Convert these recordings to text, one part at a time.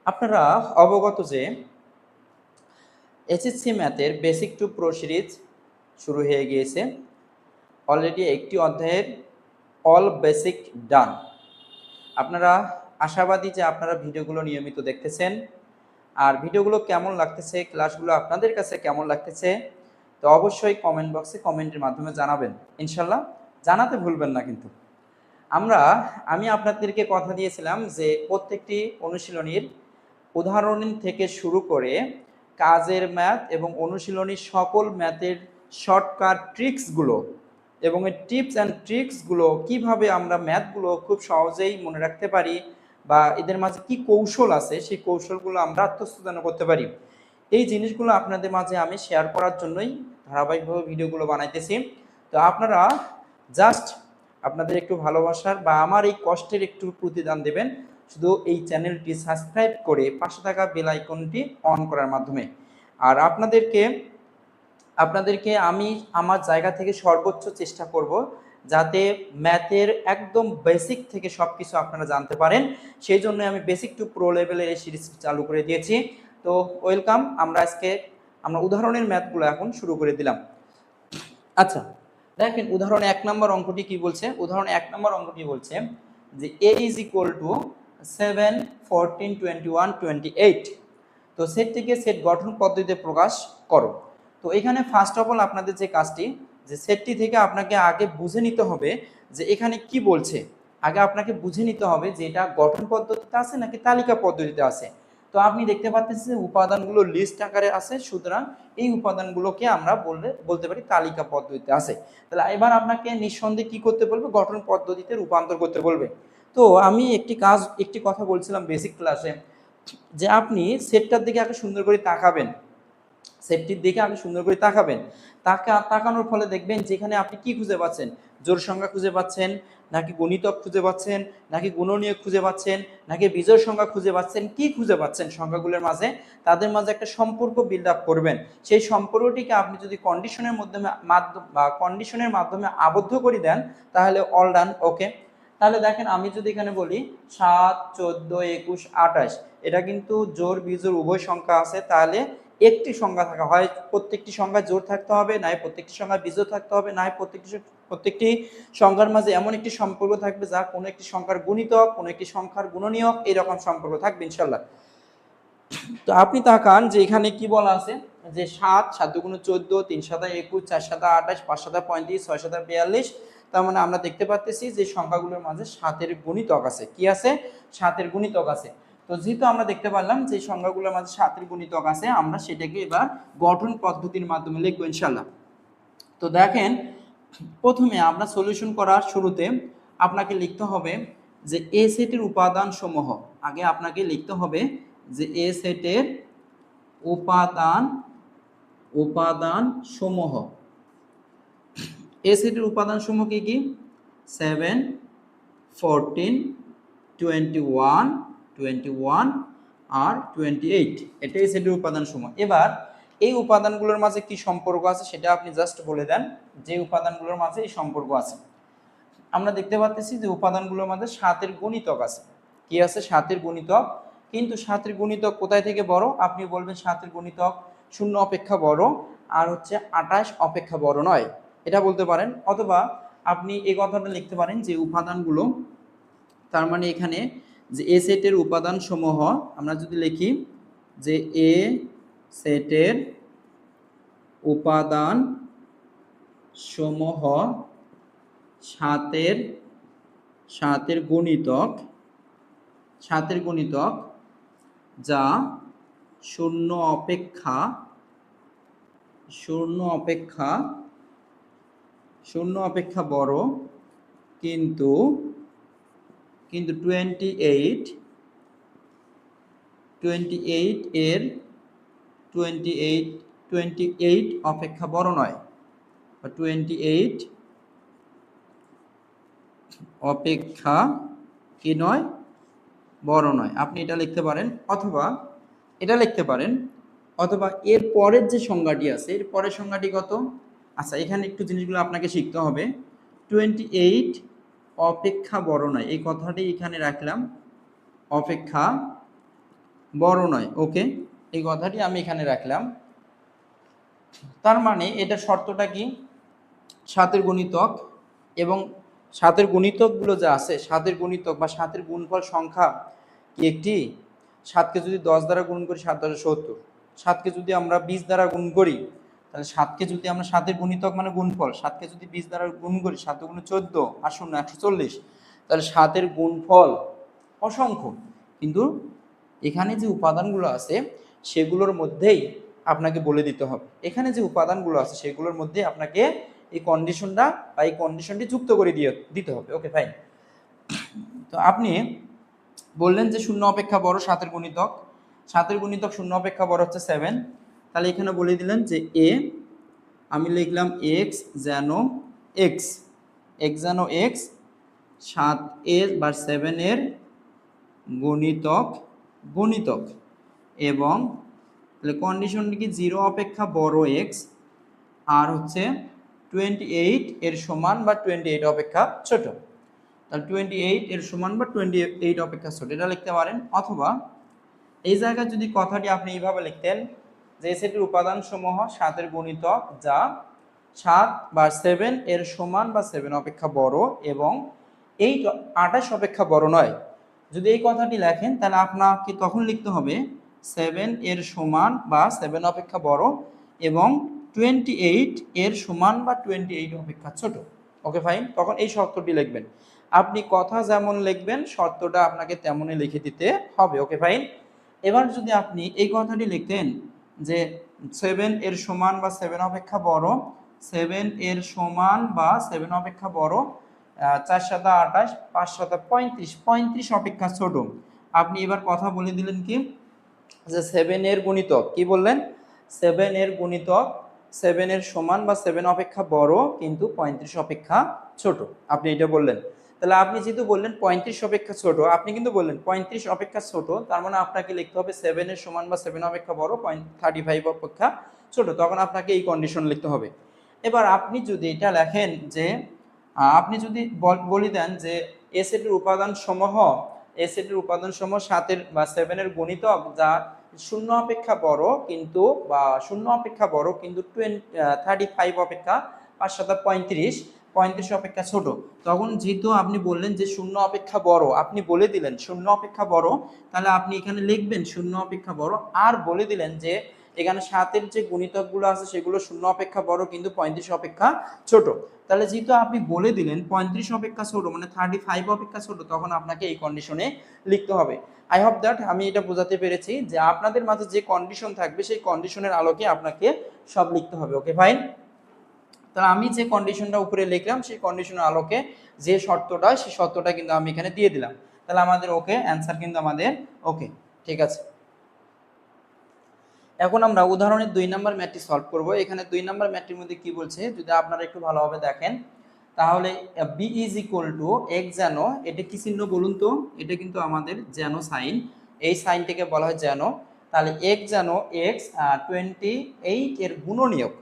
আপনারা অবগত যে এসএসসি ম্যাথের বেসিক টু প্রো সিরিজ শুরু হয়ে গিয়েছে। অলরেডি একটি অধ্যায়ের অল বেসিক ডান। আপনারা আশাবাদী যে আপনারা ভিডিওগুলো নিয়মিত দেখতেছেন, আর ভিডিওগুলো কেমন লাগতেছে, ক্লাসগুলো আপনাদের কাছে কেমন লাগতেছে, তো অবশ্যই কমেন্ট বক্সে কমেন্টের মাধ্যমে জানাবেন। ইনশাল্লাহ জানাতে ভুলবেন না। কিন্তু আমি আপনাদেরকে কথা দিয়েছিলাম যে প্রত্যেকটি অনুশীলনীর উদাহরণ থেকে শুরু করে কাজের ম্যাথ এবং অনুশীলনী সকল ম্যাথের শর্টকাট ট্রিক্সগুলো এবং এই টিপস অ্যান্ড ট্রিক্সগুলো কিভাবে আমরা ম্যাথগুলো খুব সহজেই মনে রাখতে পারি বা এদের মাঝে কি কৌশল আছে সেই কৌশলগুলো আমরা আত্মস্থ করতে পারি, এই জিনিসগুলো আপনাদের মাঝে আমি শেয়ার করার জন্যই ধারাবাহিকভাবে ভিডিওগুলো বানাইতেছি। তো আপনারা জাস্ট আপনাদের একটু ভালোবাসার বা আমার এই কষ্টের একটু প্রতিদান দেবেন শুধু এই চ্যানেলটি সাবস্ক্রাইব করে পাশে থাকা বেল আইকনটি অন করার মাধ্যমে। আর আপনাদেরকে আমি আমার জায়গা থেকে সর্বোচ্চ চেষ্টা করব যাতে ম্যাথের একদম বেসিক থেকে সব কিছু আপনারা জানতে পারেন। সেই জন্য আমি বেসিক টু প্রো লেভেলের এই সিরিজ চালু করে দিয়েছি। তো ওয়েলকাম। আমরা উদাহরণের ম্যাথগুলো এখন শুরু করে দিলাম। আচ্ছা, দেখেন উদাহরণ 1 নম্বর অঙ্কটি কি বলছে। উদাহরণ 1 নম্বর অঙ্কটি বলছে যে a ইজ ইকুয়াল টু 7, 14, 21, 28। তো সেটটিকে সেট গঠন পদ্ধতিতে প্রকাশ করো। তো এখানে ফার্স্ট অফ অল আপনাদের যে কাজটি, যে সেটটি থেকে আপনাকে আগে বুঝে নিতে হবে যে এখানে কি বলছে। আগে আপনাকে বুঝে নিতে হবে যে এটা গঠন পদ্ধতিতে আছে নাকি তালিকা পদ্ধতিতে আছে। তো আপনি দেখতে পাচ্ছেন যে উপাদানগুলো লিস্ট আকারে আছে, সুতরাং এই উপাদানগুলোকে আমরা বলতে পারি তালিকা পদ্ধতিতে আছে। তাহলে এবার আপনাকে নিঃসন্দেহে কি করতে বলবে, গঠন পদ্ধতিতে রূপান্তর করতে বলবে। তো আমি একটি কথা বলছিলাম বেসিক ক্লাসে যে আপনি সেটটার দিকে আগে সুন্দর করে তাকাবেন, সেটটির দিকে আগে সুন্দর করে তাকাবেন। তাকানোর ফলে দেখবেন যেখানে আপনি কি খুঁজে পাচ্ছেন, জোড় সংখ্যা খুঁজে পাচ্ছেন নাকি গণিতক খুঁজে পাচ্ছেন নাকি গুণনীয়ক খুঁজে পাচ্ছেন নাকি বিজোড় সংখ্যা খুঁজে পাচ্ছেন, কি খুঁজে পাচ্ছেন সংখ্যাগুলোর মাঝে, তাদের মাঝে একটা সম্পর্ক বিল্ড আপ করবেন। সেই সম্পর্কটিকে আপনি যদি কন্ডিশনের মাধ্যমে আবদ্ধ করে দেন তাহলে অল ডান, ওকে। তাহলে দেখেন আমি যদি এখানে বলি 7, 14, 21, 28, এটা কিন্তু জোড় বিজোড় উভয় সংখ্যা আছে। তাহলে একটি সংখ্যা থাকা হয়, প্রত্যেকটি সংখ্যা জোড় থাকতে হবে, নাই প্রত্যেকটি সংখ্যা বিজোড় থাকতে হবে, নাই প্রত্যেকটি সংখ্যার মাঝে এমন একটি সম্পর্ক থাকবে যা কোনো একটি সংখ্যার গুণিতক, কোনো একটি সংখ্যার গুণনীয়ক, এরকম সম্পর্ক থাকবে ইনশাল্লাহ। তো আপনি তাকান যে এখানে কি বলা আছে যে 7, 7 দুগুণে 14, 3 সাতা 21, 4 সাতা 28, 5 সাতা 35, 6 সাতা 42। তার মানে আমরা দেখতে পাচ্ছি যে সংখ্যাগুলোর মাঝে 7-এর গুণিতক আছে। কি আছে? 7-এর গুণিতক আছে। তো যেহেতু আমরা দেখতে পারলাম যে সংখ্যাগুলোর মাঝে 7-এর গুণিতক আছে, আমরা সেটাকে এবার গঠন পদ্ধতির মাধ্যমে লিখবো ইনশাল্লাহ। তো দেখেন প্রথমে আমরা সলিউশন করার শুরুতে আপনাকে লিখতে হবে যে এ সেটের উপাদান সমূহ। আগে আপনাকে লিখতে হবে যে এ সেটের উপাদান সমূহ। এ সেটের উপাদান সমূহ কি কি? 7, 14, 21, 21 আর 28, এটাই এ সেটের উপাদান সমূহ। এবার এই উপাদানগুলোর মাঝে কি সম্পর্ক আছে সেটা আপনি জাস্ট বলে দেন যে উপাদানগুলোর মাঝে এই সম্পর্ক আছে। আমরা দেখতে পাচ্ছি যে উপাদানগুলোর মধ্যে 7-এর গুণিতক আছে। কি আছে? 7-এর গুণিতক। কিন্তু 7-এর গুণিতক কোথায় থেকে বড়? আপনি বলবেন 7-এর গুণিতক 0 অপেক্ষা বড় আর হচ্ছে 28 অপেক্ষা বড় নয়, এটা বলতে পারেন। অথবা আপনি এই কথাটা লিখতে পারেন যে উপাদানগুলো, তার মানে এখানে যে এ সেটের উপাদান সমূহ আমরা যদি লিখি যে এ সেটের উপাদান সমূহ 7-এর গুণিতক যা 0 অপেক্ষা বড় কিন্তু 28 অপেক্ষা বড় নয়, 28 অপেক্ষা কি নয়? বড় নয়। আপনি এটা লিখতে পারেন। অথবা এর পরের যে সংজ্ঞাটি আছে, এর পরের সংজ্ঞাটি কত? আচ্ছা, এখানে একটু জিনিসগুলো আপনাকে শিখতে হবে। 28 অপেক্ষা বড় নয়, এই কথাটি এখানে রাখলাম, অপেক্ষা বড় নয়। ওকে, এই কথাটি আমি এখানে রাখলাম। তার মানে এটা শর্তটা কি, 7-এর গুণিতক এবং 7-এর গুণিতকগুলো যা আছে, 7-এর গুণিতক বা 7-এর গুণফল সংখ্যা কি একটি? 7কে যদি 10 দ্বারা গুণ করি 7 দ্বারা 70, 7কে যদি আমরা 20 দ্বারা গুণ করি, তাহলে 7কে যদি আমরা 7-এর গুণিতক মানে গুণফল, 7কে যদি 20 দ্বারা গুণ করি 7 গুণে 14 আর 0 140, তাহলে 7-এর গুণফল অসংখ্য। কিন্তু এখানে যে উপাদানগুলো আছে সেগুলোর মধ্যেই আপনাকে বলে দিতে হবে, এখানে যে উপাদানগুলো আছে সেগুলোর মধ্যে আপনাকে এই কন্ডিশনটা বা এই কন্ডিশনটি যুক্ত করে দিতে হবে। Okay fine. তো আপনি বললেন যে 0 অপেক্ষা বড় 7-এর গুণিতক, 7-এর গুণিতক 0 অপেক্ষা বড় হচ্ছে 7, তাহলে এখানে বলে দিলেন যে এ, আমি লিখলাম এক্স যেন এক্স, এক্স যেন এক্স, 7-এর বা 7-এর গুণিতক গুণিতক এবং কন্ডিশনটি কি 0 অপেক্ষা বড় এক্স আর হচ্ছে 28 এর সমান বা 28 অপেক্ষা ছোট। তাহলে 28 এর সমান বা 28 অপেক্ষা ছোট এটা লিখতে পারেন। অথবা এই জায়গায় যদি কথাটি আপনি এইভাবে লিখতেন যে এই সেটের উপাদান সমূহ 7-এর গুণিতক যা 7 বা 7 এর সমান বা 7 অপেক্ষা বড় এবং 28 অপেক্ষা বড় নয়, যদি এই কথাটি লেখেন তাহলে আপনাকে তখন লিখতে হবে 7 এর সমান বা 7 অপেক্ষা বড় এবং 28 এর সমান বা 28 অপেক্ষা ছোট। ওকে ফাইন, তখন এই শর্তটি লিখবেন। আপনি কথা যেমন লিখবেন শর্তটা আপনাকে তেমনই লিখে দিতে হবে। Okay fine. এবার যদি আপনি এই কথাটি লিখতেন যে 7 এর সমান বা 7 অপেক্ষা বড়, 7 এর সমান বা 7 অপেক্ষা বড়, 4 7 28, 5 7 35, 35 অপেক্ষা ছোট। আপনি এবার কথা বলে দিলেন কি যে 7 এর গুণিতক, কি বললেন 7 এর গুণিতক 7 এর সমান বা 7 অপেক্ষা বড় কিন্তু 35 অপেক্ষা ছোট, আপনি এটা বললেন। তাহলে আপনি যেহেতু বললেন 35 অপেক্ষা ছোট, আপনি কিন্তু বললেন 35 অপেক্ষা ছোট, তার মানে আপনাকে লিখতে হবে 7 এর সমান বা 7 অপেক্ষা বড় 35 অপেক্ষা ছোট, তখন আপনাকে এই কন্ডিশন লিখতে হবে। এবার আপনি যদি এটা লেখেন যে আপনি যদি বলে দেন যে এ সেটের উপাদান সমূহ, এ সেটের উপাদান সমূহ 7-এর বা 7-এর গুণিতক যা 0 অপেক্ষা বড় কিন্তু বা 0 অপেক্ষা বড় কিন্তু 35 অপেক্ষা 5 7 35, 35 অপেক্ষা ছোট, তখন যেহেতু আপনি বললেন যে 0 অপেক্ষা বড়, আপনি বলে দিলেন 0 অপেক্ষা বড়, তাহলে আপনি এখানে লিখবেন 0 অপেক্ষা বড় আর বলে দিলেন যে এখানে 7-এর যে গুণিতকগুলো আছে সেগুলো 0 অপেক্ষা বড় কিন্তু 35 অপেক্ষা ছোট। তাহলে যেহেতু আপনি বলে দিলেন 35 অপেক্ষা ছোট মানে 35 অপেক্ষা ছোট, তখন আপনাকে এই কন্ডিশনে লিখতে হবে। আই হোপ দ্যাট আমি এটা বোঝাতে পেরেছি যে আপনাদের মাঝে যে কন্ডিশন থাকবে সেই কন্ডিশনের আলোকে আপনাকে সব লিখতে হবে। Okay fine. তাহলে আমি যে কন্ডিশনটা উপরে লিখলাম সেই কন্ডিশনের আলোকে যে শর্তটা সেই শর্তটা কিন্তু আমি এখানে দিয়ে দিলাম, তাহলে আমাদের ওকে অ্যান্সার কিন্তু আমাদের ওকে। ঠিক আছে, এখন আমরা উদাহরণের 2 নম্বর ম্যাথটি সলভ করব। এখানে 2 নম্বর ম্যাথটির মধ্যে কি বলছে যদি আপনারা একটু ভালোভাবে দেখেন তাহলে B is equal to X যেন, এটা কি চিহ্ন বলুন তো, এটা কিন্তু আমাদের যেন সাইন, এই সাইনটিকে বলা হয় যেন। তাহলে এক্স যেন এক্স 28 এর গুণনীয়ক,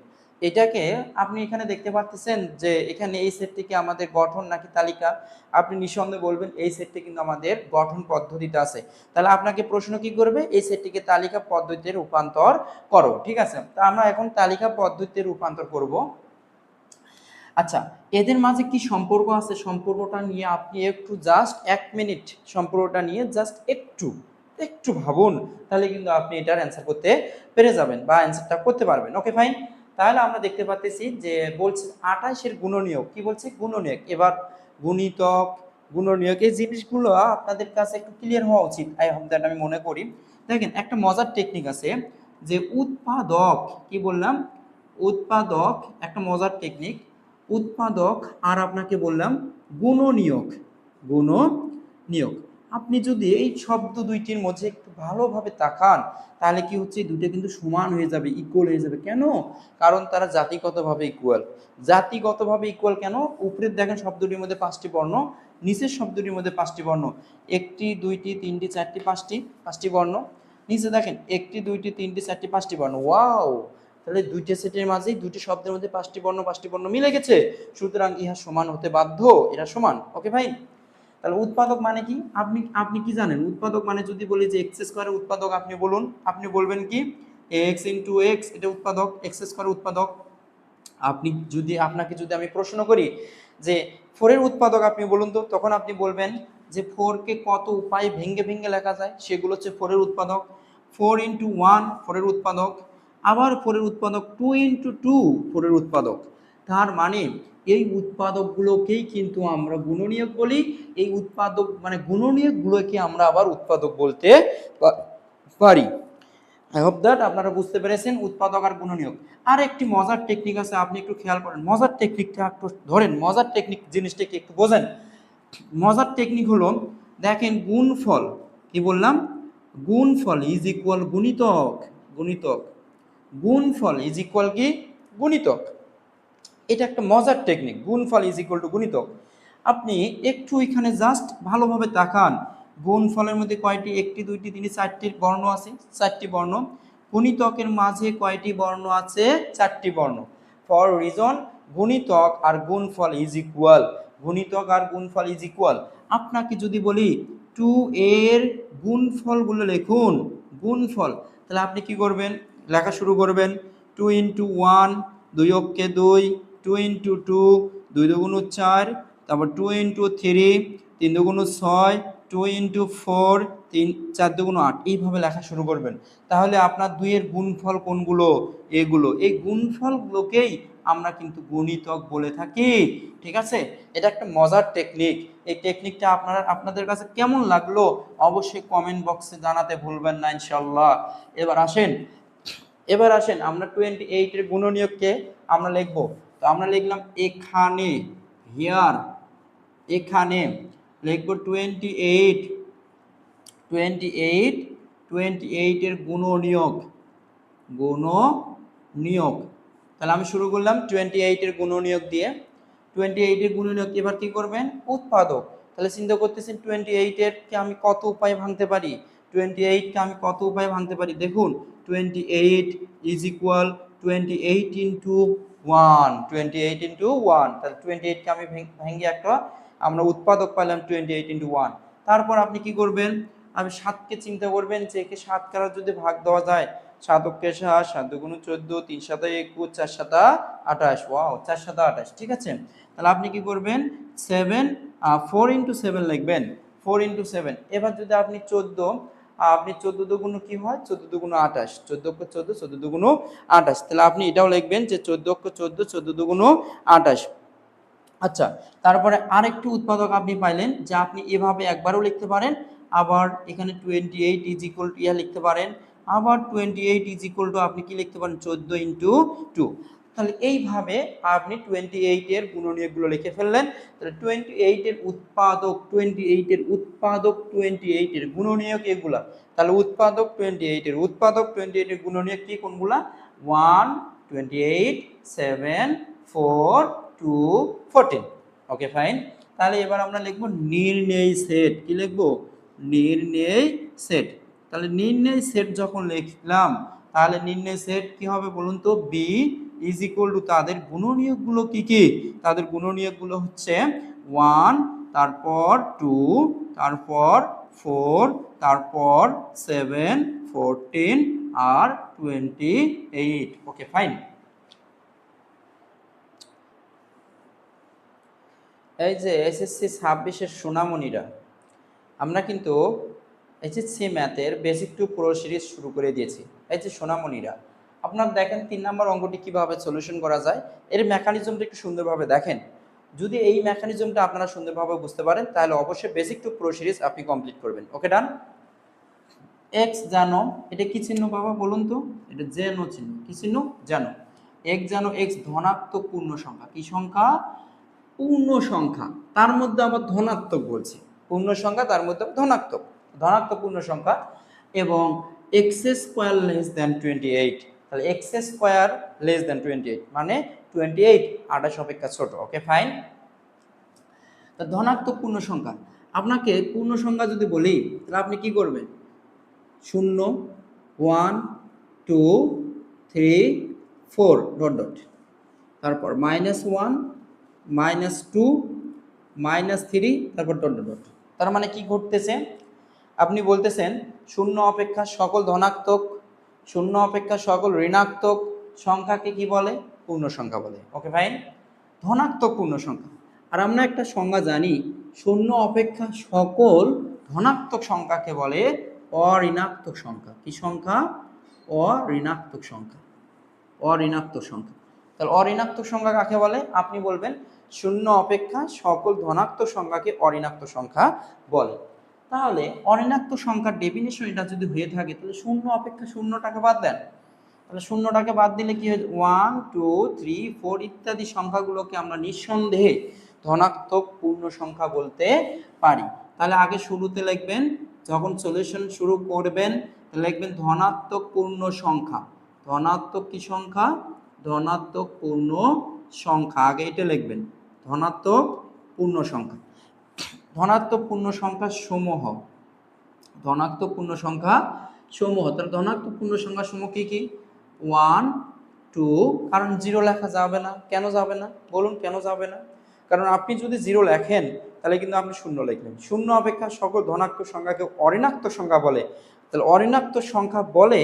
এটাকে আপনি এখানে দেখতে পাচ্ছেন যে এখানে এই সেটটিকে আমাদের গঠন নাকি তালিকা, আপনি নিঃসন্দেহে বলবেন এই সেটটি কিন্তু আমাদের গঠন পদ্ধতিতে আছে, তাহলে আপনাকে প্রশ্ন কি করবে এই সেটটিকে তালিকা পদ্ধতিতে রূপান্তর করো। ঠিক আছে, তা আমরা এখন তালিকা পদ্ধতিতে রূপান্তর করব। আচ্ছা, এদের মাঝে কি সম্পর্ক আছে সম্পর্কটা নিয়ে আপনি একটু জাস্ট 1 মিনিট সম্পর্কটা নিয়ে জাস্ট একটু একটু ভাবুন, তাহলে কিন্তু আপনি এটার অ্যান্সার করতে পেরে যাবেন বা অ্যান্সারটা করতে পারবেন। Okay fine. তাহলে আমরা দেখতে পাচ্ছি যে বলছে 28 এর গুণনীয়ক, কি বলছে গুণনীয়ক। এবার গুণিতক গুণনীয়ক এই জিনিসগুলো আপনাদের কাছে একটু ক্লিয়ার হওয়া উচিত, আই হোপ দ্যাট আমি মনে করি। দেখেন একটা মজার টেকনিক আছে যে উৎপাদক, কি বললাম উৎপাদক, একটা মজার টেকনিক উৎপাদক আর আপনাকে বললাম গুণনীয়ক, গুণনীয়ক। আপনি যদি এই শব্দ দুইটির মধ্যে একটু ভালোভাবে তাকান তাহলে কি হচ্ছে দুটো কিন্তু সমান হয়ে যাবে, ইকুয়াল হয়ে যাবে। কেন? কারণ তারা জাতিগতভাবে ইকুয়াল। জাতিগতভাবে ইকুয়াল কেন? উপরের দেখেন শব্দটির মধ্যে 5টি বর্ণ, নিচের শব্দটির মধ্যে 5টি বর্ণ, একটি দুইটি তিনটি চারটি পাঁচটি বর্ণ। নিচে দেখেন একটি দুইটি তিনটি চারটি 5টি বর্ণ। ওয়াও, তাহলে দুইটা সেটের মাঝেই দুইটি শব্দের মধ্যে 5টি বর্ণ মিলে গেছে, সুতরাং ইহা সমান হতে বাধ্য, এরা সমান। ওকে ভাই, তাহলে উৎপাদক মানে কি? আপনি আপনি কি জানেন? উৎপাদক মানে যদি বলি যে এক্স স্কোয়ারের উৎপাদক আপনি বলুন, আপনি বলবেন কি এক্স ইন্টু এক্স, এটা উৎপাদক, এক্স স্কোয়ারের উৎপাদক। আপনি যদি আপনাকে যদি আমি প্রশ্ন করি যে 4 এর উৎপাদক আপনি বলুন তো, তখন আপনি বলবেন যে 4 কে কত উপায়ে ভেঙে ভেঙে লেখা যায়, সেগুলো হচ্ছে 4 এর উৎপাদক। 4 ইন্টু 1 4 এর উৎপাদক, আবার 4 এর উৎপাদক 2 ইন্টু 2 4 এর উৎপাদক। তার মানে এই উৎপাদকগুলোকেই কিন্তু আমরা গুণনীয়ক বলি। এই উৎপাদক মানে গুণনীয়কগুলোকে আমরা আবার উৎপাদক বলতে পারি। আই হোপ দ্যাট আপনারা বুঝতে পেরেছেন উৎপাদক আর গুণনীয়ক। আর একটি মজার টেকনিক আছে, আপনি একটু খেয়াল করেন, মজার টেকনিকটা একটু ধরেন, মজার টেকনিক জিনিসটা কি একটু বোঝেন। মজার টেকনিক হলো, দেখেন গুণফল, কি বললাম, গুণফল ইজ ইকুয়াল গুণিতক, গুণিতক, গুণফল ইজ ইকুয়াল কি গুণিতক। এটা একটা মজার টেকনিক, গুণফল ইজ ইকুয়াল টু গুণিতক। আপনি একটু এখানে জাস্ট ভালোভাবে তাকান, গুণফলের মধ্যে কয়টি, একটি দুইটি তিনটি চারটি বর্ণ আছে, চারটি বর্ণ। গুণিতকের মাঝে কয়টি বর্ণ আছে, চারটি বর্ণ। ফর রিজন গুণিতক আর গুণফল ইজ ইকুয়াল, গুণিতক আর গুণফল ইজ ইকুয়াল। আপনাকে যদি বলি 2 এর গুণফলগুলো লিখুন, গুণফল, তাহলে আপনি কি করবেন, লেখা শুরু করবেন 2 ইন্টু 1 2 অক্ষে 2, 2 ইন্টু 2 2 দুগুণ 4, তারপর 2 ইন্টু 3 3 দুগুণ 6, 2 ইন্টু 4 3 4 দুগুণ 8, এইভাবে লেখা শুরু করবেন। তাহলে আপনার 2 এর গুণফল কোনগুলো, এগুলো। এই গুণফলগুলোকেই আমরা কিন্তু গুণিতক বলে থাকি, ঠিক আছে। এটা একটা মজার টেকনিক। এই টেকনিকটা আপনাদের কাছে কেমন লাগলো অবশ্যই কমেন্ট বক্সে জানাতে ভুলবেন না ইনশাআল্লাহ। এবার আসেন আমরা 28 এর গুণনীয়ককে আমরা লিখব। তো আমরা লিখলাম এখানে, হিয়ার, এখানে লিখব 28 এর গুণনীয়ক, গুণনীয়ক। তাহলে আমি শুরু করলাম 28 এর গুণনীয়ক দিয়ে। 28 এর গুণনীয়ক, এবার কি করবেন, উৎপাদক। তাহলে চিন্তা করতেছেন 28 এর কে আমি কত উপায়ে ভাঙতে পারি, 28 কে আমি কত উপায়ে ভাঙতে পারি, দেখুন 28 ইজ ইকুয়াল 28 ইন্টু 1, 28 ইন্টু 1। তাহলে 28 কে আমি ভেঙে একটা আমরা উৎপাদক পাইলাম 28 ইন্টু 1। তারপর আপনি কি করবেন, আমি 7কে চিন্তা করবেন যে একে 7 দ্বারা যদি ভাগ দেওয়া যায়, 7 অক্ষে 7, 7 দুগুণ 14, 3 7 21, 4 7 28, ওয়াও 4 7 28, ঠিক আছে। তাহলে আপনি কি করবেন 4 ইন্টু 7 লিখবেন, 4 ইন্টু 7। এবার যদি আপনি 14, আপনি 14 দুগুণ কি হয়, 14 দুগুণ 28, 14 অক্ষ 14, 14 দুগুণ 28। তাহলে আপনি এটাও লিখবেন যে 14 অক্ষ 14, 14 দুগুণ 28। আচ্ছা, তারপরে আরেকটি উৎপাদক আপনি পাইলেন, যা আপনি এভাবে একবারও লিখতে পারেন, আবার এখানে 28 ইজ ইকুয়াল টু ইয়া লিখতে পারেন, আবার 28 ইজ ইকুয়াল টু আপনি কি লিখতে পারেন 14 ইন্টু 2। তাহলে এইভাবে আপনি 28 এর গুণনীয়কগুলো লিখে ফেললেন। তাহলে 28 এর উৎপাদক, 28 এর উৎপাদক, 28 এর গুণনীয়ক এগুলা। তাহলে উৎপাদক 28 এর উৎপাদক, 28 এর গুণনীয়ক কি কোনগুলা, 1 28 7 4 2 14। Okay fine. তাহলে এবার আমরা লিখবো নির্ণয় সেট, কি লিখবো, নির্ণয় সেট। তাহলে নির্ণয় সেট যখন লিখলাম, তাহলে নির্ণয় সেট কি হবে বলুন তো, বি ইজ ইকুয়াল টু তাদের গুণনীয়কগুলো কি কি, তাদের গুণনীয়কগুলো হচ্ছে 1, তারপর 2, তারপর 4, তারপর 7 14 আর 28। Okay fine. এই যে এসএসসি 26-এর সোনামণিরা, আমরা কিন্তু এইচএসসি ম্যাথের বেসিক টু প্রো সিরিজ শুরু করে দিয়েছি। এই যে সোনামণিরা, আপনারা দেখেন 3 নম্বর অঙ্কটি কিভাবে সলিউশন করা যায়, এর মেকানিজমটা একটু সুন্দরভাবে দেখেন। যদি এই মেকানিজমটা আপনারা সুন্দরভাবে বুঝতে পারেন, তাহলে অবশ্যই বেসিক টু প্রো সিরিজ আপনি কমপ্লিট করবেন। ওকে ডান। এক্স জানো, এটা কি চিহ্ন বাবা বলুন তো, এটা জেন চিহ্ন, কি চিহ্ন জানো, এক্স জানো, এক্স ধনাত্মক পূর্ণ সংখ্যা, কি সংখ্যা, পূর্ণ সংখ্যা, তার মধ্যে আবার ধনাত্মক বলছি, পূর্ণ সংখ্যা তার মধ্যে ধনাত্মক, ধনাত্মক পূর্ণ সংখ্যা, এবং এক্স স্কোয়ার লেস দেন 28। তাহলে এক্স স্কোয়ার লেস দেন 28 মানে 28 28 অপেক্ষা ছোট। Okay fine. তা ধনাত্মক পূর্ণ সংখ্যা, আপনাকে পূর্ণ সংখ্যা যদি বলি, তাহলে আপনি কি করবেন, 0 1 2 3 4 ডট ডট, তারপর -1 -2 -3, তারপর ডট ডট ডট। তার মানে কি ঘটতেছে, আপনি বলতেছেন শূন্য অপেক্ষা সকল ধনাত্মক, শূন্য অপেক্ষা সকল ঋণাত্মক সংখ্যাকে কি বলে, পূর্ণ সংখ্যা বলে। ওকে ফাইন, ধনাত্মক পূর্ণ সংখ্যা। আর আমরা একটা সংজ্ঞা জানি, শূন্য অপেক্ষা সকল ধনাত্মক সংখ্যাকে বলে অঋণাত্মক সংখ্যা। কি সংখ্যা, অঋণাত্মক সংখ্যা, অঋণাত্মক সংখ্যা। তাহলে অঋণাত্মক সংখ্যা কাকে বলে, আপনি বলবেন শূন্য অপেক্ষা সকল ধনাত্মক সংখ্যাকে অঋণাত্মক সংখ্যা বলে। তাহলে অঋণাত্মক সংখ্যার ডেফিনিশন এটা যদি হয়ে থাকে, তাহলে শূন্য অপেক্ষা শূন্যটাকে বাদ দেন। তাহলে শূন্যটাকে বাদ দিলে কি হয়, 1 2 3 4 ইত্যাদি সংখ্যাগুলোকে আমরা নিঃসন্দেহে ধনাত্মক পূর্ণ সংখ্যা বলতে পারি। তাহলে আগে শুরুতে লিখবেন, যখন সলিউশন শুরু করবেন লিখবেন ধনাত্মক পূর্ণ সংখ্যা। ধনাত্মক কি সংখ্যা, ধনাত্মক পূর্ণ সংখ্যা, আগে এটা লিখবেন ধনাত্মক পূর্ণ সংখ্যা। ধনাত্মক পূর্ণ সংখ্যা সমূহ, ধনাত্মক পূর্ণ সংখ্যা সমূহ। তাহলে ধনাত্মক পূর্ণ সংখ্যা সমূহ কি কি, 1 2, কারণ জিরো লেখা যাবে না। কেন যাবে না বলুন, কেন যাবে না? কারণ আপনি যদি জিরো লেখেন তাহলে কিন্তু আপনি শূন্য লিখলেন। শূন্য অপেক্ষা সকল ধনাত্মক সংখ্যাকে অঋণাত্মক সংখ্যা বলে। তাহলে অঋণাত্মক সংখ্যা বলে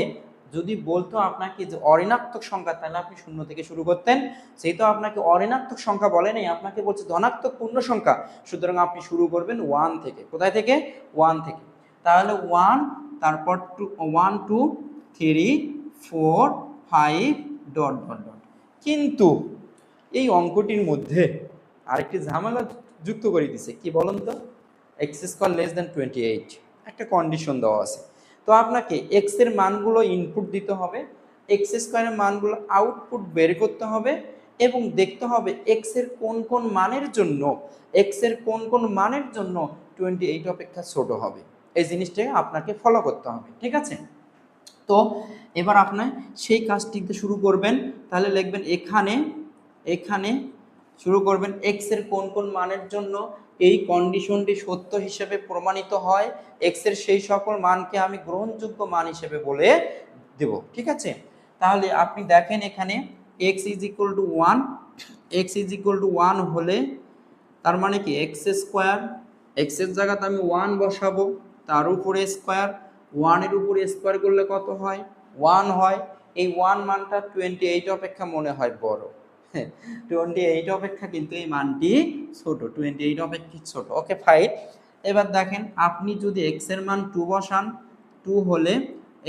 যদি বলতো আপনাকে যে অঋণাত্মক সংখ্যা, তাহলে আপনি শূন্য থেকে শুরু করতেন। যেহেতু আপনাকে অঋণাত্মক সংখ্যা বলে নেই, আপনাকে বলছে ধনাত্মক পূর্ণ সংখ্যা, সুতরাং আপনি শুরু করবেন 1 থেকে। কোথায় থেকে, 1 থেকে। তাহলে 1, তারপর 1 2 3 4 5 ডট ডট ডট। কিন্তু এই অঙ্কটির মধ্যে আরেকটি ঝামেলা যুক্ত করে দিছে, কি বলুন তো, এক্স স্কোয়ার লেস দেন 28, একটা কন্ডিশন দেওয়া আছে। তো আপনাকে এক্স এর মানগুলো ইনপুট দিতে হবে, এক্স স্কোয়ারের মানগুলো আউটপুট বের করতে হবে, এবং দেখতে হবে এক্স এর কোন কোন মানের জন্য, এক্স এর কোন কোন মানের জন্য 28 অপেক্ষা ছোট হবে। এই জিনিসটাকে আপনাকে ফলো করতে হবে, ঠিক আছে? তো এবার আপনি সেই কাজটিতে শুরু করবেন। তাহলে লিখবেন এখানে, এখানে শুরু করবেন এক্স এর কোন কোন মানের জন্য এই কন্ডিশনটি সত্য হিসেবে প্রমাণিত হয়, এক্স এর সেই সকল মানকে আমি গ্রহণযোগ্য মান হিসেবে বলে দেব, ঠিক আছে? তাহলে আপনি দেখেন এখানে x is equal two 1, x is equal two 1 হলে তার মানে কি এক্স স্কোয়ার, এক্স এর জায়গাতে আমি 1 বসাবো, তার উপরে স্কোয়ার, 1 এর উপরে স্কোয়ার করলে কত হয়, 1 হয়। এই 1 মানটা 28 অপেক্ষা মনে হয় বড়, 28 অপেক্ষা কিন্তু এই মানটি ছোট, 28 অপেক্ষা ছোট। Okay fine. এবার দেখেন আপনি যদি এক্স এর মান 2 বসান, 2 হলে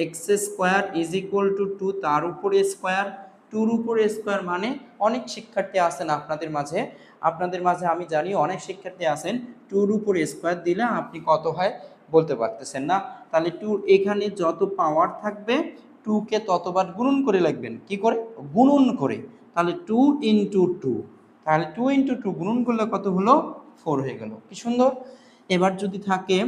x square is equal to 2 তার উপরে স্কোয়ার, 2 এর উপরে স্কোয়ার মানে অনেক শিক্ষার্থী আছেন আপনাদের মাঝে আমি জানি অনেক শিক্ষার্থী আছেন 2 এর উপরে স্কোয়ার দিলে আপনি কত হয় বলতে পারতেছেন না। তাহলে 2 এখানে যত পাওয়ার থাকবে 2 কে ততবার গুণন করে লিখবেন, কি করে, গুণন করে। তাহলে 2 ইন্টু 2, তাহলে 2 ইন্টু 2 গুণন করলে কত হলো, 4 হয়ে গেল। কি সুন্দর। এবার যদি থাকে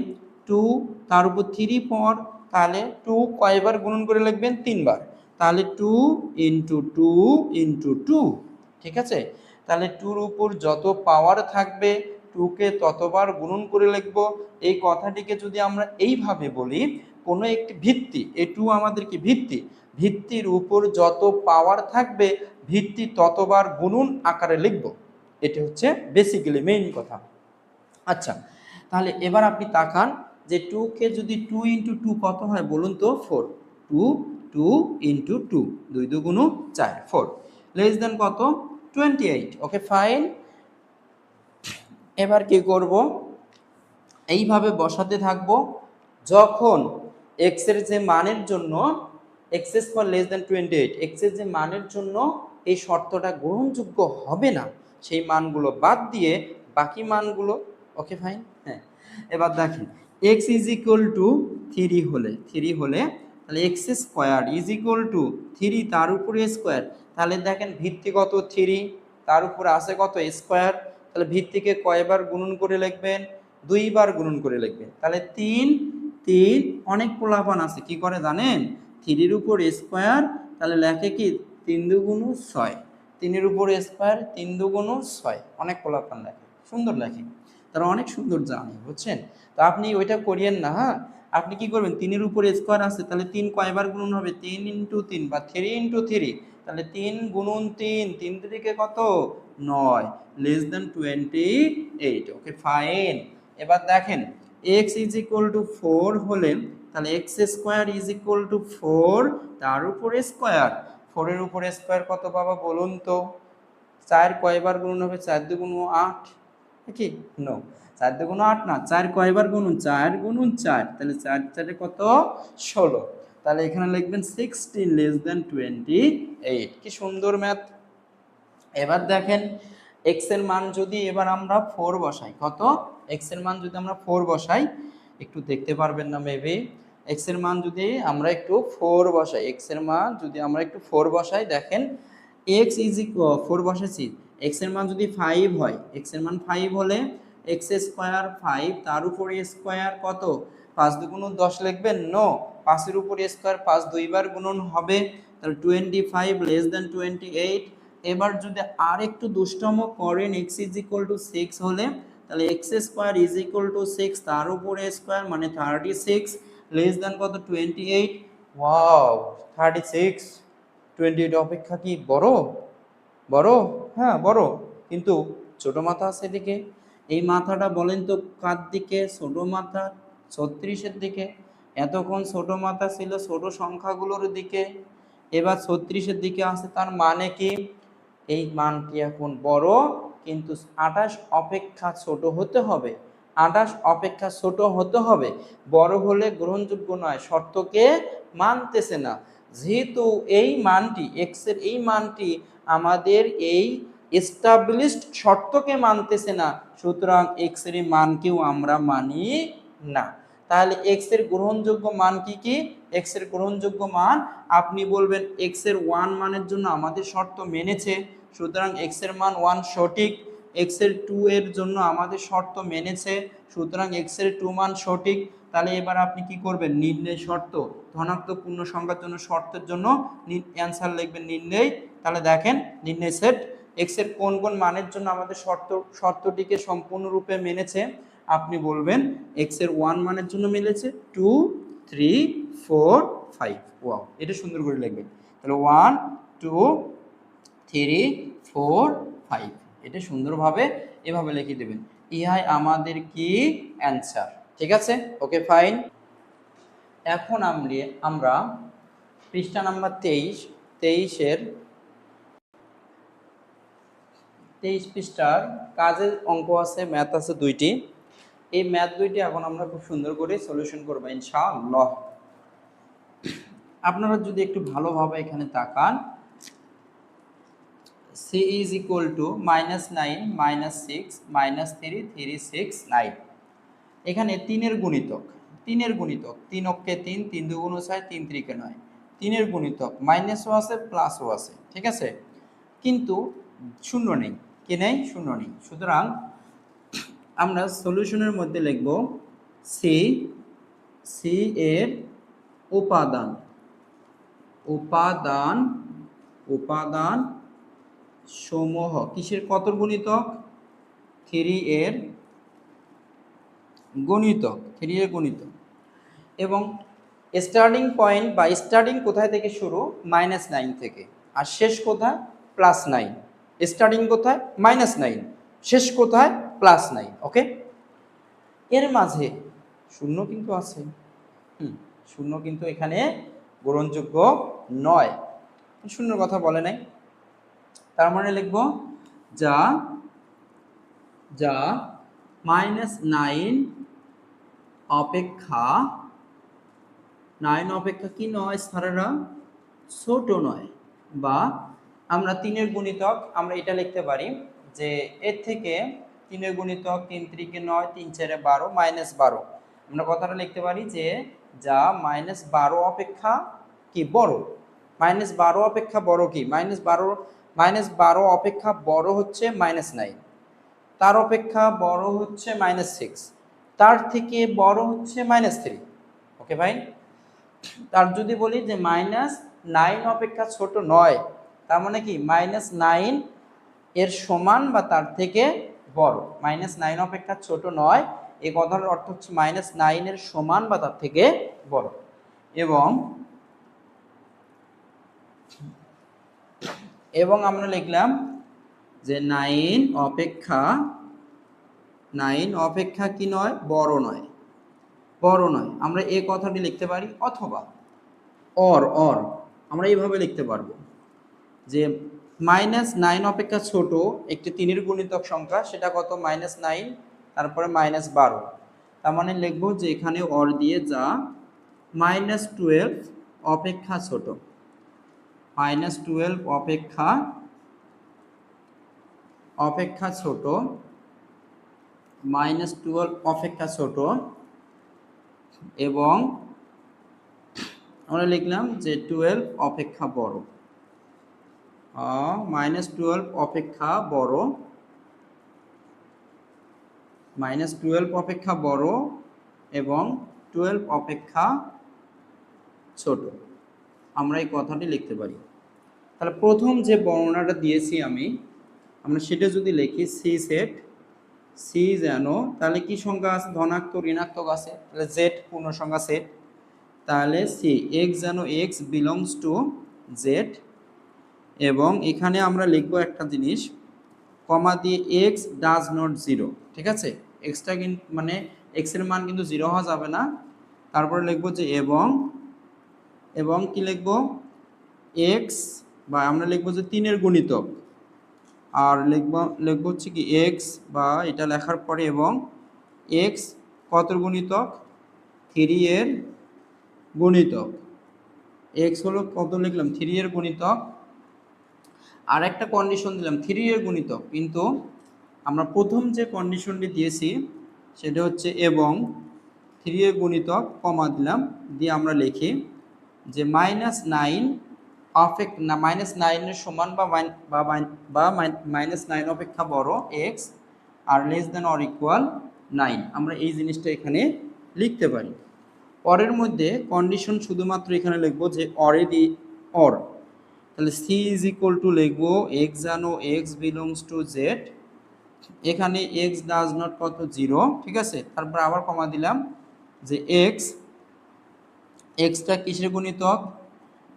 2 তার উপর 3 পাওয়ার, তাহলে 2 কয়বার গুণন করে লিখবেন, 3 বার। তাহলে 2 ইন্টু 2 ইন্টু 2, ঠিক আছে? তাহলে 2 এর উপর যত পাওয়ার থাকবে 2 কে ততবার গুণন করে লিখব। এই কথাটিকে যদি আমরা এইভাবে বলি, কোনো একটি ভিত্তি, এই 2 আমাদের কি ভিত্তি, ভিত্তির উপর যত পাওয়ার থাকবে ভিত্তি ততবার গুণন আকারে লিখব। এটা হচ্ছে বেসিক্যালি মেইন কথা। আচ্ছা, তাহলে এবার আপনি তাকান যে 2 কে যদি 2 ইন্টু 2 কত হয় বলুন তো, 4। 2 2 ইন্টু 2, 2 2 গুণ 4, 4 লেস দেন কত, 28। Okay fine. এবার কি করব, এইভাবে বসাতে থাকব। যখন এক্স এর যে মানের জন্য x square less than 28, x এর যে মানের জন্য এই শর্তটা গ্রহণযোগ্য হবে না, সেই মানগুলো বাদ দিয়ে বাকি মানগুলো, ওকে ফাইন। হ্যাঁ, এবার দেখেন এক্স ইজ ইকুয়াল টু 3 হলে, 3 হলে তাহলে x square is equal two 3 তার উপরে স্কোয়ার। তাহলে দেখেন ভিত্তি কত, 3, তার উপরে আছে কত, স্কোয়ার। তাহলে ভিত্তিকে কয়বার গুণন করে লিখবেন, 2 বার গুণন করে লিখবেন। তাহলে 3 3, অনেক পোলাপান আছে কি করে জানেন, 3 এর উপর স্কোয়ার, তাহলে লেখে কি 3 2 6, 3 এর উপর স্কোয়ার 3 2 6, অনেক পোলাপান লেখে, সুন্দর লেখে, তারা অনেক সুন্দর জানে, বুঝছেন? তো আপনি ওইটা করিয়েন না। হ্যাঁ, আপনি কি করবেন, 3 এর উপরে স্কোয়ার আছে, তাহলে 3 কয়বার গুণন হবে, 3 ইন্টু 3 বা 3 ইন্টু 3, তাহলে 3 গুণন 3, 3 3 কত, 9, লেস দেন 28। Okay fine. এবার দেখেন এক্স ইজ ইকুয়াল টু 4 হলে তাহলে x square is equal two 4 তার উপরে স্কোয়ার। 4 এর উপরে স্কোয়ার কত বাবা বলুন তো? 4 কয়বার গুণন হবে? 4 দুগুণ 8 কি? নো, 4 দুগুণ 8 না, 4 কয়বার গুণন? 4 গুণন 4, তাহলে 4 4 কত? 16। তাহলে এখানে লিখবেন 16 লেস দেন 28। কি সুন্দর ম্যাথ। এবার দেখেন এক্স এর মান যদি এবার আমরা 4 বসাই, কত? এক্স এর মান যদি আমরা 4 বসাই, একটু দেখতে পারবেন না মেবি। এক্স এর মান যদি আমরা একটু 4 বসাই, এক্স এর মান যদি আমরা একটু 4 বসাই, দেখেন এক্স ইজ ইকুয়াল 4 বসাইছি, এক্স এর মান যদি 5 হয়, এক্স এর মান 5 হলে এক্স স্কোয়ার 5 তার উপরে স্কোয়ার কত? 5 দুগুণ 10 লিখবেন? নো, 5 এর উপরে স্কোয়ার 5 দুইবার গুণন হবে, তাহলে 25 লেস দেন 28। এবার যদি আর একটু দুষ্টম করেন, এক্স ইজ ইকুয়াল টু 6 হলে তাহলে x square is equal to 6 তার উপরে স্কোয়ার মানে 36 লেস দেন কত? 28। ওয়াও, 36 28 অপেক্ষা কি বড়? বড়? হ্যাঁ বড়, কিন্তু ছোট মাথা আছে এদিকে। এই মাথাটা বলেন তো কার দিকে? ছোট মাথা 36-এর দিকে। এতক্ষণ ছোট মাথা ছিল ছোট সংখ্যাগুলোর দিকে, এবার 36-এর দিকে আছে, তার মানে কি এই মানটি এখন বড়, কিন্তু 28 অপেক্ষা ছোট হতে হবে। 28 অপেক্ষা ছোট হতে হবে, বড় হলে গ্রহণযোগ্য নয়, শর্তকে মানতেছে না। যেহেতু এই মানটি এক্স এর এই মানটি আমাদের এই এস্টাবলিশড শর্তকে মানতেছে না, সুতরাং এক্স এর মানকেও আমরা মানি না। তাহলে এক্স এর গ্রহণযোগ্য মান কি কি? এক্স এর গ্রহণযোগ্য মান আপনি বলবেন এক্স এর 1 মানের জন্য আমাদের শর্ত মেনেছে, সুতরাং এক্স এর মান 1 সঠিক। এক্স এর 2 এর জন্য আমাদের শর্ত মেনেছে, সুতরাং এক্স এর 2 মান সঠিক। তাহলে এবার আপনি কি করবেন? নির্ণয় শর্ত, ধনাত্মক পূর্ণ সংখ্যার জন্য শর্তের জন্য অ্যান্সার লিখবেন নির্ণয়। তাহলে দেখেন নির্ণয় সেট এক্স এর কোন কোন মানের জন্য আমাদের শর্তটিকে সম্পূর্ণরূপে মেনেছে। আপনি বলবেন এক্স এর 1 মানের জন্য মিলেছে, 2 3 4 5। ওয়াও, এটা সুন্দর করে লিখবেন। তাহলে 1 2 3 4 5, এটা সুন্দরভাবে এভাবে লিখে দেবেন। ইহাই আমাদের কি? অ্যান্সার। ঠিক আছে, ওকে ফাইন। এখন আমরা পৃষ্ঠা নাম্বার 23 পৃষ্ঠার কাজের অঙ্ক আছে, ম্যাথ আছে 2টি। এই ম্যাথ 2টি এখন আমরা খুব সুন্দর করে সলিউশন করবো ইনশাআল্লাহ। আপনারা যদি একটু ভালোভাবে এখানে তাকান, c is equal to -9 -6 -3 3 6 9। এখানে 3 এর গুণিতক 3 অক্ষে 3 3 দুগুণ 6 3 ত্রিকে 9। 3 এর গুণিতক মাইনাসও আছে প্লাসও আছে, ঠিক আছে, কিন্তু শূন্য নেই। কি নেই? শূন্য নেই। সুতরাং আমরা সলিউশনের মধ্যে লিখব c এর উপাদান সমূহ কিসের কত গুণিতক? 3 এর গুণিতক এবং স্টার্টিং পয়েন্ট বা স্টার্টিং কোথায় থেকে শুরু? -9 থেকে, আর শেষ কোথায়? +9। স্টার্টিং কোথায়? -9, শেষ কোথায়? +9। ওকে, এর মাঝে শূন্য কিন্তু আছে। শূন্য কিন্তু এখানে গ্রহণযোগ্য নয়, শূন্যর কথা বলে নাই। তার মানে লিখব যা -9 অপেক্ষা কি নয় স্যারেরা? ছোট নয়। বা আমরা 3 এর গুণিতক আমরা এটা লিখতে পারি যে এর থেকে 3 এর গুণিতক 3 ত্রিকে 9 3 4 12 -12। আমরা কথাটা লিখতে পারি যে যা -12 অপেক্ষা কি বড়। -12 অপেক্ষা বড় কি? -12 অপেক্ষা বড় হচ্ছে -9, তার অপেক্ষা বড় হচ্ছে -6, তার থেকে বড় হচ্ছে -3। ওকে ভাই, তার যদি বলি যে -9 অপেক্ষা ছোট নয়, তার মানে কি -9 এর সমান বা তার থেকে বড়। -9 অপেক্ষা ছোট নয়, এই কথার অর্থ হচ্ছে -9 এর সমান বা তার থেকে বড়। এবং আমরা লিখলাম যে 9 অপেক্ষা কি নয়? বড় নয়। বড় নয়। আমরা এই কথাটি লিখতে পারি, অথবা অর অর আমরা এইভাবে লিখতে পারবো যে -9 অপেক্ষা ছোট একটি 3 এর গুণিতক সংখ্যা, সেটা কত? -9 তারপরে -12। তার মানে লিখবো যে এখানে অর দিয়ে যা -12 অপেক্ষা ছোট, -12 অপেক্ষা ছোট, -12 অপেক্ষা ছোট, এবং আমরা লিখলাম যে 12 অপেক্ষা বড়, -12 অপেক্ষা বড়, -12 অপেক্ষা বড় এবং 12 অপেক্ষা ছোট। আমরা এই কথাটি লিখতে পারি। তাহলে প্রথম যে বর্ণনাটা দিয়েছি আমরা সেটা যদি লিখি সি সেট, সি যেন, তাহলে কি সংখ্যা আছে? ধনাত্মক ঋণাত্মক আছে, তাহলে জেড পূর্ণ সংখ্যা সেট। তাহলে সি এক্স যেন এক্স বিলংস টু জেড, এবং এখানে আমরা লিখবো একটা জিনিস, কমা দিয়ে এক্স ডাজ নট জিরো। ঠিক আছে, এক্সটা কিন্তু মানে এক্স এর মান কিন্তু জিরো হওয়া যাবে না। তারপরে লিখবো যে এবং কি লিখবো? এক্স, বা আমরা লিখবো যে 3 এর গুণিতক, আর লিখবো হচ্ছে কি এক্স, বা এটা লেখার পরে এবং এক্স কতর গুণিতক? 3 এর গুণিতক। এক্স হলো কত লিখলাম? 3 এর গুণিতক। আর একটা কন্ডিশন দিলাম 3 এর গুণিতক, কিন্তু আমরা প্রথম যে কন্ডিশনটি দিয়েছি সেটা হচ্ছে এবং 3 এর গুণিতক, কমা দিলাম, দিয়ে আমরা লিখি যে -9 -9 এর সমান বা -9 অপেক্ষা বড় এক্স আর লেস দেন অর ইকুয়াল 9। আমরা এই জিনিসটা এখানে লিখতে পারি। অরের মধ্যে কন্ডিশন শুধুমাত্র এখানে লিখবো যে অরে দি অর, তাহলে সি ইজ ইকুয়াল টু লিখবো এক্স জানো এক্স বিলংস টু জেড, এখানে এক্স ডাজ নট কত? জিরো। ঠিক আছে, তারপর আবার কমা দিলাম যে এক্সটা কিসের গুণিতক?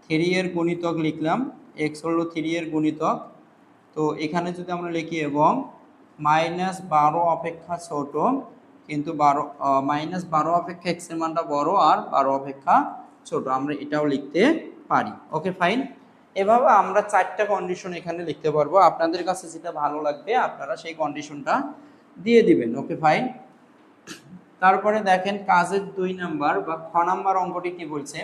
3 এর গুণিতক লিখলাম, এক্স হলো 3 এর গুণিতক। তো এখানে যদি আমরা লিখি এবং -12 অপেক্ষা ছোট, কিন্তু -12 অপেক্ষা এক্স এর মানটা বড় আর 12 অপেক্ষা ছোট, আমরা এটাও লিখতে পারি। Okay fine. এভাবে আমরা 4টা কন্ডিশন এখানে লিখতে পারবো। আপনাদের কাছে যেটা ভালো লাগবে আপনারা সেই কন্ডিশনটা দিয়ে দিবেন। Okay fine. তারপরে দেখেন কাজের 2 নাম্বার বা খ নাম্বার অঙ্কটি কি বলছে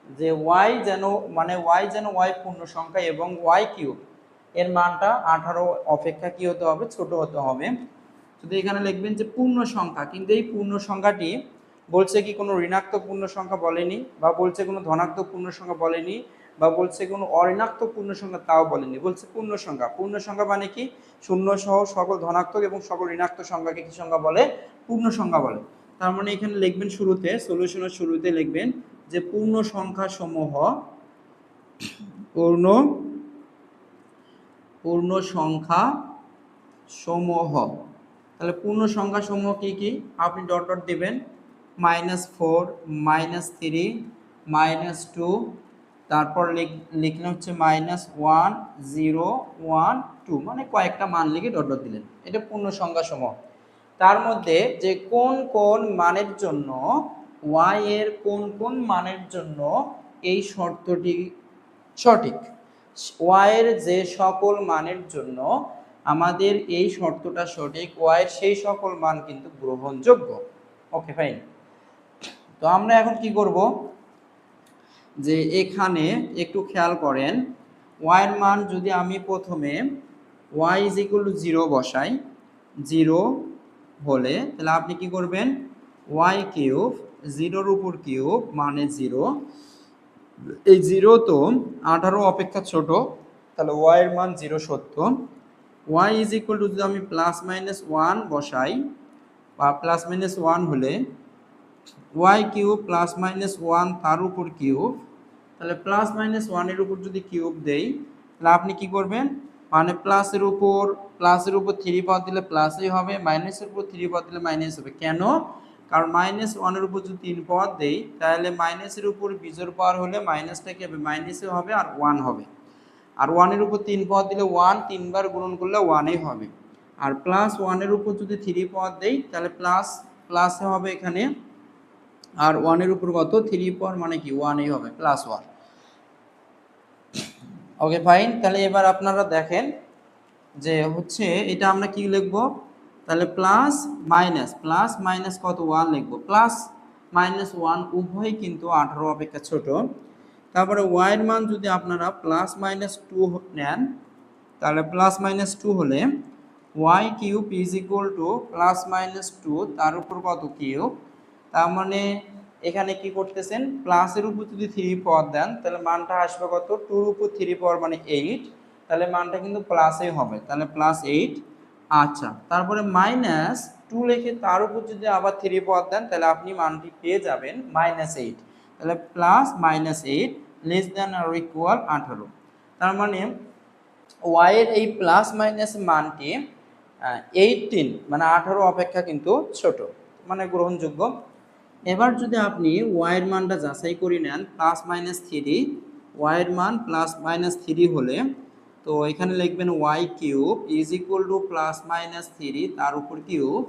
যে y যেন y পূর্ণ সংখ্যা এবং y কিউব এর মানটা 18 অপেক্ষা কি হতে হবে? ছোট হতে হবে। যদি এখানে লিখবেন যে পূর্ণ সংখ্যা, কিন্তু এই পূর্ণ সংখ্যাটি বলছে কি কোনো ঋণাত্মক পূর্ণ সংখ্যা বলেনি, বা বলছে কোনো ধনাত্মক পূর্ণ সংখ্যা বলেনি, বা বলছে কোনো অঋণাত্মক পূর্ণ সংখ্যা তাও বলেনি, বলছে পূর্ণ সংখ্যা। পূর্ণ সংখ্যা মানে কি? শূন্য সহ সকল ধনাত্মক এবং সকল ঋণাত্মক সংখ্যাকে কি সংখ্যা বলে? পূর্ণ সংখ্যা বলে। তার মানে এখানে লিখবেন শুরুতে, সলিউশনের শুরুতে লিখবেন যে পূর্ণ সংখ্যা সমূহ পূর্ণ সংখ্যা সমূহ, তাহলে পূর্ণ সংখ্যা সমূহ কি কি? আপনি ডট ডট দিবেন, -4 -3 -2, তারপর লিখলে হচ্ছে -1 0 1 2, মানে কয়েকটা মান লিখে ডট ডট দিলেন, এটা পূর্ণ সংখ্যা সমূহ। তার মধ্যে যে কোন কোন মানের জন্য y এর কোন কোন মানের জন্য এই শর্তটি সঠিক, y এর যে সকল মানের জন্য আমাদের এই শর্তটা সঠিক, y এর সেই সকল মান কিন্তু গ্রহণযোগ্য। Okay fine. তো আমরা এখন কি করব যে এখানে একটু খেয়াল করেন, y এর মান যদি আমি প্রথমে y = 0 বসাই, 0 হলে তাহলে আপনি কি করবেন? y কিউব 0 উপর কিউব মানে 0, এই 0 তো 18 অপেক্ষা ছোট, তাহলে y এর মান 0 সত্য। y = যদি আমি +-1 বসাই, বা +-1 হলে y কিউব +-1 তার উপর কিউব, তাহলে +-1 এর উপর যদি কিউব দেই তাহলে আপনি কি করবেন? মানে প্লাসের উপর 3 পাওয়ার দিলে প্লাসই হবে, মাইনাসের উপর 3 পাওয়ার দিলে মাইনাস হবে। কেন? কারণ -1 এর উপর যদি 3 পাওয়ার দেই তাহলে মাইনাসের উপর বিজোড় পাওয়ার হলে মাইনাসটা কি হবে? মাইনাসই হবে আর 1 হবে। আর 1 এর উপর 3 পাওয়ার দিলে 1, 3 বার গুণন করলে 1ই হবে। আর +1 এর উপর যদি 3 পাওয়ার দেই তাহলে প্লাসে হবে এখানে আর 1 এর উপর কত 3 পাওয়ার মানে কি 1ই হবে +1। ওকে ফাইন, তাহলে এবার আপনারা দেখেন যে হচ্ছে এটা আমরা কি লিখব, তাহলে প্লাস মাইনাস কত 1 লিখব, প্লাস মাইনাস 1 উভয়ই কিন্তু 18 অপেক্ষা ছোট। তারপরে y এর মান যদি আপনারা প্লাস মাইনাস 2 নেন, তাহলে প্লাস মাইনাস 2 হলে y cube is equal two plus minus 2 তার উপর কত কিউব। তার মানে এখানে কি করতেছেন, প্লাসের উপর যদি 3 পাওয়ার দেন তাহলে মানটা আসবে কত 2 এর উপর 3 পাওয়ার মানে 8, তাহলে মানটা কিন্তু প্লাসই হবে, তাহলে +8। আচ্ছা, তারপরে মাইনাস 2 লিখে তার উপর যদি আবার 3 পাওয়ার দেন তাহলে আপনি মানটি পেয়ে যাবেন -8, তাহলে প্লাস -8 লেস দ্যান আর ইকুয়াল 18। তার মানে y এর এই প্লাস মাইনাস মানটি 18 মানে 18 অপেক্ষা কিন্তু ছোট, মানে গ্রহণযোগ্য। এবার যদি আপনি y এর মানটা যাচাই করে নেন +-3, y এর মান +-3 হলে তো এখানে লিখবেন y cube is equal two +-3 তার উপর কিউব।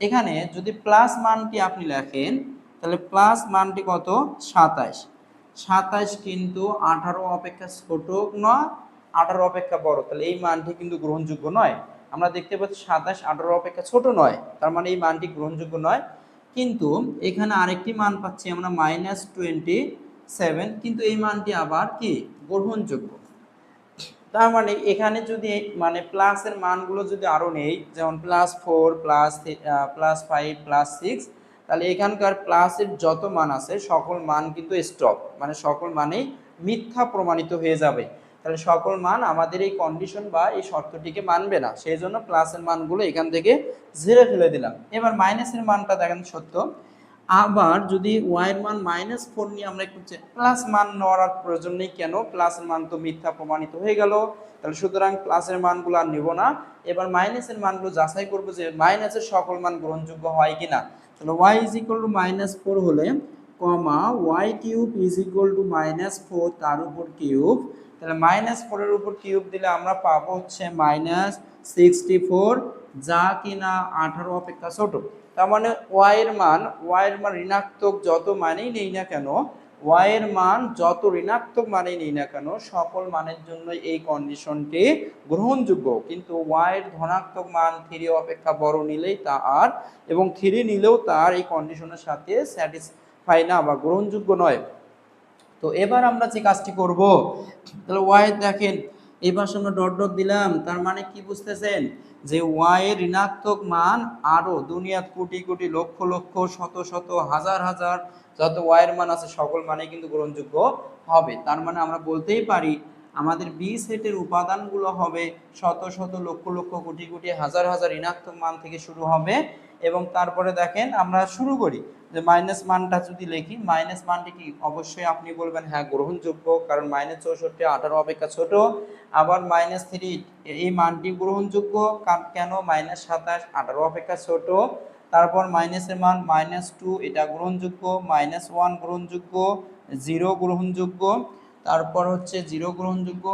এখানে যদি প্লাস মানটি আপনি লেখেন তাহলে প্লাস মানটি কত 27 কিন্তু 18 অপেক্ষা ছোট নয়, 18 অপেক্ষা বড়, তাহলে এই মানটি কিন্তু গ্রহণযোগ্য নয়। আমরা দেখতে পাচ্ছি 27 18 অপেক্ষা ছোট নয়, তার মানে এই মানটি গ্রহণযোগ্য নয়। কিন্তু এখানে আরেকটি মান পাচ্ছি আমরা -27, কিন্তু এই মানটি আবার কি গ্রহণযোগ্য। তার মানে এখানে যদি মানে প্লাসের মানগুলো যদি আরো নেই, যেমন +4 +5 +6, তাহলে এখানকার প্লাসের যত মান আছে সকল মান কিন্তু স্টপ, মানে সকল মানেই মিথ্যা প্রমাণিত হয়ে যাবে। তাহলে সকল মান আমাদের এই কন্ডিশন বা এই শর্তটিকে মানবে না, সেই জন্য প্লাসের মানগুলো এখান থেকে ঝেড়ে ফেলে দিলাম। এবার মাইনাসের মানটা দেখেন সত্য। আবার যদি y এর মান -4 নিয়ে আমরা একটু প্লাস মান নেওয়ার প্রয়োজন নেই, কেন, প্লাসের মান তো মিথ্যা প্রমাণিত হয়ে গেল, তাহলে সুতরাং প্লাসের মানগুলো আর নিব না। এবার মাইনাসের মানগুলো যাচাই করব যে মাইনাসের সকল মান গ্রহণযোগ্য হয় কিনা। তাহলে y ইজ ইকুয়াল টু -4 হলে কমা y cube is equal two -4 তার উপর কিউব, তাহলে -4 এর উপর কিউব দিলে আমরা পাবো হচ্ছে -64, যা কিনা 18 অপেক্ষা ছোট। তার মানে y এর মান ঋণাত্মক যত মানেই নেই না কেন, y এর মান যত ঋণাত্মক মানেই নেই না কেন, সকল মানের জন্য এই কন্ডিশনটি গ্রহণযোগ্য। কিন্তু y এর ধনাত্মক মান 3 অপেক্ষা বড় নিলেই তার এবং 3 নিলেও তার এই কন্ডিশনের সাথে স্যাটিসফাই না বা গ্রহণযোগ্য নয়। তো এবার আমরা যে কাজটি করব, তাহলে y দেখেন এই পাশে আমরা ডট ডট দিলাম, তার মানে কি বুঝতেছেন যে y এর ঋণাত্মক মান আরো দুনিয়াত কোটি কোটি লক্ষ লক্ষ শত শত হাজার হাজার যত y এর মান আছে সকল মানে কিন্তু গ্রহণযোগ্য হবে। তার মানে আমরা বলতেই পারি আমাদের বি সেটের উপাদানগুলো হবে শত শত লক্ষ লক্ষ কোটি কোটি হাজার হাজার ঋণাত্মক মান থেকে শুরু হবে। এবং তারপরে দেখেন আমরা শুরু করি যে মাইনাস মানটা যদি লিখি, মাইনাস মানটি কি অবশ্যই আপনি বলবেন হ্যাঁ গ্রহণযোগ্য, কারণ -64 18 অপেক্ষা ছোট। আবার -3 এই মানটি গ্রহণযোগ্য, কেন, -27 18 অপেক্ষা ছোট। তারপর মাইনাসের মান -2 এটা গ্রহণযোগ্য, -1 গ্রহণযোগ্য, 0 গ্রহণযোগ্য, তারপর হচ্ছে 0 গ্রহণযোগ্য,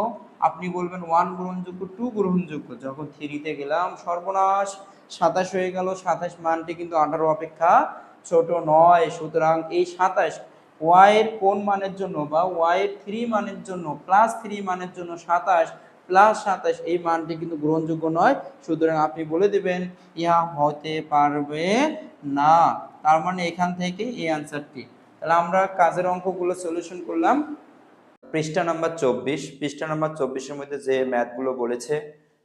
আপনি বলবেন 1 গ্রহণযোগ্য, 2 গ্রহণযোগ্য। যখন 3 তে গেলাম সর্বনাশ 27 হয়ে গেল, 27 মানটি কিন্তু 18 অপেক্ষা ছোট নয়। সুতরাং এই 27 y এর কোন মানের জন্য বা y এর 3 মানের জন্য +3 মানের জন্য 27 +27 এই মানটি কিন্তু গ্রহণযোগ্য নয়। সুতরাং আপনি বলে দিবেন ইহা হতে পারবে না। তার মানে এখান থেকে এই অ্যান্সারটি। তাহলে আমরা কাজের অঙ্কগুলো সলিউশন করলাম। পৃষ্ঠা নাম্বার 24, পৃষ্ঠা নাম্বার 24 এর মধ্যে যে ম্যাথগুলো বলেছে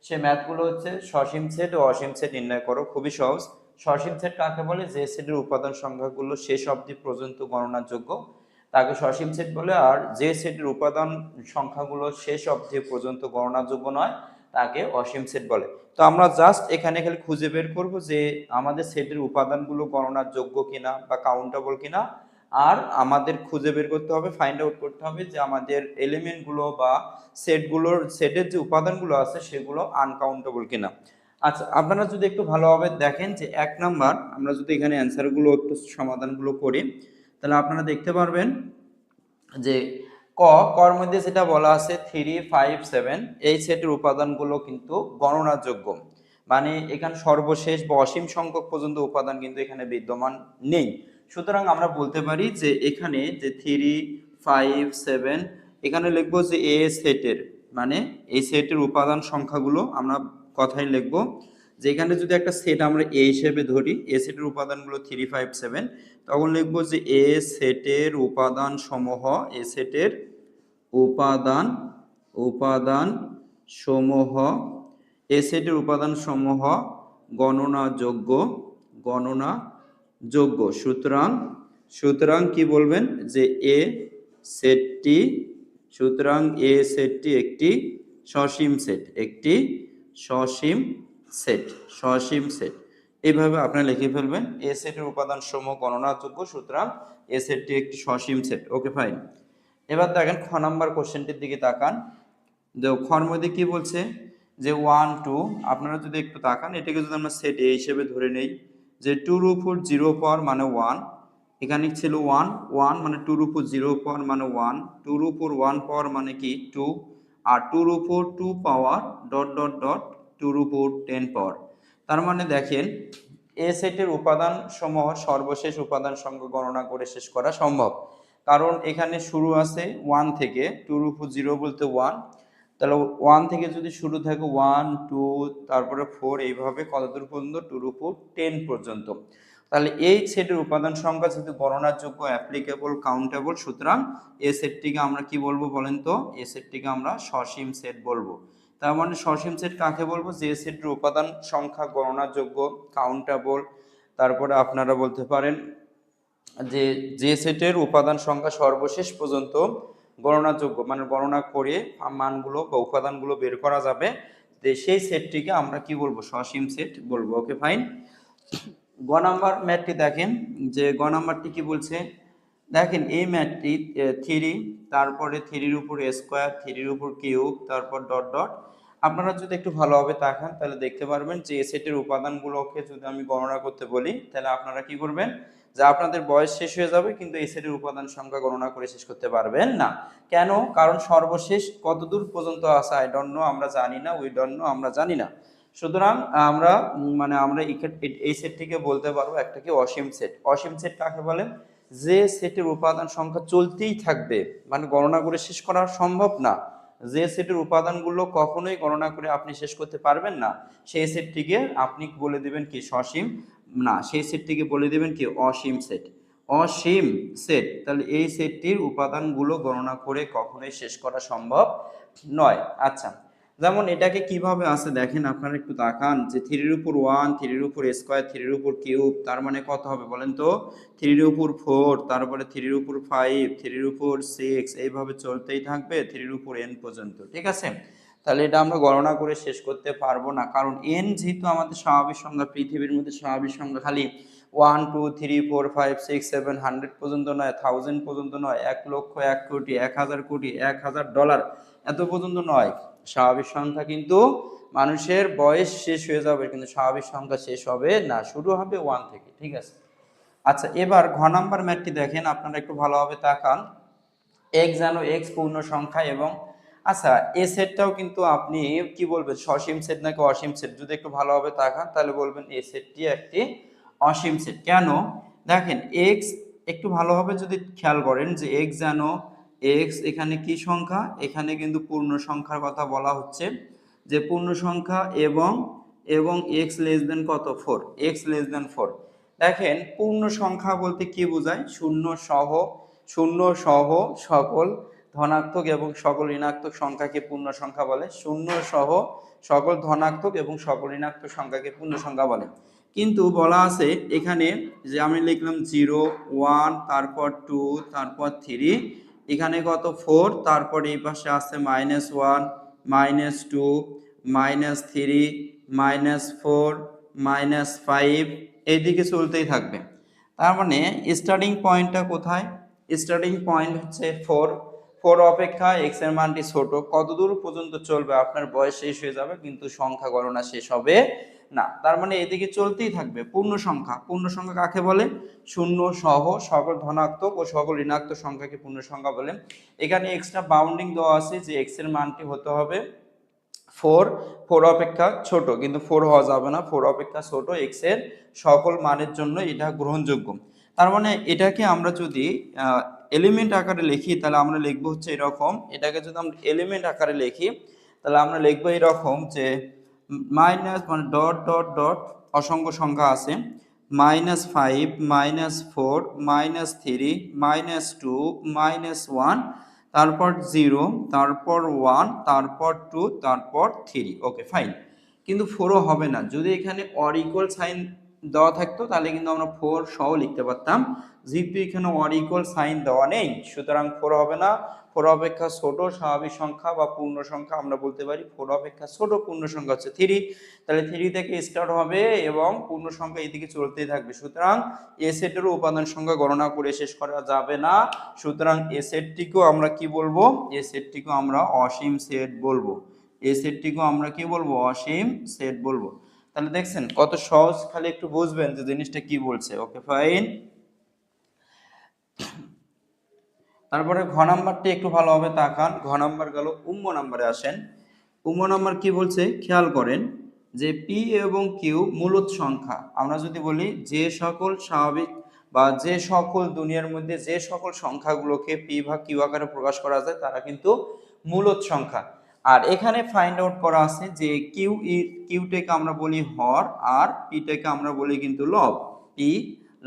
সে ম্যাথগুলো হচ্ছে সসীম সেট ও অসীম সেট নির্ণয় করো। খুবই সহজ। সসীম সেট কাকে বলে, যে সেটের উপাদান সংখ্যাগুলো শেষ অবধি পর্যন্ত গণনার যোগ্য তাকে সসীম সেট বলে, আর যে সেটের উপাদান সংখ্যাগুলো শেষ অবধি পর্যন্ত গণনার যোগ্য নয় তাকে অসীম সেট বলে। তো আমরা জাস্ট এখানে খালি খুঁজে বের করব যে আমাদের সেটের উপাদানগুলো গণনার যোগ্য কিনা বা কাউন্টেবল কিনা, আর আমাদের খুঁজে বের করতে হবে, ফাইন্ড আউট করতে হবে যে আমাদের এলিমেন্টগুলো বা সেটের যে উপাদানগুলো আছে সেগুলো আনকাউন্টেবল কিনা। আচ্ছা, আপনারা যদি একটু ভালোভাবে দেখেন যে 1 নাম্বার আমরা যদি এখানে অ্যান্সারগুলো একটু সমাধানগুলো করি তাহলে আপনারা দেখতে পারবেন যে কর মধ্যে যেটা বলা আছে 3 5 7 এই সেটের উপাদানগুলো কিন্তু গণনাযোগ্য, মানে এখানে সর্বশেষ বা অসীম সংখ্যক পর্যন্ত উপাদান কিন্তু এখানে বিদ্যমান নেই। সুতরাং আমরা বলতে পারি যে এখানে যে 3, 5, 7 এখানে লিখবো যে এ সেটের, মানে এই সেটের উপাদান সংখ্যাগুলো আমরা কথাই লিখবো যে এখানে যদি একটা সেট আমরা এ হিসেবে ধরি, এ সেটের উপাদানগুলো 3, 5, 7, তখন লিখবো যে এ সেটের উপাদান সমূহ, এ সেটের উপাদান উপাদান সমূহ, এ সেটের উপাদান সমূহ গণনাযোগ্য গণনাযোগ্য। সুতরাং কি বলবেন যে এ সেটটি, সুতরাং এ সেটটি একটি সসীম সেট, একটি সসীম সেট। এইভাবে আপনি লিখে ফেলবেন এ সেটের উপাদান সমূহ গণনাযোগ্য, সুতরাং এ সেটটি একটি সসীম সেট। Okay fine. এবার দেখেন খ নাম্বার কোশ্চেনটির দিকে তাকান। যে খর মধ্যে কি বলছে যে 1, 2, আপনারা যদি একটু তাকান এটাকে যদি আমরা সেট এ হিসেবে ধরে নেই যে 2 এর উপর 0 পাওয়ার মানে 1, এখানে ছিল 1 মানে 2 এর উপর 0 পাওয়ার মানে 1, 2 এর উপর 1 পাওয়ার মানে কি 2, আর 2 এর উপর 2 পাওয়ার ... 2 এর উপর 10 পাওয়ার। তার মানে দেখেন এ সেটের উপাদান সমূহ সর্বশেষ উপাদান সংখ্যা গণনা করে শেষ করা সম্ভব, কারণ এখানে শুরু আছে 1 থেকে, 2 এর উপর 0 বলতে 1, তাহলে 1 থেকে যদি শুরু থাকে 1, 2, তারপরে 4, এইভাবে কতদূর পর্যন্ত 2 এর উপর 10 পর্যন্ত। তাহলে এই সেটের উপাদান সংখ্যা যেহেতু গণনাযোগ্য, অ্যাপ্লিকেবল, কাউন্টেবল, সুতরাং এই সেটটিকে আমরা কি বলবো বলেন তো? এই সেটটিকে আমরা সসীম সেট বলবো। তার মানে সসীম সেট কাকে বলবো? যে সেটের উপাদান সংখ্যা গণনাযোগ্য, কাউন্টেবল, তারপরে আপনারা বলতে পারেন যে সেটের উপাদান সংখ্যা সর্বশেষ পর্যন্ত গণনাযোগ্য, মানে গণনা করে মানগুলো বা উপাদানগুলো বের করা যাবে, যে সেই সেটটিকে আমরা কি বলবো? সসীম সেট বলবো। Okay fine. গ নাম্বার ম্যাথটি দেখেন, যে গ নাম্বারটি কি বলছে দেখেন, এই ম্যাথটি 3, তারপরে 3 এর উপর স্কোয়ার, 3 এর উপর কিউব, তারপর ... আপনারা যদি একটু ভালোভাবে তাকান তাহলে দেখতে পারবেন যে এই সেটের উপাদানগুলোকে যদি আমি গণনা করতে বলি তাহলে আপনারা কি করবেন, যে আপনাদের বয়স শেষ হয়ে যাবে কিন্তু এই সেটের উপাদান সংখ্যা গণনা করে শেষ করতে পারবেন না। কেন? কারণ সর্বশেষ কতদূর পর্যন্ত আছে আই ডোন্ট নো, আমরা জানি না, উই ডোন্ট নো, আমরা জানি না। সুতরাং আমরা এই সেটটিকে বলতে পারবো একটা কি অসীম সেট। অসীম সেট কাকে বলে? যে সেটের উপাদান সংখ্যা চলতেই থাকবে, মানে গণনা করে শেষ করা সম্ভব না, যে সেটের উপাদানগুলো কখনোই গণনা করে আপনি শেষ করতে পারবেন না, সেই সেটটিকে আপনি বলে দিবেন কি? সসীম। না, সেই সেটটিকে বলে দিবেন কি? অসীম সেট। অসীম সেট। তাহলে এই সেটটির উপাদানগুলো গণনা করে কখনোই শেষ করা সম্ভব নয়। আচ্ছা, যেমন এটাকে কিভাবে আছে দেখেন, আপনারা একটু তাকান যে 3 এর উপর 1, 3 এর উপর স্কয়ার, 3 এর উপর কিউব, তার মানে কত হবে বলেন তো? 3 এর উপর 4, তারপরে 3 এর উপর 5, 3 এর উপর 6, এইভাবে চলতেই থাকবে 3 এর উপর n পর্যন্ত। ঠিক আছে? তাহলে এটা আমরা গণনা করে শেষ করতে পারবো না, কারণ n যেহেতু আমাদের স্বাভাবিক সংখ্যা, পৃথিবীর মধ্যে স্বাভাবিক সংখ্যা খালি 1, 2, 3, 4, 5, 6, 7, 100 পর্যন্ত নয়, 1000 পর্যন্ত নয়, 1 লক্ষ, 1 কোটি, 1000 কোটি, $1000 এত পর্যন্ত নয়। স্বাভাবিক সংখ্যা কিন্তু মানুষের বয়স শেষ হয়ে যাবে, কিন্তু স্বাভাবিক সংখ্যা শেষ হবে না, শুরু হবে 1 থেকে। ঠিক আছে? আচ্ছা, এবার ঘ নাম্বার ম্যাথটি দেখেন, আপনারা একটু ভালোভাবে তাকান। x যেন x পূর্ণ সংখ্যা এবং আচ্ছা এই সেটটাও কিন্তু আপনি কি বলবেন, সসীম সেট নাকি অসীম সেট? যদি একটু ভালোভাবে তাকান তাহলে বলবেন এই সেটটি একটি অসীম সেট। কেন? দেখেন x একটু ভালোভাবে যদি খেয়াল করেন যে x যেন x এখানে কি সংখ্যা? এখানে কিন্তু পূর্ণ সংখ্যার কথা বলা হচ্ছে, যে পূর্ণ সংখ্যা এবং x লেস দেন কত? 4, x লেস দেন 4। দেখেন পূর্ণ সংখ্যা বলতে কি বোঝায়? শূন্য সহ সকল ধনাত্মক এবং সকল ঋণাত্মক সংখ্যাকে পূর্ণ সংখ্যা বলে। শূন্য সহ সকল ধনাত্মক এবং সকল ঋণাত্মক সংখ্যাকে পূর্ণ সংখ্যা বলে। কিন্তু বলা আছে এখানে যে আমি লিখলাম 0, 1, তারপর 2, তারপর 3, এখানে কত? 4, তারপর এই পাশে আছে -1, -2, -3, -4, -5, এইদিকে চলতেই থাকবে। তার মানে স্টার্টিং পয়েন্টটা কোথায়? স্টার্টিং পয়েন্ট হচ্ছে 4 অপেক্ষা x এর মানটি ছোট। কতদূর পর্যন্ত চলবে? আপনার বয়স শেষ হয়ে যাবে কিন্তু সংখ্যা গণনা শেষ হবে না। তার মানে এদিকে চলতেই থাকবে পূর্ণ সংখ্যা। পূর্ণ সংখ্যা কাকে বলে? শূন্য সহ সকল ধনাত্মক ও সকল ঋণাত্মক সংখ্যাকে পূর্ণ সংখ্যা বলে। এখানে এক্সট্রা বাউন্ডিং দেওয়া আছে যে x এর মানটি হতে হবে 4 অপেক্ষা ছোট, কিন্তু 4 হওয়া যাবে না, 4 অপেক্ষা ছোট, x এর সকল মানের জন্য এটা গ্রহণযোগ্য। তার মানে এটাকে আমরা যদি এলিমেন্ট আকারে লিখি তাহলে আমরা লিখবো হচ্ছে এরকম। এটাকে যদি আমরা এলিমেন্ট আকারে লিখি তাহলে আমরা লিখবো এরকম যে মাইনাস মানে ডট ডট ডট অসংখ্য সংখ্যা আছে, -5 -4 -3 -2 -1, তারপর 0, তারপর 1, তারপর 2, তারপর 3। Okay fine. কিন্তু 4ও হবে না, যদি এখানে অর ইকুয়াল সাইন দেওয়া থাকতো তাহলে কিন্তু আমরা 4 সহ লিখতে পারতাম। যেহেতু এখানে অর ইকুয়াল সাইন দেওয়া নেই সুতরাং 4 হবে না। 4 অপেক্ষা ছোট স্বাভাবিক সংখ্যা বা পূর্ণ সংখ্যা আমরা বলতে পারি 4 অপেক্ষা ছোট পূর্ণ সংখ্যা হচ্ছে 3। তাহলে 3 থেকে স্টার্ট হবে এবং পূর্ণ সংখ্যা এদিকে চলতেই থাকবে। সুতরাং এ সেটেরও উপাদান সংখ্যা গণনা করে শেষ করা যাবে না। সুতরাং এ সেটটিকেও আমরা কি বলবো? এ সেটটিকেও আমরা অসীম সেট বলবো। এই সেটটিকেও আমরা কি বলবো? অসীম সেট বলবো। তাহলে দেখছেন কত সহজ, খালি একটু বুঝবেন যে জিনিসটা কি বলছে। Okay fine. তারপরে ঘ নাম্বারটি একটু ভালোভাবে তাকান। ঘ নাম্বার গেল, উম্ম নাম্বারে আসেন। উম্ম নাম্বার কি বলছে খেয়াল করেন যে পি এবং কিউ মূলদ সংখ্যা। আমরা যদি বলি যে সকল স্বাভাবিক বা যে সকল দুনিয়ার মধ্যে যে সকল সংখ্যাগুলোকে পি ভাগ কিউ আকারে প্রকাশ করা যায় তারা কিন্তু মূলদ সংখ্যা। আর এখানে ফাইন্ড আউট করা আছে যে কিউটাকে আমরা বলি হর আর পিটাকে আমরা বলি কিন্তু লব। পি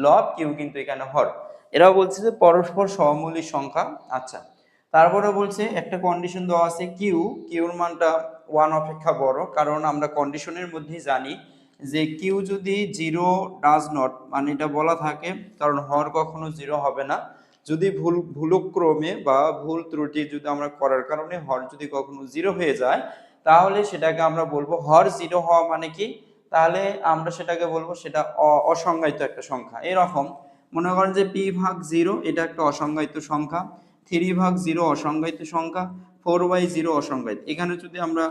লব, কিউ কিন্তু এখানে হর। এরাও বলছে যে পরস্পর সহমূলী সংখ্যা। আচ্ছা, তারপরে বলছে একটা কন্ডিশন দেওয়া আছে কিউর মানটা 1 অপেক্ষা বড়, কারণ আমরা কন্ডিশনের মধ্যেই জানি যে কিউ যদি 0 ডাজ নট মানে এটা বলা থাকে, কারণ হর কখনো 0 হবে না। যদি ভুলক্রমে বা ভুল ত্রুটি যদি আমরা করার কারণে হর যদি কখনো 0 হয়ে যায় তাহলে সেটাকে আমরা বলবো হর 0 হওয়া মানে কি, তাহলে আমরা সেটাকে বলবো সেটা অসংজ্ঞায়িত একটা সংখ্যা। এরকম মনে করেন যে পি ভাগ 0 এটা একটা অসংজ্ঞায়িত সংখ্যা, 3 ভাগ 0 অসংজ্ঞায়িত সংখ্যা, 4/0 অসংজ্ঞায়িত। এখানে যদি আমরা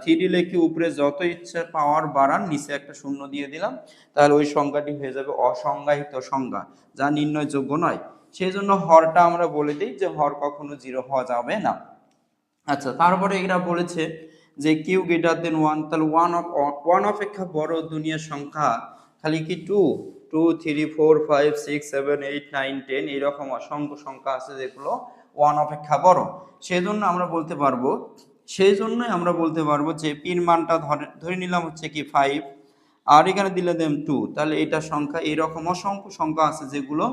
3 লিখে উপরে যত ইচ্ছে পাওয়ার বাড়ান নিচে একটা শূন্য দিয়ে দিলাম তাহলে ওই সংখ্যাটি হয়ে যাবে অসংজ্ঞায়িত সংখ্যা, যা নির্ণয়যোগ্য নয়। সেই জন্য হরটা আমরা বলে দিই যে হর কখনো 0 হওয়া যাবে না। আচ্ছা, তারপরে এরা বলেছে যে কিউ গ্রেটার দেন 1, তাহলে 1 অপেক্ষা বড় দুনিয়ার সংখ্যা খালি কি 2, 2, 3, 4, 5, 6, 7, 8, 9, 10 এরকম অসংখ্য সংখ্যা আছে যেগুলো 1 অপেক্ষা বড়। সেজন্য আমরা বলতে পারবো, সেই জন্যই আমরা বলতে পারবো যে পির মানটা ধরে নিলাম হচ্ছে কি 5 আর এখানে দিলে দেন 2, তাহলে এটা সংখ্যা এরকম অসংখ্য সংখ্যা আছে যেগুলো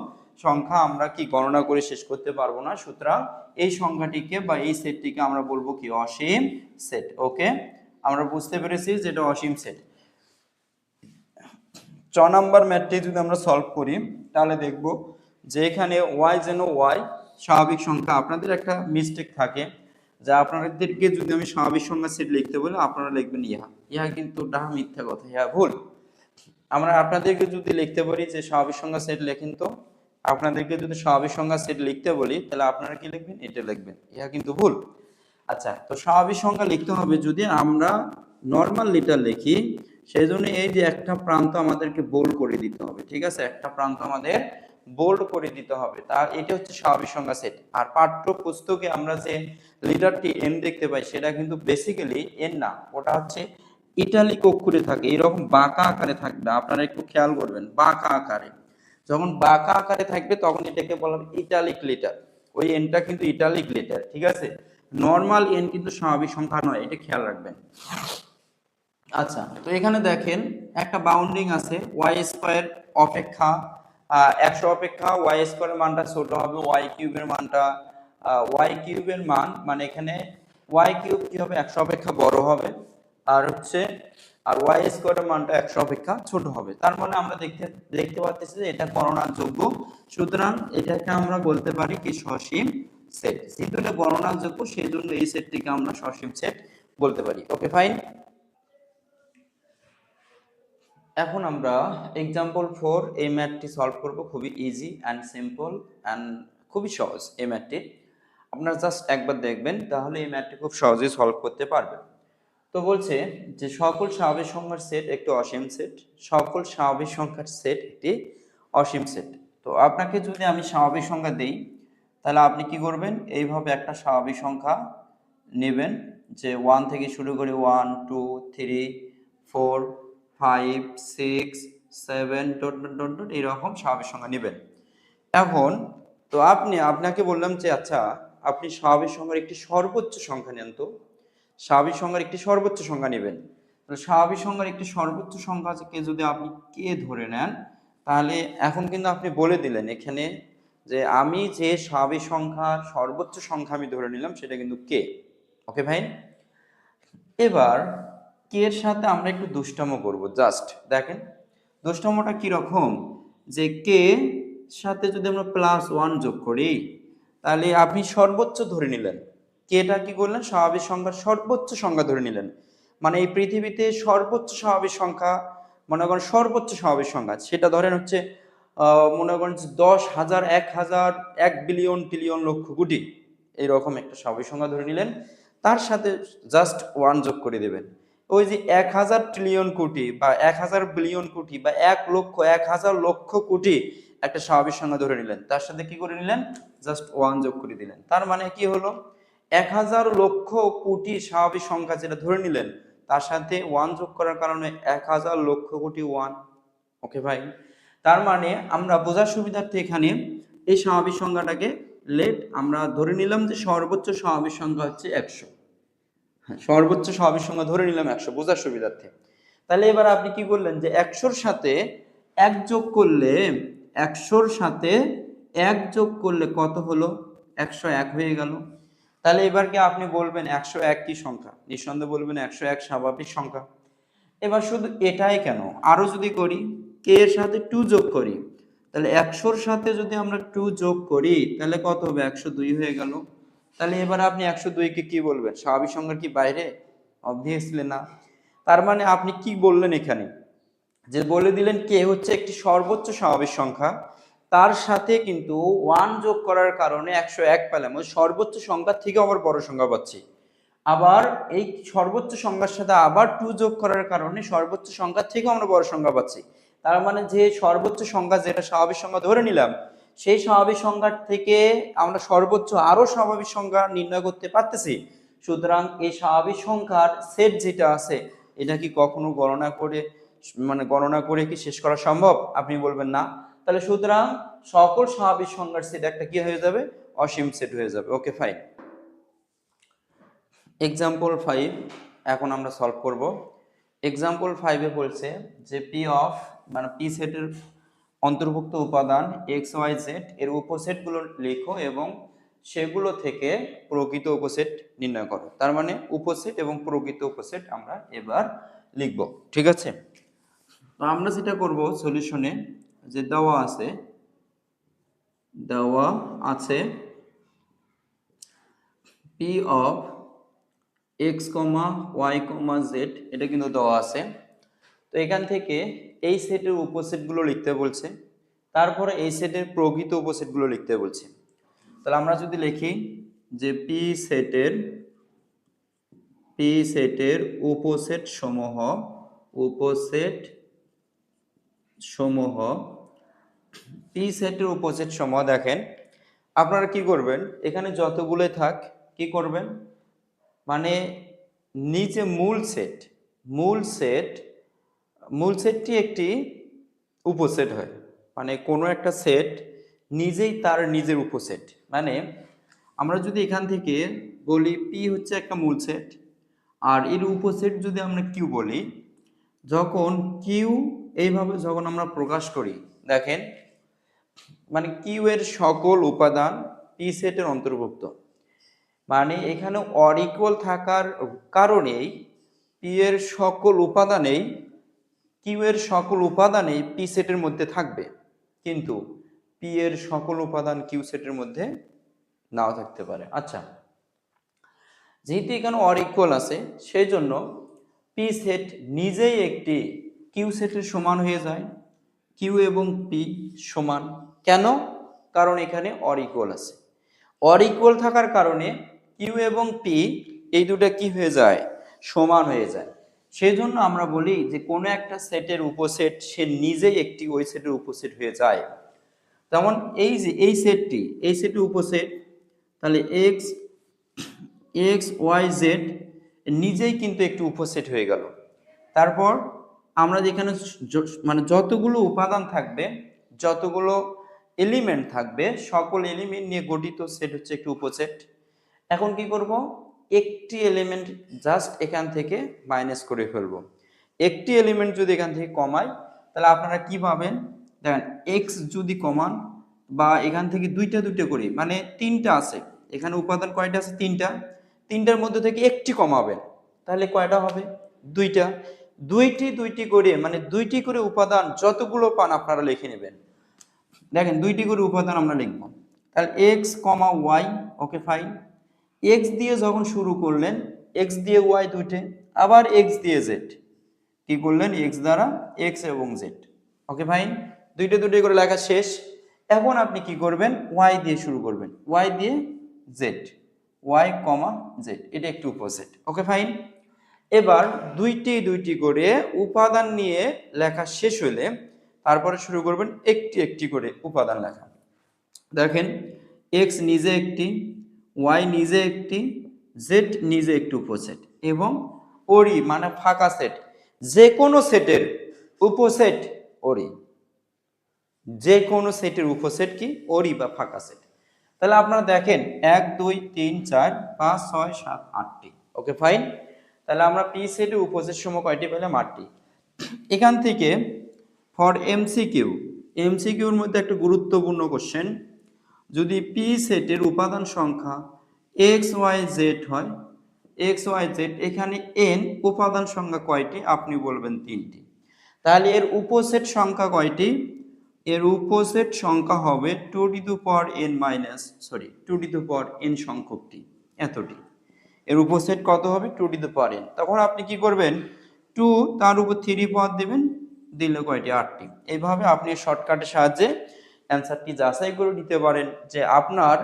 সংখ্যা আমরা কি গণনা করে শেষ করতে পারবো না। সুতরাং এই সংখ্যাটিকে বা এই সেটটিকে আমরা বলবো কি অসীম সেট। ওকে, আমরা বুঝতে পেরেছি যেটা অসীম সেট। 6 নাম্বার ম্যাথটি যদি আমরা সলভ করি তাহলে দেখব যে এখানে y যেন y স্বাভাবিক সংখ্যা। আপনাদের একটা মিস্টেক থাকে যা আপনাদেরকে যদি আমি স্বাভাবিক সংখ্যা সেট লিখতে বলি আপনারা লিখবেন ইহা। ইহা কিন্তু ডাহা মিথ্যা কথা, ইহা ভুল। আমরা আপনাদেরকে যদি লিখতে বলি যে স্বাভাবিক সংখ্যা সেট লেখেন, তো আপনাদেরকে যদি স্বাভাবিক সংখ্যা সেট লিখতে বলি তাহলে আপনারা কি লিখবেন? এটা লিখবেন, ইহা কিন্তু ভুল। আচ্ছা, তো স্বাভাবিক সংখ্যা লিখতে হবে যদি আমরা নরমাল লিটার লিখি, সেই জন্য এই যে একটা প্রান্ত আমাদেরকে বোল্ড করে দিতে হবে। ঠিক আছে, একটা প্রান্ত আমাদের বোল্ড করে দিতে হবে, তার এটা হচ্ছে স্বাভাবিক সংখ্যা সেট। আর পাঠ্য পুস্তকে আমরা যে লিটারটি এন দেখতে পাই সেটা কিন্তু বেসিক্যালি এন না, ওটা হচ্ছে ইটালিক অক্ষরে থাকে, এরকম বাঁকা আকারে থাকবে। আপনারা একটু খেয়াল করবেন, বাঁকা আকারে যখন বাঁকা আকারে থাকবে তখন এটাকে বলা হবে ইটালিক লিটার। ওই এনটা কিন্তু ইটালিক লিটার। ঠিক আছে, নরমাল এন কিন্তু স্বাভাবিক সংখ্যা নয়, এটা খেয়াল রাখবেন। আচ্ছা, তো এখানে দেখেন একটা বাউন্ডিং আছে ওয়াই স্কোয়ার অপেক্ষা 100 অপেক্ষা ওয়াই স্কোয়ারের মানটা ছোট হবে, ওয়াই কিউবের মানটা ওয়াই কিউবের মান মানে এখানে ওয়াই কিউব কি হবে 100 অপেক্ষা বড় হবে, আর হচ্ছে আর ওয়াই স্কোয়ারের মানটা 100 অপেক্ষা ছোট হবে। তার মানে আমরা দেখতে পাচ্ছি যে এটা গণনার যোগ্য। সুতরাং এটাকে আমরা বলতে পারি কি সসীম সেট। যেহেতু এটা গণনার যোগ্য সেই জন্য এই সেটটিকে আমরা সসীম সেট বলতে পারি। ওকে ফাইন। এখন আমরা এক্সাম্পল 4 এই ম্যাথটি সলভ করব। খুবই ইজি অ্যান্ড সিম্পল অ্যান্ড খুবই সহজ এই ম্যাথটি। আপনারা জাস্ট একবার দেখবেন তাহলে এই ম্যাথটি খুব সহজেই সলভ করতে পারবেন। তো বলছে যে সকল স্বাভাবিক সংখ্যার সেট একটি অসীম সেট, সকল স্বাভাবিক সংখ্যার সেট একটি অসীম সেট। তো আপনাকে যদি আমি স্বাভাবিক সংখ্যা দেই তাহলে আপনি কি করবেন? এইভাবে একটা স্বাভাবিক সংখ্যা নেবেন যে 1 থেকে শুরু করে 1, 2, 3, 4, 5, 6, 7 ডট ডট ডট ডট এরকম স্বাভাবিক সংখ্যা নেবেন। এখন তো আপনাকে বললাম যে আচ্ছা আপনি স্বাভাবিক সংখ্যার একটি সর্বোচ্চ সংখ্যা নেন তো। স্বাভাবিক সংখ্যার একটি সর্বোচ্চ সংখ্যা নেবেন। তাহলে স্বাভাবিক সংখ্যার একটি সর্বোচ্চ সংখ্যাকে যদি আপনি কে ধরে নেন, তাহলে এখন কিন্তু আপনি বলে দিলেন এখানে যে আমি যে স্বাভাবিক সংখ্যার সর্বোচ্চ সংখ্যা আমি ধরে নিলাম সেটা কিন্তু কে। ওকে ভাই, এবার কে এর সাথে আমরা একটু দুষ্টামো করব। জাস্ট দেখেন দুষ্টামোটা কিরকম, যে কে সাথে যদি আমরা +1 যোগ করি তাহলে আপনি সর্বোচ্চ ধরে নিলেন। কেটা কি করলেন, স্বাভাবিক সংখ্যার সর্বোচ্চ সংখ্যা ধরে নিলেন। মানে এই পৃথিবীতে সর্বোচ্চ স্বাভাবিক সংখ্যা, মনে করেন সর্বোচ্চ স্বাভাবিক সংখ্যা সেটা ধরেন হচ্ছে মনে করেন 10,000, 1,000, 1 বিলিয়ন ট্রিলিয়ন লক্ষ কোটি এইরকম একটা স্বাভাবিক সংখ্যা ধরে নিলেন, তার সাথে জাস্ট 1 যোগ করে দেবেন। ওই যে 1,000 ট্রিলিয়ন কোটি বা 1,000 বিলিয়ন কোটি বা 1 লক্ষ 1,000 লক্ষ কোটি একটা স্বাভাবিক সংখ্যা ধরে নিলেন, তার সাথে কি করে নিলেন, জাস্ট 1 যোগ করে দিলেন। তার মানে কি হলো, 1,000 লক্ষ কোটি স্বাভাবিক সংখ্যা যেটা ধরে নিলেন তার সাথে 1 যোগ করার কারণে 1,000 লক্ষ কোটি 1। ওকে ভাই, তার মানে আমরা বোঝার সুবিধার্থে এখানে এই স্বাভাবিক সংখ্যাটাকে আমরা ধরে নিলাম যে সর্বোচ্চ স্বাভাবিক সংখ্যা হচ্ছে 100। সর্বোচ্চ স্বাভাবিক সংখ্যা ধরে নিলাম 100 বোঝার সুবিধার্থে। তাহলে এবার আপনি কি করলেন যে 100-র সাথে 1 যোগ করলে, 100-র সাথে 1 যোগ করলে কত হলো, 101 হয়ে গেল। তাহলে এবার কি আপনি বলবেন 101 কি সংখ্যা, নিঃসন্দেহে বলবেন 101 স্বাভাবিক সংখ্যা। এবার শুধু এটাই কেন, আরো যদি করি কে এর সাথে 2 যোগ করি, তাহলে 100-র সাথে যদি আমরা 2 যোগ করি তাহলে কত হবে, 102 হয়ে গেল। তাহলে এবার আপনি 102 কে কি বলবেন, স্বাভাবিক সংখ্যার কি বাইরে, অবভিয়াসলি না। তার মানে আপনি কি বললেন এখানে, যে বলে দিলেন কে হচ্ছে একটি সর্বোচ্চ স্বাভাবিক সংখ্যা, তার সাথে কিন্তু 1 যোগ করার কারণে 101 পেলাম, ওই সর্বোচ্চ সংখ্যা থেকে আবার বড় সংখ্যা পাচ্ছি। আবার এই সর্বোচ্চ সংখ্যার সাথে আবার 2 যোগ করার কারণে সর্বোচ্চ সংখ্যা থেকে আমরা বড় সংখ্যা পাচ্ছি। তার মানে যে সর্বোচ্চ সংখ্যা যেটা স্বাভাবিক সংখ্যা ধরে নিলাম, সেই স্বাভাবিক সংখ্যার থেকে আমরা সর্বোচ্চ আরো স্বাভাবিক সংখ্যা নির্ণয় করতে পারতেছি। সুতরাং এই স্বাভাবিক সংখ্যার সেট যেটা আছে এটা কি কখনো গণনা করে কি শেষ করা সম্ভব, আপনি বলবেন না। তাহলে সুতরাং সকল স্বাভাবিক সংখ্যার সেট একটা কি হয়ে যাবে, অসীম সেট হয়ে যাবে। Okay fine. এক্সাম্পল 5 এখন আমরা সলভ করব। এক্সাম্পল 5 এ বলছে যে পি অফ মানে পি সেটের অন্তর্ভুক্ত উপাদান এক্স ওয়াই জেড এর উপসেটগুলো লেখো এবং সেগুলো থেকে প্রকৃত উপসেট নির্ণয় করো। তার মানে উপসেট এবং প্রকৃত উপসেট আমরা এবার লিখব, ঠিক আছে। তো আমরা যেটা করব সলিউশনে, যে দেওয়া আছে P of X comma Y comma Z, এটা কিন্তু দেওয়া আছে। তো এখান থেকে এই সেটের উপসেটগুলো লিখতে বলছে, তারপরে এই সেটের প্রকৃত উপসেটগুলো লিখতে বলছে। তাহলে আমরা যদি লিখি যে পি সেটের উপসেট সমূহ পি সেটের উপসেট সমূহ, দেখেন আপনারা কি করবেন, এখানে যতগুলোই থাক কি করবেন, মানে নিচে মূল সেটটি একটি উপসেট হয়। মানে কোনো একটা সেট নিজেই তার নিজের উপসেট। মানে আমরা যদি এখান থেকে বলি পি হচ্ছে একটা মূল সেট, আর এর উপসেট যদি আমরা কিউ বলি, যখন কিউ এইভাবে যখন আমরা প্রকাশ করি, দেখেন মানে কিউ এর সকল উপাদান পি সেটের অন্তর্ভুক্ত। মানে এখানে অর ইকুয়াল থাকার কারণেই পি এর সকল উপাদানেই কিউ এর সকল উপাদানেই পি সেটের মধ্যে থাকবে, কিন্তু পি এর সকল উপাদান কিউ সেটের মধ্যে নাও থাকতে পারে। আচ্ছা, যেহেতু এখানে অর ইকুয়াল আছে সেই জন্য পি সেট নিজেই একটি কিউ সেটের সমান হয়ে যায়। কিউ এবং পি সমান কেন, কারণ এখানে অর ইকুয়াল আছে। অর ইকুয়াল থাকার কারণে কিউ এবং পি এই দুটো কি হয়ে যায়, সমান হয়ে যায়। সেই জন্য আমরা বলি যে কোনো একটা সেটের উপসেট সে নিজেই একটি ওই সেটের উপসেট হয়ে যায়। যেমন এই যে এই সেটের উপসেট, তাহলে এক্স ওয়াই জেড নিজেই কিন্তু একটি উপসেট হয়ে গেল। তারপর আমরা যেখানে মানে যতগুলো উপাদান থাকবে, যতগুলো এলিমেন্ট থাকবে, সকল এলিমেন্ট নিয়ে গঠিত সেট হচ্ছে একটি উপসেট। এখন কি করব, একটি এলিমেন্ট জাস্ট এখান থেকে মাইনাস করে ফেলবো। একটি এলিমেন্ট যদি এখান থেকে কমাই তাহলে আপনারা কি পাবেন, দেখেন এক্স যদি কমান বা এখান থেকে দুইটা করি, মানে তিনটা আছে এখানে, উপাদান কয়টা আছে, তিনটা, তিনটার মধ্যে থেকে একটি কমাবেন তাহলে কয়টা হবে, দুইটা, দুইটি করে, মানে দুইটি করে উপাদান যতগুলো পান আপনারা লিখে নেবেন। দেখেন দুইটি করে উপাদান আমরা লিখব, তাহলে x comma Y, okay fine. X দিয়ে যখন শুরু করলেন, এক্স দিয়ে ওয়াই দুইটে, আবার এক্স দিয়ে জেড, কি করলেন, এক্স দ্বারা এক্স এবং জেড, ওকে ফাইন, দুইটা করে লেখা শেষ। এখন আপনি কি করবেন, ওয়াই দিয়ে শুরু করবেন, ওয়াই দিয়ে জেড, ওয়াই কমা জেড, এটা একটু উপসেট, ওকে ফাইন। এবার দুইটি করে উপাদান নিয়ে লেখা শেষ হলে তারপরে শুরু করবেন একটি করে উপাদান লেখা। দেখেন এক্স নিজে একটি, ওয়াই নিজে একটি, জেড নিজে একটি উপসেট, এবং ওরি মানে ফাঁকা সেট, যে কোনো সেটের উপসেট ওরি, যে কোনো সেটের উপসেট কি ওরি বা ফাঁকা সেট। তাহলে আপনারা দেখেন 1 2 3 4 5 6 7 8টি, ওকে ফাইন। তাহলে আমরা পি সেটের উপসেট সমূহ কয়টি পেলাম, 8টি। এখান থেকে ফর এমসিকিউর মধ্যে একটা গুরুত্বপূর্ণ কোশ্চেন, যদি পি সেটের উপাদান সংখ্যা এক্স ওয়াই জেড হয়, এক্স ওয়াই জেড, এখানে এন উপাদান সংখ্যা কয়টি, আপনি বলবেন 3টি, তাহলে এর উপসেট সংখ্যা কয়টি, এর উপসেট সংখ্যা হবে 2n সংখ্যকটি, এতটি। এর উপসেট কত হবে, 2n। তখন আপনি কি করবেন, 2 তার উপর 3 পদ দিবেন, দিলে কয়টি, 8টি। এইভাবে আপনি শর্টকাটের সাহায্যে অ্যান্সারটি যাচাই করে নিতে পারেন যে আপনার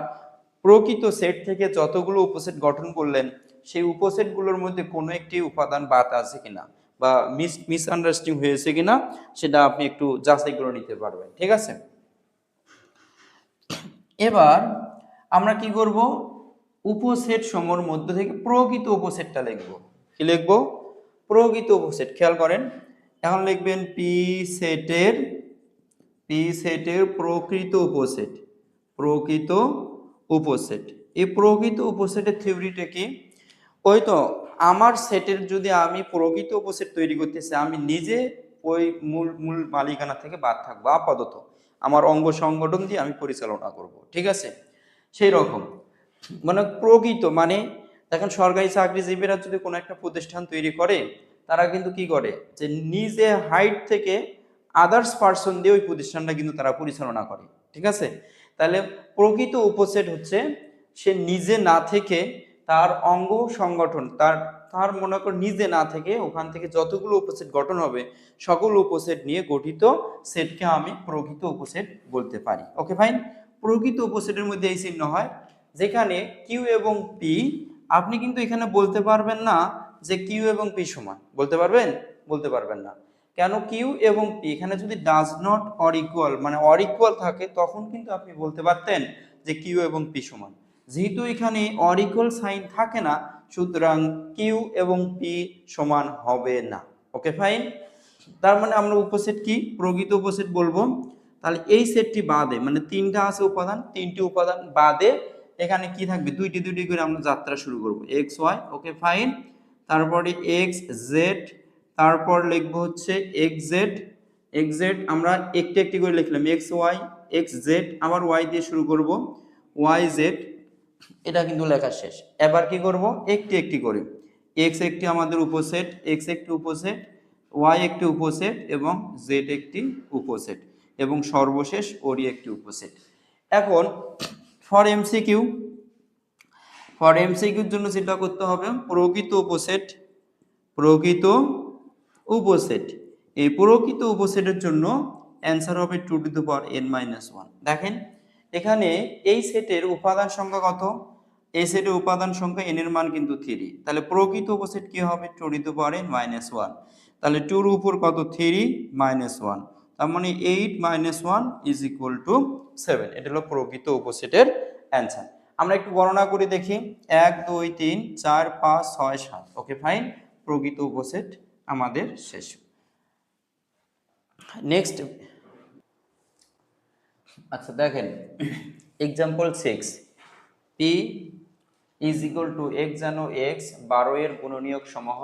প্রকৃত সেট থেকে যতগুলো উপসেট গঠন করলেন সেই উপসেটগুলোর মধ্যে কোনো একটি উপাদান বাদ আছে কিনা বা মিসআন্ডারস্ট্যান্ডিং হয়েছে কিনা, সেটা আপনি একটু যাচাই করে নিতে পারবেন, ঠিক আছে। এবার আমরা কি করব, উপসেট সমূহের মধ্যে থেকে প্রকৃত উপসেটটা লিখব। কি লিখব, প্রকৃত উপসেট। খেয়াল করেন, এখন লিখবেন পি সেটের প্রকৃত উপসেট, প্রকৃত উপসেট। এই প্রকৃত উপসেটের থিওরিটা কি, ওই তো আমার সেটের যদি আমি প্রকৃত উপসেট তৈরি করতেছি, আমি নিজে ওই মূল মালিকানা থেকে বাদ থাকবো, আপাতত আমার অঙ্গ সংগঠন দিয়ে আমি পরিচালনা করব, ঠিক আছে। সেই রকম মানে প্রকৃত, মানে দেখেন সরকারি চাকরিজীবীরা যদি কোনো একটা প্রতিষ্ঠান তৈরি করে, তারা কিন্তু কি করে, যে নিজে হাইট থেকে আদার্স পার্সন দিয়ে ওই প্রতিষ্ঠানটা কিন্তু তারা পরিচালনা করে, ঠিক আছে। তাহলে প্রকৃত উপসেট হচ্ছে সে নিজে না থেকে তার অঙ্গ সংগঠন, তার মনে কর নিজে না থেকে ওখান থেকে যতগুলো উপসেট গঠন হবে সকল উপসেট নিয়ে গঠিত সেটকে আমি প্রকৃত উপসেট বলতে পারি, ওকে ফাইন। প্রকৃত উপসেটের মধ্যে এই চিহ্ন হয়, যেখানে কিউ এবং পি, আপনি কিন্তু এখানে বলতে পারবেন না যে কিউ এবং পি সমান, বলতে পারবেন, বলতে পারবেন না। কেন, কিউ এবং পি এখানে যদি ডাজ নট অর ইকুয়াল, মানে অর ইকুয়াল থাকে, তখন কিন্তু আপনি বলতে পারতেন যে কিউ এবং পি সমান। যেহেতু এখানে অর ইকুয়াল সাইন থাকে না, সুতরাং কিউ এবং পি সমান হবে না, ওকে ফাইন। তার মানে আমরা উপসেট কি, প্রকৃত উপসেট বলবো। তাহলে এই সেটটি বাদে, মানে তিনটা আছে উপাদান, তিনটি উপাদান বাদে এখানে কি থাকবে, দুইটি করে আমরা যাত্রা শুরু করব, এক্স ওয়াই, ওকে ফাইন। তারপরে এক্স জেড, তারপর লিখবো হচ্ছে এক্স জেড, আমরা একটি করে লিখলাম, এক্স ওয়াই, এক্স জেড, আবার ওয়াই দিয়ে শুরু করব, ওয়াই জেড, এটা কিন্তু লেখা শেষ। এবার কি করব, একটি করে, এক্স একটি আমাদের উপসেট, এক্স একটি উপসেট, ওয়াই একটি উপসেট এবং জেড একটি উপসেট, এবং সর্বশেষ ওরই একটি উপসেট। এখন ফর এমসিকিউর জন্য যেটা করতে হবে, প্রকৃত উপসেট, এই প্রকৃত উপসেটের জন্য অ্যান্সার হবে 2n-1। দেখেন এখানে এই সেটের উপাদান সংখ্যা কত, এই সেটের উপাদান সংখ্যা n এর মান কিন্তু 3, তাহলে প্রকৃত উপসেট কি হবে, 2n-1। তাহলে 2 এর উপর কত, 3-1, তার মানে 8-1 = 7। এটা হলো প্রকৃত উপসেটের অ্যান্সার। আমরা একটু গণনা করে দেখি, 1 2 3 4 5 6 7, ওকে ফাইন, প্রকৃত উপসেট আমাদের শেষ। নেক্সট, আচ্ছা দেখেন example 6, P is equal to x জানো এক্স 12 এর গুণনীয়ক সমূহ,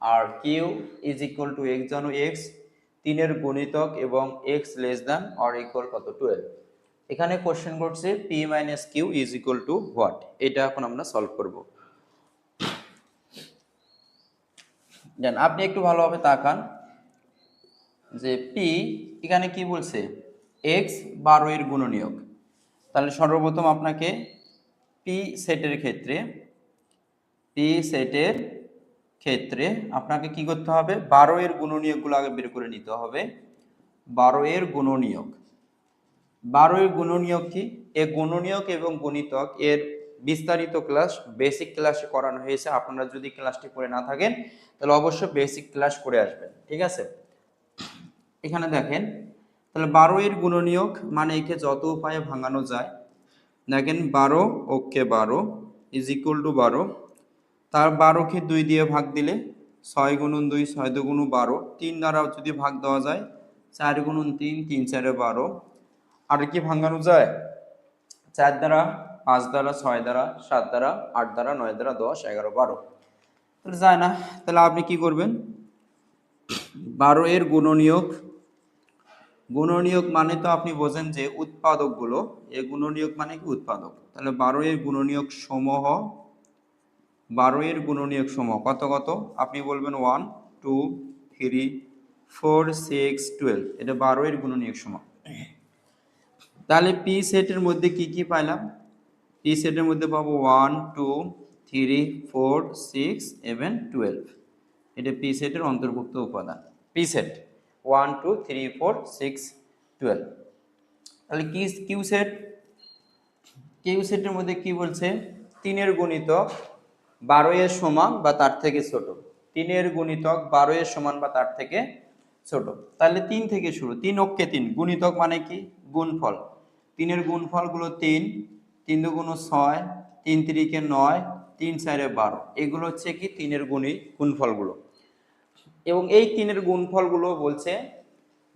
আর Q is equal to x জানো এক্স 3 এর গুণিতক এবং x less than or equal কত 12। এখানে কোশ্চেন করছে P minus Q is equal to what, এটা এখন আমরা সলভ করব। দেন আপনি একটু ভালোভাবে তাকান যে পি এখানে কি বলছে, এক্স 12 এর গুণনীয়ক। তাহলে সর্বপ্রথম আপনাকে পি সেটের ক্ষেত্রে আপনাকে কি করতে হবে, 12 এর গুণনীয়কগুলো আগে বের করে নিতে হবে। 12 এর গুণনীয়ক, 12 এর গুণনীয়ক কি, এই গুণনীয়ক এবং গুণিতক এর বিস্তারিত ক্লাস বেসিক ক্লাসে করানো হয়েছে। আপনারা যদি ক্লাসটি করে না থাকেন তাহলে অবশ্যই বেসিক ক্লাস করে আসবেন, ঠিক আছে। এখানে দেখেন তাহলে 12 এর গুণনীয়ক মানে একে যত উপায়ে ভাঙানো যায়। দেখেন 12 ওকে 12 ইজ ইকুয়াল টু 12, তার 12কে 2 দিয়ে ভাগ দিলে 6 গুণন 2 6 দুগুণ 12, 3 দ্বারা যদি ভাগ দেওয়া যায় 4 গুণন 3 3 4 12, আর কি ভাঙানো যায় 4 দ্বারা 5 দ্বারা 6 দ্বারা 7 দ্বারা 8 দ্বারা 9 দ্বারা 10 11 12, তাহলে যায় না। তাহলে আপনি কি করবেন, 12 এর গুণনীয়ক মানে তো আপনি বোঝেন যে উৎপাদকগুলো, এই গুণনীয়ক মানে কি উৎপাদক। তাহলে 12 এর গুণনীয়ক সমূহ, 12 এর গুণনীয়ক সমূহ কত কত আপনি বলবেন 1 2 3 4 6 12, এটা 12 এর গুণনীয়ক সমূহ। তাহলে পি সেটের মধ্যে কি কি পাইলাম, পি সেটের মধ্যে পাবো 1 2 3 4 6 এবং 12, এটা পি সেটের অন্তর্ভুক্ত উপাদান। P set 1 2 3 4 6 12। তাহলে কি কিউ সেটের মধ্যে কি বলছে, 3 এর গুণিতক 12 এর সমান বা তার থেকে ছোট, 3 এর গুণিতক 12 এর সমান বা তার থেকে ছোট। তাহলে 3 থেকে শুরু, 3 অক্ষে 3, গুণিতক মানে কি গুণফল, 3 এর গুণফলগুলো 3 3 দুগুণ 6 3 তিরিকে 9 3 4 12, এগুলো হচ্ছে কি 3 এর গুণফলগুলো। এবং এই 3 এর গুণফলগুলো বলছে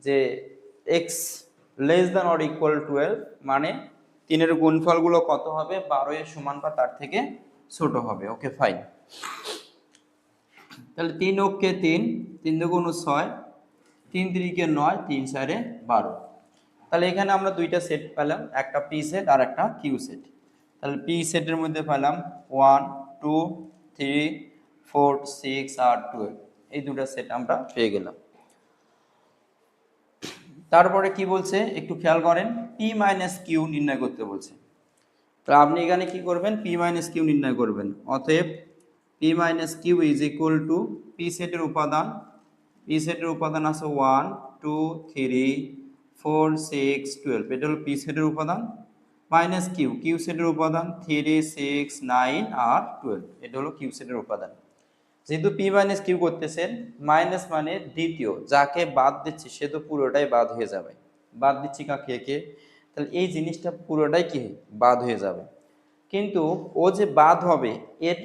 যে x less than or equal 12, মানে 3 এর গুণফলগুলো কত হবে 12 এর সমান বা তার থেকে ছোট হবে। Okay fine. তাহলে 3 অক্ষে 3 3 দুগুণ 6 3 তিরিকে 9 3 4 12, তাহলে এখানে আমরা দুইটা সেট পেলাম, একটা পি সেট আর একটা কিউ সেট। তাহলে পি সেটের মধ্যে পেলাম 1 2 3 4 6 আর 12, এই দুটো সেট আমরা পেয়ে গেলাম। তারপরে কি বলছে একটু খেয়াল করেন, পি মাইনাস কিউ নির্ণয় করতে বলছে। তো আপনি এখানে কি করবেন, পি মাইনাস কিউ নির্ণয় করবেন। অতএব P minus Q is equal to P সেটের উপাদান, পি সেটের উপাদান আছে 1 2 3 4 6 12, এটা হলো পি সেটের উপাদান, মাইনাস কিউ সেটের উপাদান 3 6 9 আর 12, এটা হলো কিউ সেটের উপাদান। যেহেতু পি মাইনাস কিউ করতেছেন, মাইনাস মানে দ্বিতীয়, যাকে বাদ দিচ্ছি সে তো পুরোটাই বাদ হয়ে যাবে, বাদ দিচ্ছি কাকে কে, তাহলে এই জিনিসটা পুরোটাই কি বাদ হয়ে যাবে। কিন্তু ও যে বাদ হবে এর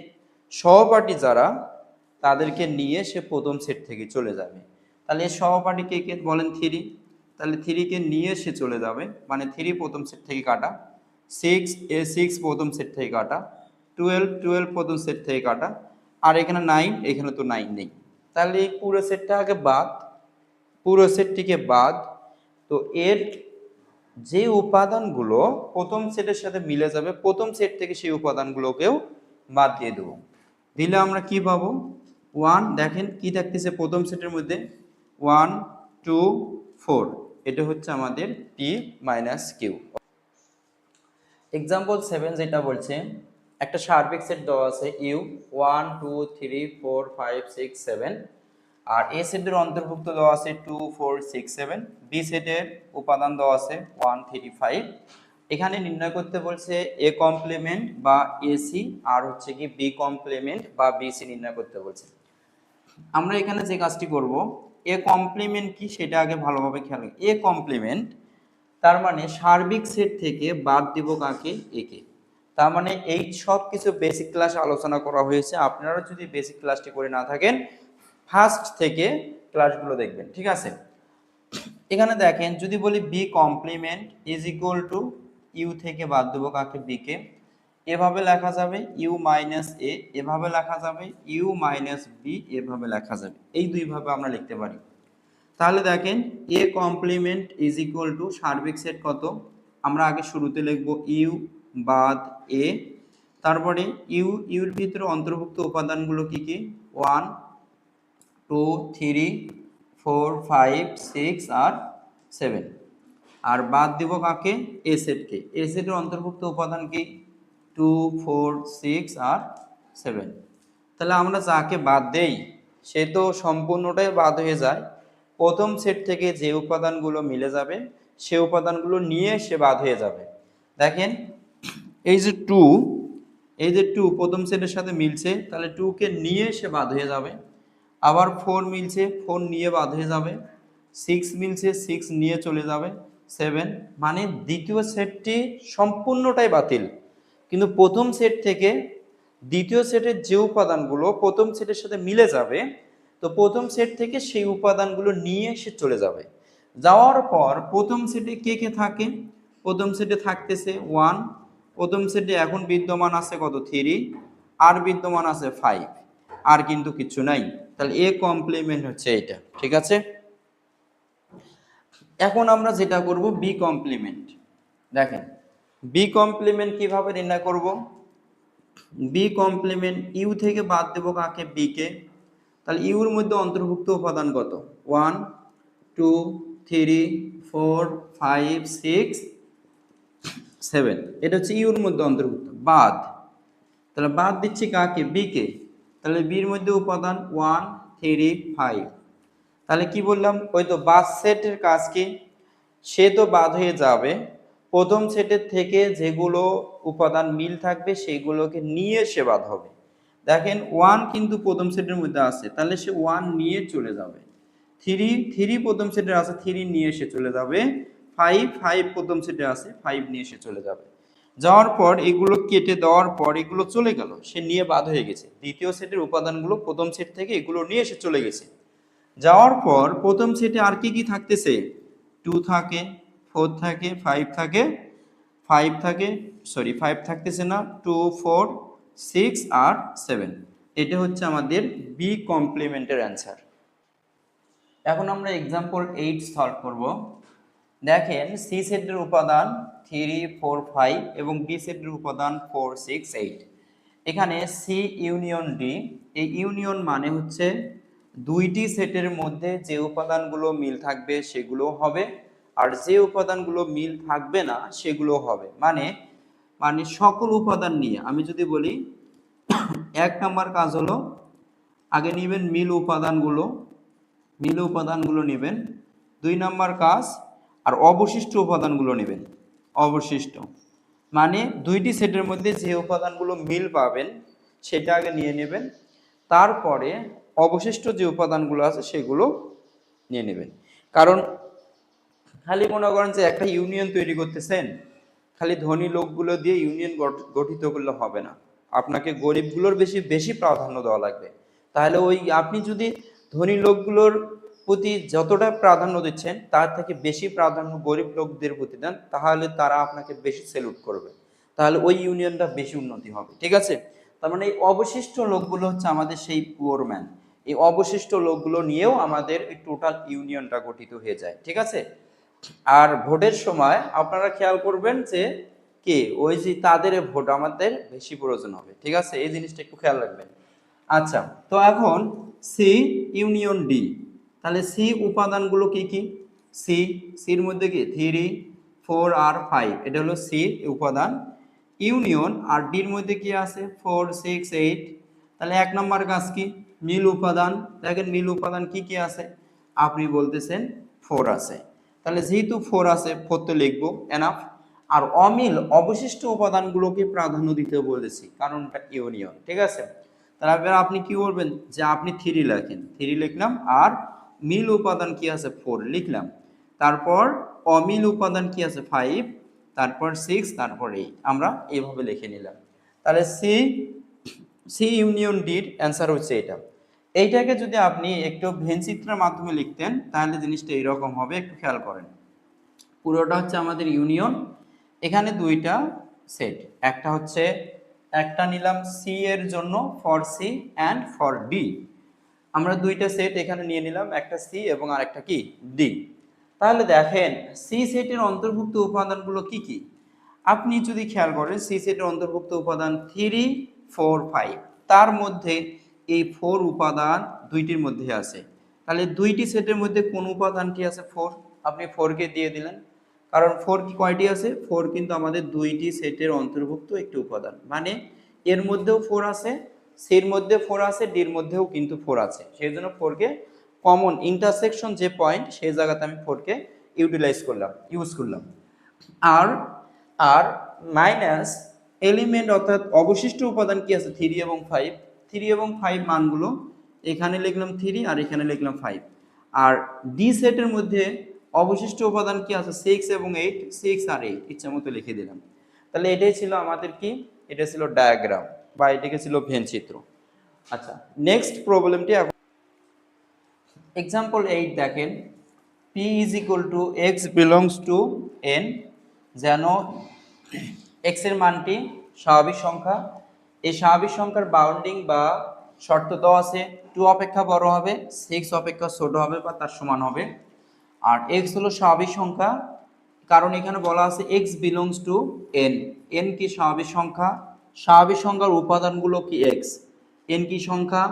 সহপাঠী যারা তাদেরকে নিয়ে সে প্রথম সেট থেকে চলে যাবে। তাহলে এর সহপাঠী কে কে বলেন 3, তাহলে 3 কে নিয়ে সে চলে যাবে, মানে 3 প্রথম সেট থেকে কাটা, 6 প্রথম সেট থেকে কাটা, 12 প্রথম সেট থেকে কাটা, আর এখানে 9, এখানে তো 9 নেই, তাহলে এই পুরো সেটটা আগে বাদ, পুরো সেটটিকে বাদ। তো এর যে উপাদানগুলো প্রথম সেটের সাথে মিলে যাবে, প্রথম সেট থেকে সেই উপাদানগুলোকেও বাদ দিয়ে দেবো, দিলে আমরা কি পাবো 1, দেখেন কি থাকতেছে প্রথম সেটের মধ্যে 1 2 4, এটা হচ্ছে আমাদের পি মাইনাস কিউ। এক্সাম্পল 7 যেটা বলছে একটা সার্বিক সেট দেওয়া আছে ইউ 1 2 3 4 5 6 7, আর এ সেটের অন্তর্ভুক্ত দেওয়া আছে 2 4 6 7, বি সেটের উপাদান দেওয়া আছে 1 3 5। এখানে নির্ণয় করতে বলছে এ কমপ্লিমেন্ট বা এসি, আর হচ্ছে কি বি কমপ্লিমেন্ট বা বিসি নির্ণয় করতে বলছে। আমরা এখানে যে কাজটি করব, এ কমপ্লিমেন্ট কি সেটা আগে ভালোভাবে খেয়াল রাখি। এ কমপ্লিমেন্ট তার মানে সার্বিক সেট থেকে বাদ দিব কাকে, একে। তার মানে এই সব কিছু বেসিক ক্লাস আলোচনা করা হয়েছে, আপনারা যদি বেসিক ক্লাসটি করে না থাকেন ফার্স্ট থেকে ক্লাসগুলো দেখবেন, ঠিক আছে। এখানে দেখেন যদি বলি B complement is equal to U থেকে বাদ দেবো কাকে, বি কে। এভাবে লেখা যাবে ইউ মাইনাস এ, এভাবে লেখা যাবে ইউ মাইনাস বি, এভাবে লেখা যাবে। এই দুইভাবে আমরা লিখতে পারি। তাহলে দেখেন A complement is equal to সার্বিক সেট কত, আমরা আগে শুরুতে লিখবো ইউ বাদ এ, তারপরে ইউর ভিতরে অন্তর্ভুক্ত উপাদানগুলো কি কি, 1 2 3 4 5 6 আর 7, আর বাদ দিব কাকে, এ সেটকে। এ সেটের অন্তর্ভুক্ত উপাদান কি 2 4 6 আর 7। তাহলে আমরা যাকে বাদ দেই সে তো সম্পূর্ণটাই বাদ হয়ে যায়। প্রথম সেট থেকে যে উপাদানগুলো মিলে যাবে সে উপাদানগুলো নিয়ে সে বাদ হয়ে যাবে। দেখেন এই যে 2, এই যে 2 প্রথম সেটের সাথে মিলছে, তাহলে 2 কে নিয়ে সে বাদ হয়ে যাবে। আবার 4 মিলছে, 4 নিয়ে বাদ হয়ে যাবে। 6 মিলছে, 6 নিয়ে চলে যাবে। 7 মানে দ্বিতীয় সেটটি সম্পূর্ণটাই বাতিল, কিন্তু প্রথম সেট থেকে দ্বিতীয় সেটের যে উপাদানগুলো প্রথম সেটের সাথে মিলে যাবে, তো প্রথম সেট থেকে সেই উপাদানগুলো নিয়ে সে চলে যাবে। যাওয়ার পর প্রথম সেটে কে কে থাকে, প্রথম সেটে থাকতেছে 1, প্রথম সেটে এখন বিদ্যমান আছে কত 3, আর বিদ্যমান আছে 5, আর কিন্তু কিছু নাই। তাহলে এ কমপ্লিমেন্ট হচ্ছে এটা, ঠিক আছে। এখন আমরা যেটা করব বি কমপ্লিমেন্ট। দেখেন বি কমপ্লিমেন্ট কিভাবে নির্ণয় করব, বি কমপ্লিমেন্ট ইউ থেকে বাদ দেব কাকে, বি কে। তাহলে ইউর মধ্যে অন্তর্ভুক্ত উপাদান কত, 1 2 3 4 5 6 7, এটা হচ্ছে ইউর মধ্যে অন্তর্ভুক্ত, বাদ। তাহলে বাদ দিচ্ছি কাকে, বি কে। তাহলে বির মধ্যে উপাদান 1 3 5। তাহলে কি বললাম, ওই তো বাদ সেটের কাজ কি, সে তো বাদ হয়ে যাবে, প্রথম সেটের থেকে যেগুলো উপাদান মিল থাকবে সেগুলোকে নিয়ে সে বাদ হবে। দেখেন 1 কিন্তু প্রথম সেটের মধ্যে আছে, তাহলে সে 1 নিয়ে চলে যাবে। 3 প্রথম সেটে আছে, 3 নিয়ে সে চলে যাবে। 5 প্রথম সেটে আছে, 5 নিয়ে সে চলে যাবে। যাওয়ার পর এগুলো কেটে দেওয়ার পর এগুলো চলে গেল, সে নিয়ে বাদ হয়ে গেছে। দ্বিতীয় সেটের উপাদানগুলো প্রথম সেট থেকে এগুলো নিয়ে সে চলে গেছে। যাওয়ার পর প্রথম সেটে আর কি কি থাকতেছে, 2 থাকে, 4 থাকে, 5 থাকে, 5 থাকে, সরি 5 থাকতেছে না, 2 4 6 আর 7। এটা হচ্ছে আমাদের বি কমপ্লিমেন্টের অ্যান্সার। এখন আমরা এক্সাম্পল 8 সলভ করব। দেখেন সি সেটের উপাদান 3 4 5 এবং বি সেটের উপাদান 4 6 8। এখানে সি ইউনিয়ন ডি, এই ইউনিয়ন মানে হচ্ছে দুইটি সেটের মধ্যে যে উপাদানগুলো মিল থাকবে সেগুলো হবে, আর যে উপাদানগুলো মিল থাকবে না সেগুলো হবে। মানে মানে সকল উপাদান নিয়ে আমি যদি বলি, এক নাম্বার কাজ হলো আগে নেবেন মিল উপাদানগুলো নেবেন। 2 নাম্বার কাজ আর অবশিষ্ট উপাদানগুলো নেবেন। অবশিষ্ট মানে দুইটি সেটের মধ্যে যে উপাদানগুলো মিল পাবেন সেটা আগে নিয়ে নেবেন, তারপরে অবশিষ্ট যে উপাদানগুলো আছে সেগুলো নিয়ে নেবেন। কারণ খালি মনে করেন যে একটা ইউনিয়ন তৈরি করতেছেন, খালি ধনী লোকগুলো দিয়ে ইউনিয়ন গঠিত করলে হবে না, আপনাকে গরিবগুলোর বেশি বেশি প্রাধান্য দেওয়া লাগবে। তাহলে ওই আপনি যদি ধনী লোকগুলোর প্রতি যতটা প্রাধান্য দিচ্ছেন তার থেকে বেশি প্রাধান্য গরিব লোকদের প্রতি দেন, তাহলে তারা আপনাকে বেশি স্যালুট করবে, তাহলে ওই ইউনিয়নটা বেশি উন্নতি হবে, ঠিক আছে। তার মানে এই অবশিষ্ট লোকগুলো হচ্ছে আমাদের সেই পুয়ার ম্যান, এই অবশিষ্ট লোকগুলো নিয়েও আমাদের এই টোটাল ইউনিয়নটা গঠিত হয়ে যায়, ঠিক আছে। আর ভোটের সময় আপনারা খেয়াল করবেন যে কে ওই যে তাদের ভোট আমাদের বেশি প্রয়োজন হবে, ঠিক আছে, এই জিনিসটা একটু খেয়াল রাখবেন। আচ্ছা, তো এখন সি ইউনিয়ন ডি, তাহলে সি উপাদানগুলো কি কি, সির মধ্যে কি 3 4 আর 5, এটা হলো সি উপাদান। ইউনিয়ন আর ডির মধ্যে কি আছে 4 6 8। তাহলে এক নম্বর কাজ কি, মিল উপাদান। দেখেন মিল উপাদান কি কি আছে, আপনি বলতেছেন 4 আছে, তাহলে যেহেতু 4 আছে 4 তো লিখবো, এনাফ। আর অমিল অবশিষ্ট উপাদানগুলোকে প্রাধান্য দিতে বলেছি কারণ এটা ইউনিয়ন, ঠিক আছে। তারপরে আপনি কি বলবেন যে আপনি 3 লেখেন, 3 লিখলাম, আর মিল উপাদান কি আছে 4 লিখলাম, তারপর অমিল উপাদান কি আছে 5, তারপর 6, তারপর 8, আমরা এইভাবে লিখে নিলাম। তাহলে সি ইউনিয়ন ডির অ্যান্সার হচ্ছে এটা। এইটাকে যদি আপনি একটু ভেন চিত্রের মাধ্যমে লিখতেন তাহলে জিনিসটা এইরকম হবে, একটু খেয়াল করেন। পুরোটা হচ্ছে আমাদের ইউনিয়ন, এখানে দুইটা সেট, একটা হচ্ছে একটা নিলাম সি এর জন্য for C and for D, আমরা দুইটা সেট এখানে নিয়ে নিলাম, একটা সি এবং আরেকটা কি ডি। তাহলে দেখেন সি সেটের অন্তর্ভুক্ত উপাদানগুলো কি কি, আপনি যদি খেয়াল করেন সি সেটের অন্তর্ভুক্ত উপাদান 3, 4, 5, তার মধ্যে এই 4 উপাদান দুইটির মধ্যে আছে। তাহলে দুইটি সেটের মধ্যে কোন উপাদানটি আছে 4, আপনি 4 কে দিয়ে দিলেন, কারণ 4 কি কয়টি আছে, 4 কিন্তু আমাদের দুইটি সেটের অন্তর্ভুক্ত একটি উপাদান, মানে এর মধ্যেও 4 আছে, সির মধ্যে 4 আছে, ডির মধ্যেও কিন্তু 4 আছে, সেই জন্য 4 কে কমন ইন্টারসেকশন যে পয়েন্ট সেই জায়গাতে আমি 4 কে ইউজ করলাম। আর আর মাইনাস এলিমেন্ট অর্থাৎ অবশিষ্ট উপাদান কি আছে 3 এবং 5, 3 এবং 5 মানগুলো এখানে লিখলাম 3 আর এখানে লিখলাম 5। আর ডি সেটের মধ্যে অবশিষ্ট উপাদান কি আছে 6 এবং 8, 6 আর 8 ইচ্ছা মতো লিখে দিলাম। তাহলে এটাই ছিল আমাদের কি, এটা ছিল ডায়াগ্রাম বা এটাকে ছিল ভেন চিত্র। আচ্ছা, নেক্সট প্রবলেমটি এক্সাম্পল 8 দেখেন, p is equal to x belongs to n, যেন x এর মানটি স্বাভাবিক সংখ্যা, এই স্বাভাবিক সংখ্যার বাউন্ডিং বা শর্ত দেওয়া আছে 2 অপেক্ষা বড় হবে, 6 অপেক্ষা ছোট হবে বা তার সমান হবে। আর x হলো স্বাভাবিক সংখ্যা, কারণ এখানে বলা আছে x belongs to n, n কি স্বাভাবিক সংখ্যা, স্বাভাবিক সংখ্যার উপাদানগুলো কি x, n কি সংখ্যা,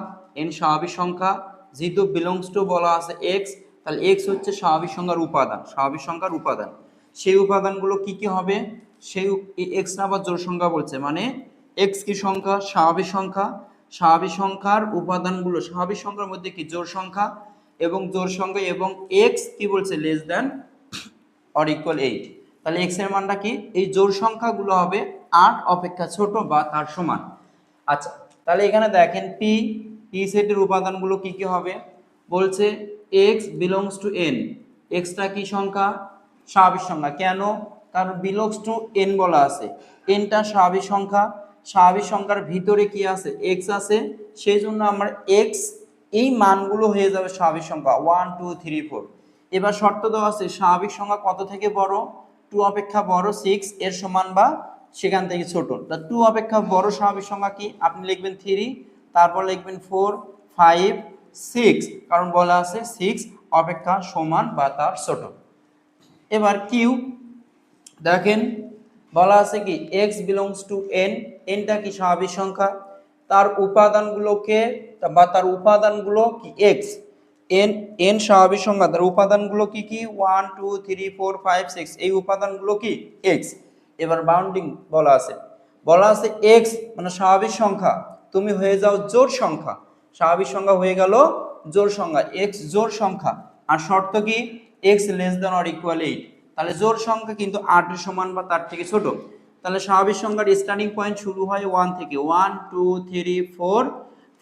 n স্বাভাবিক সংখ্যা, যেহেতু belongs to বলা আছে x, তাহলে x হচ্ছে স্বাভাবিক সংখ্যার উপাদান, স্বাভাবিক সংখ্যার উপাদান, সেই উপাদানগুলো কি কি হবে, সেই x না আবার জোড় সংখ্যা বলছে, মানে x কি সংখ্যা, স্বাভাবিক সংখ্যা, স্বাভাবিক সংখ্যার উপাদানগুলো, স্বাভাবিক সংখ্যার মধ্যে কি জোড় সংখ্যা এবং জোড় সংখ্যা, এবং x কি বলছে লেস দ্যান অর ইকুয়াল 8, তাহলে x এর মানটা কি, এই জোড় সংখ্যাগুলো হবে 8 অপেক্ষা ছোট বা তার সমান। আচ্ছা, তাহলে এখানে দেখেন p সেটের উপাদানগুলো কি কি হবে, বলছে x belongs to n, x টা কি সংখ্যা, স্বাভাবিক সংখ্যা, কেন, কারণ belongs to n বলা আছে, n টা স্বাভাবিক সংখ্যা, স্বাভাবিক সংখ্যার ভিতরে কি আছে x আছে, সেই জন্য আমরা x এই মানগুলো হয়ে যাবে স্বাভাবিক সংখ্যা 1, 2, 3, 4। এবার শর্ত দেওয়া আছে স্বাভাবিক সংখ্যা কত থেকে বড়, 2 অপেক্ষা বড় 6 এর সমান বা সেখান থেকে ছোট, তা 2 অপেক্ষা বড় স্বাভাবিক সংখ্যা কি, আপনি লিখবেন 3, তারপর লিখবেন 4, 5, 6, কারণ বলা আছে 6 অপেক্ষা সমান বা তার ছোট। এবার কিউ দেখেন বলা আছে কি x belongs to n, n টা কি স্বাভাবিক সংখ্যা, তার উপাদানগুলোকে বা তার উপাদানগুলো কি x, n স্বাভাবিক সংখ্যা, তার উপাদানগুলো কি কি 1, 2, 3, 4, 5, 6, এই উপাদানগুলো কি x। এবার বাউন্ডিং বলা আছে x মানে স্বাভাবিক সংখ্যা, তুমি হয়ে যাও জোড় সংখ্যা, স্বাভাবিক সংখ্যা হয়ে গেল জোড় সংখ্যা, x জোড় সংখ্যা, আর শর্ত কি x less than or equal 8, তাহলে জোড় সংখ্যা কিন্তু 8 এর সমান বা তার থেকে ছোট, তাহলে স্বাভাবিক সংখ্যার স্টার্টিং পয়েন্ট শুরু হয় 1 থেকে, 1, 2, 3, 4,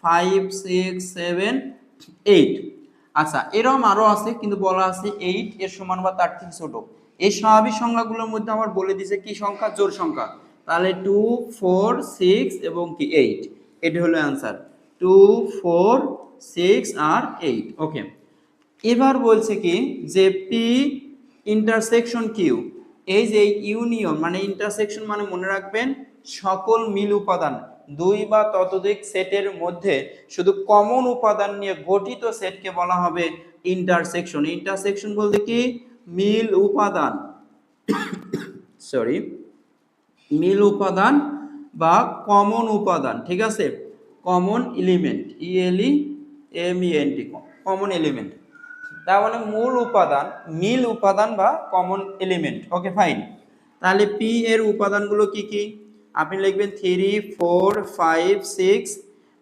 5, 6, 7, 8। আচ্ছা, এরকম আরো আছে কিন্তু বলা আছে 8 এর সমান বা তার থেকে ছোট, এই স্বাভাবিক সংখ্যাগুলোর মধ্যে আমার বলে দিয়েছে কি সংখ্যা, জোড় সংখ্যা, তাহলে 2, 4, 6 এবং কি 8, এটা হলো অ্যান্সার 2, 4, 6 আর 8। ওকে, এবার বলছে কি যে পি ইন্টারসেকশন কিউ, এই যে ইউনিয়ন মানে ইন্টারসেকশন মানে মনে রাখবেন সকল মিল উপাদান, দুই বা ততোধিক সেটের মধ্যে শুধু কমন উপাদান নিয়ে গঠিত সেটকে বলা হবে ইন্টারসেকশন। ইন্টারসেকশন বলতে কি মিল উপাদান মিল উপাদান বা কমন উপাদান, ঠিক আছে, common element ELEMENT, common element, তার মানে মূল উপাদান, মিল উপাদান বা কমন এলিমেন্ট। ওকে ফাইন, তাহলে পি এর উপাদানগুলো কি কি, আপনি লিখবেন 3, 4, 5, 6,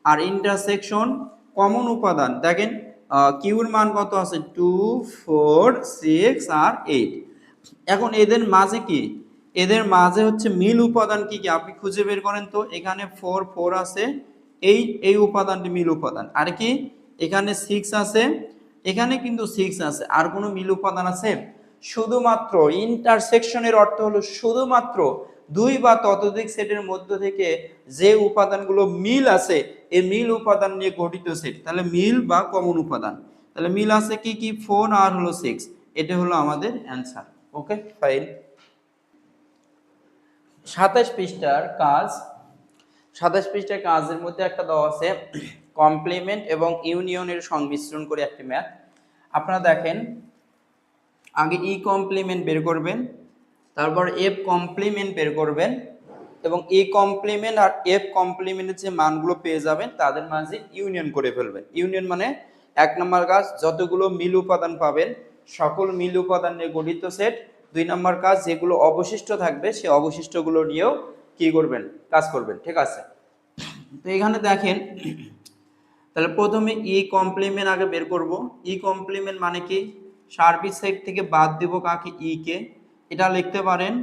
আর ইন্টারসেকশন কমন উপাদান দেখেন কিউর মান কত আছে 2, 4, 6 আর 8। এখন এদের মাঝে কি, এদের মাঝে হচ্ছে মিল উপাদান কি কি আপনি খুঁজে বের করেন তো, এখানে 4, 4 আছে, এই উপাদানটি মিল উপাদান, আর কি এখানে 6 আছে, এখানে কিন্তু 6 আছে, আর কোনো মিল উপাদান আছে, শুধুমাত্র ইন্টারসেকশনের অর্থ হলো শুধুমাত্র দুই বা ততোধিক সেটের মধ্য থেকে যে উপাদানগুলো মিল আছে এই মিল উপাদান নিয়ে গঠিত সেট, তাহলে মিল বা কমন উপাদান, তাহলে মিল আছে কি কি 4 আর হলো 6, এটা হলো আমাদের অ্যান্সার। Okay fine. 27 পৃষ্ঠার কাজ, 27 পৃষ্ঠার কাজের মধ্যে একটা দেওয়া আছে কমপ্লিমেন্ট এবং ইউনিয়নের সংমিশ্রণ করে একটি ম্যাথ। আপনারা দেখেন আগে ই কমপ্লিমেন্ট বের করবেন, তারপর এফ কমপ্লিমেন্ট বের করবেন এবং ই কমপ্লিমেন্ট আর এফ কমপ্লিমেন্টের যে মানগুলো পেয়ে যাবেন তাদের মাঝে ইউনিয়ন করে ফেলবেন। ইউনিয়ন মানে 1 নম্বর কাজ যতগুলো মিল উপাদান পাবেন সকল মিল উপাদান নিয়ে গঠিত সেট। 2 নম্বর কাজ যেগুলো অবশিষ্ট থাকবে সেই অবশিষ্টগুলো নিয়েও কি করবেন, কাজ করবেন। ঠিক আছে, তো এখানে দেখেন তাহলে প্রথমে ই কমপ্লিমেন্ট আগে বের করব। ই কমপ্লিমেন্ট মানে কি, সার্বিক সেট থেকে বাদ দেব কাকে, ই কে, এটা লিখতে পারেন,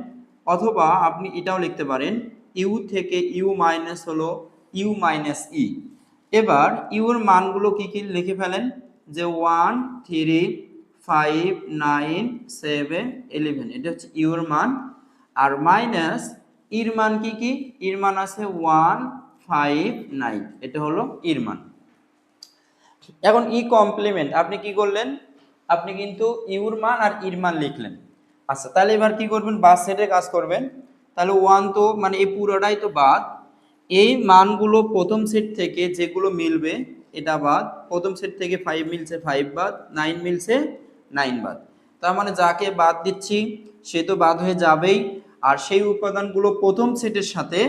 অথবা আপনি এটাও লিখতে পারেন ইউ থেকে ইউ মাইনাস হলো ইউ মাইনাস ই। এবার ইউর মানগুলো কি কি লিখে ফেলেন, যে 1 3 5 9 7 11, এটা হচ্ছে ইউর মান। আর মাইনাস ইর মান কি কি, ইর মান আছে 1 5 9, এটা হলো ইর মান। এখন ই কমপ্লিমেন্ট আপনি কি করলেন, আপনি কিন্তু ইউর মান আর ইর মান লিখলেন। আচ্ছা তাহলে এবার কি করবেন, বাদ সেটে কাজ করবেন। তাহলে 1 তো মানে এই পুরোটাই তো বাদ, এই মানগুলো প্রথম সেট থেকে যেগুলো মিলবে এটা বাদ, প্রথম সেট থেকে 5 মিলছে 5 বাদ, 9 মিলছে 9 বাদ। তার মানে যাকে বাদ দিচ্ছি সে তো বাদ হয়ে যাবেই, আর সেই উপাদানগুলো প্রথম সেটের সাথে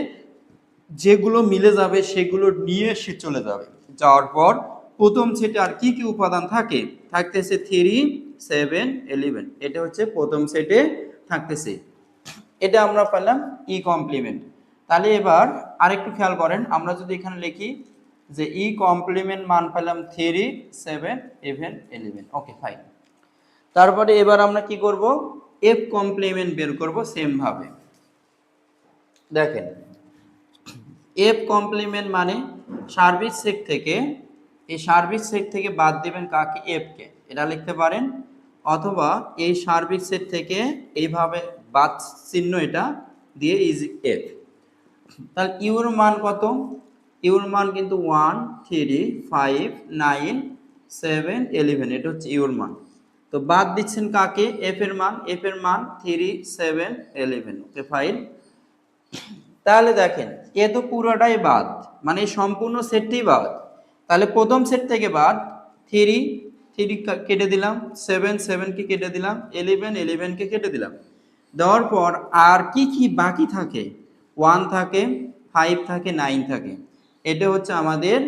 যেগুলো মিলে যাবে সেগুলো নিয়ে সে চলে যাবে। যাওয়ার পর প্রথম সেটে আর কি কি উপাদান থাকে, থাকতেছে 3 7 11, এটা হচ্ছে প্রথম সেটে থাকতেছে। এটা আমরা পেলাম ই কমপ্লিমেন্ট। তাহলে এবার আরেকটু খেয়াল করেন, আমরা যদি এখানে লিখি যে ই কমপ্লিমেন্ট মান পেলাম 3 7 11 11। Okay fine. তারপরে এবার আমরা কি করব, এফ কমপ্লিমেন্ট বের করব সেম ভাবে। দেখেন এফ কমপ্লিমেন্ট মানে সার্বিক সেট থেকে, এই সার্বিক সেট থেকে বাদ দিবেন কাকে, এফ কে, এটা লিখতে পারেন, অথবা এই সার্বিক সেট থেকে এইভাবে বাদ চিহ্ন এটা দিয়ে ইজ এফ। তাহলে ইউর মান কত, ইউর মান কিন্তু 1 3 5 9 7 11, এটা হচ্ছে ইউর মান। তো বাদ দিচ্ছেন কাকে, এফ এর মান, এফ এর মান 3 7 11। Okay fine. তাহলে দেখেন এ তো পুরোটাই বাদ, মানে সম্পূর্ণ সেটটি বাদ। তাহলে প্রথম সেট থেকে বাদ 3 3 কেটে দিলাম, 7 7 কে কেটে দিলাম, 11 11 কে কেটে দিলাম। দেওয়ার পর আর কি কি বাকি থাকে, 1 থাকে 5 থাকে 9 থাকে, এটা হচ্ছে আমাদের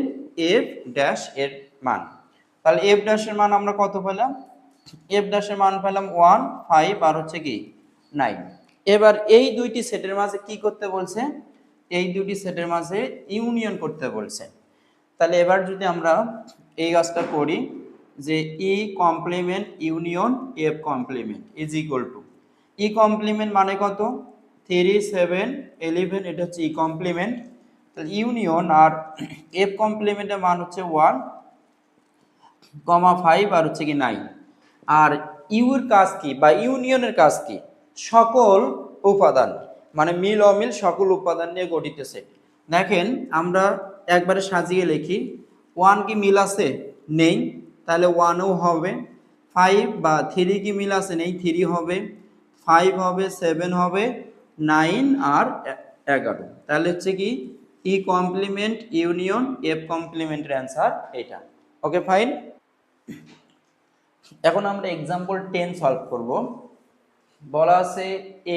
এফ ড্যাশ এর মান। তাহলে এফ ড্যাশের মান আমরা কত পেলাম, এফ ড্যাশের মান পেলাম 1 5 আর হচ্ছে কি 9। এবার এই দুইটি সেটের মাঝে কি করতে বলছে, এই দুটি সেটের মাঝে ইউনিয়ন করতে বলছে। তাহলে এবার যদি আমরা এই কাজটা করি যে E complement union F complement is equal to, E complement মানে কত 3 7 11, এটা হচ্ছে ই কমপ্লিমেন্ট। তাহলে ইউনিয়ন আর এফ কমপ্লিমেন্টের মান হচ্ছে 1 5 আর হচ্ছে কি 9। আর ইউর কাজ কি বা ইউনিয়নের কাজ কি, সকল উপাদান মানে মিল অমিল সকল উপাদান নিয়ে গঠিত সেট। দেখেন আমরা একবারে সাজিয়ে লিখি, 1 কি মিল আছে, নেই, তাহলে 1ও হবে। 5 বা 3 কি মিল আছে, নেই, 3 হবে। 5 হবে, 7 হবে, 9 আর 11, তাহলে হচ্ছে কি ই কমপ্লিমেন্ট ইউনিয়ন এফ কমপ্লিমেন্টের অ্যান্সার এটা। Okay fine. এখন আমরা एग्जांपल 10 সলভ করব। বলা আছে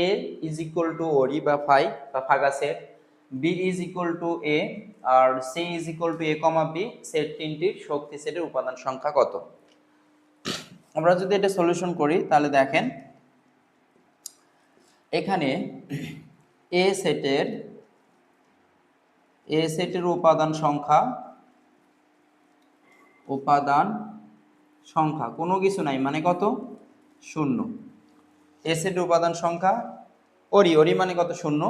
a ইজ ইকুয়াল টু ওরি বা 5 বা ফাঁকা set, b is equal to a আর c is equal to a, b, set তিনটির শক্তি সেটের উপাদান সংখ্যা কত। আমরা যদি এটা সলিউশন করি তাহলে দেখেন এখানে a সেটের উপাদান সংখ্যা কোনো কিছু নাই, মানে কত 0। এ সেটের উপাদান সংখ্যা ওরি মানে কত 0,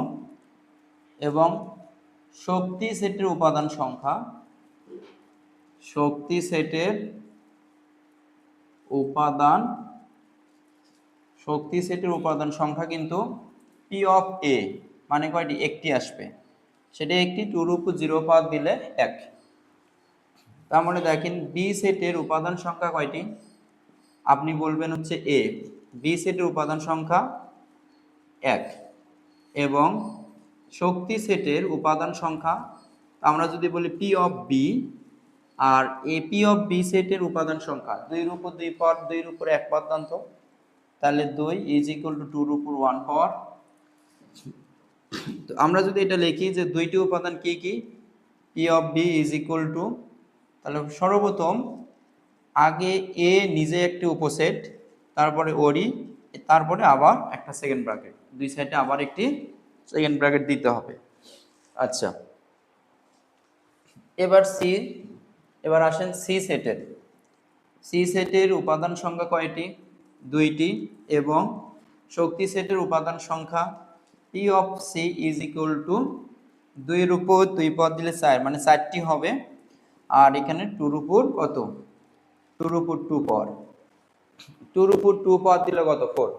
এবং শক্তি সেটের উপাদান সংখ্যা, শক্তি সেটের উপাদান সংখ্যা কিন্তু পি অফ এ, মানে কয়টি? একটি আসবে, সেটা একটি, 2 উপর 0 পাওয়ার দিলে 1। তার মানে দেখেন বি সেটের উপাদান সংখ্যা কয়টি? আপনি বলবেন হচ্ছে এ। বি সেটের উপাদান সংখ্যা 1 এবং শক্তি সেটের উপাদান সংখ্যা আমরা যদি বলি পি অফ বি, আর এ পি অফ বি সেটের উপাদান সংখ্যা 2 এর উপর 2 পাওয়ার 2 এর উপর 1 পাওয়ার, তাহলে 2 ইজ ইকুয়াল টু 2 এর উপর 1 পাওয়ার। তো আমরা যদি এটা লিখি যে দুইটি উপাদান কি কি, P of B is equal to, তাহলে সর্বপ্রথম আগে এ নিজে একটি উপসেট, তারপরে ওরই, তারপরে আবার একটা সেকেন্ড ব্র্যাকেট, দুই সাইডে আবার একটি সেকেন্ড ব্র্যাকেট দিতে হবে। আচ্ছা, এবার আসেন সি সেটের। সি সেটের উপাদান সংখ্যা কয়টি? 2টি এবং শক্তি সেটের উপাদান সংখ্যা P of C is equal to 2 এর উপর 2 পদ দিলে 4, মানে 4টি হবে। আর এখানে 2 এর উপর কত? 2 এর উপর 2 পাওয়ার, 2 এর উপর 2 পাওয়ার দিলে কত? 4।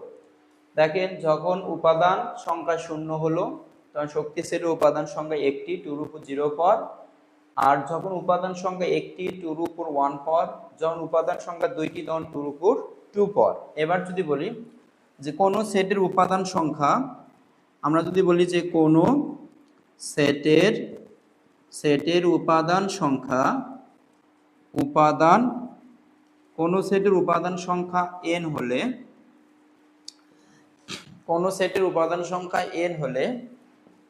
দেখেন যখন উপাদান সংখ্যা 0 হলো তখন শক্তি সেটের উপাদান সংখ্যা একটি, 2 এর উপর 0 পাওয়ার। আর যখন উপাদান সংখ্যা একটি, 2 এর উপর 1 পাওয়ার। যখন উপাদান সংখ্যা 2টি তখন 2 এর উপর 2 পাওয়ার। এবার যদি বলি যে কোন সেটের উপাদান সংখ্যা, আমরা যদি বলি যে কোন সেটের উপাদান সংখ্যা কোন সেটের উপাদান সংখ্যা n হলে, কোন সেটের উপাদান সংখ্যা n হলে,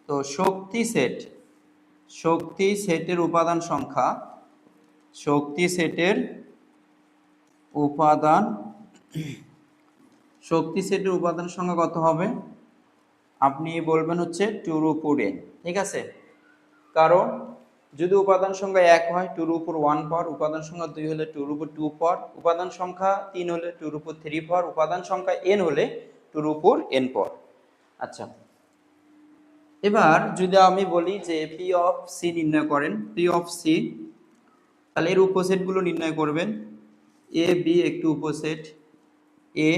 তো শক্তি সেটের উপাদান সংখ্যা, শক্তি সেটের উপাদান সংখ্যা কত হবে? আপনি বলবেন হচ্ছে 2 এর উপর n। ঠিক আছে, কারণ যদি উপাদান সংখ্যা 1 হয় 2 এর উপর 1 পাওয়ার, উপাদান সংখ্যা 2 হলে 2 এর উপর 2 পাওয়ার, উপাদান সংখ্যা 3 হলে 2 এর উপর 3 পাওয়ার, উপাদান সংখ্যা n হলে 2 এর উপর n পাওয়ার। আচ্ছা, এবার যদি আমি বলি যে পি অফ সি নির্ণয় করেন, পি অফ সি, তাহলে এর উপসেটগুলো নির্ণয় করবেন। এ বি একটি উপসেট, এ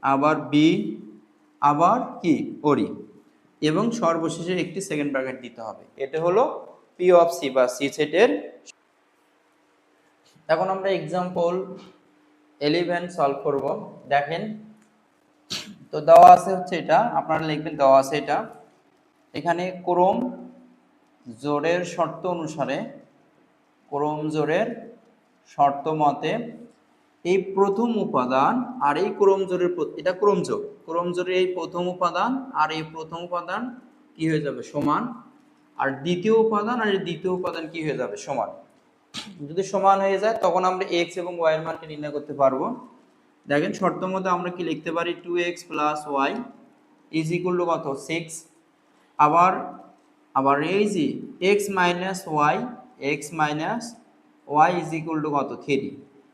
আবার বি আবার কি ওরি, এবং সর্বশেষে একটি সেকেন্ড ব্র্যাকেট দিতে হবে। এটা হলো পি অফ সি বা সি সেটের। এখন আমরা एग्जांपल 11 সলভ করব। দেখেন তো দেওয়া আছে হচ্ছে এটা, আপনারা লিখবেন দেওয়া আছে এটা। এখানে ক্রম জোড়ের শর্ত অনুসারে, ক্রম জোড়ের শর্ত মতে এই প্রথম উপাদান আর এই ক্রম জোড়ের, এটা ক্রম জোড়ের এই প্রথম উপাদান আর এই প্রথম উপাদান কি হয়ে যাবে? সমান। আর দ্বিতীয় উপাদান আর এই দ্বিতীয় উপাদান কি হয়ে যাবে? সমান। যদি সমান হয়ে যায় তখন আমরা x এবং y এর মানকে নির্ণয় করতে পারবো। দেখেন শর্ত মতে আমরা কি লিখতে পারি? 2x + y is equal two কত? 6। আবার এই যে x - y is equal two কত? 3।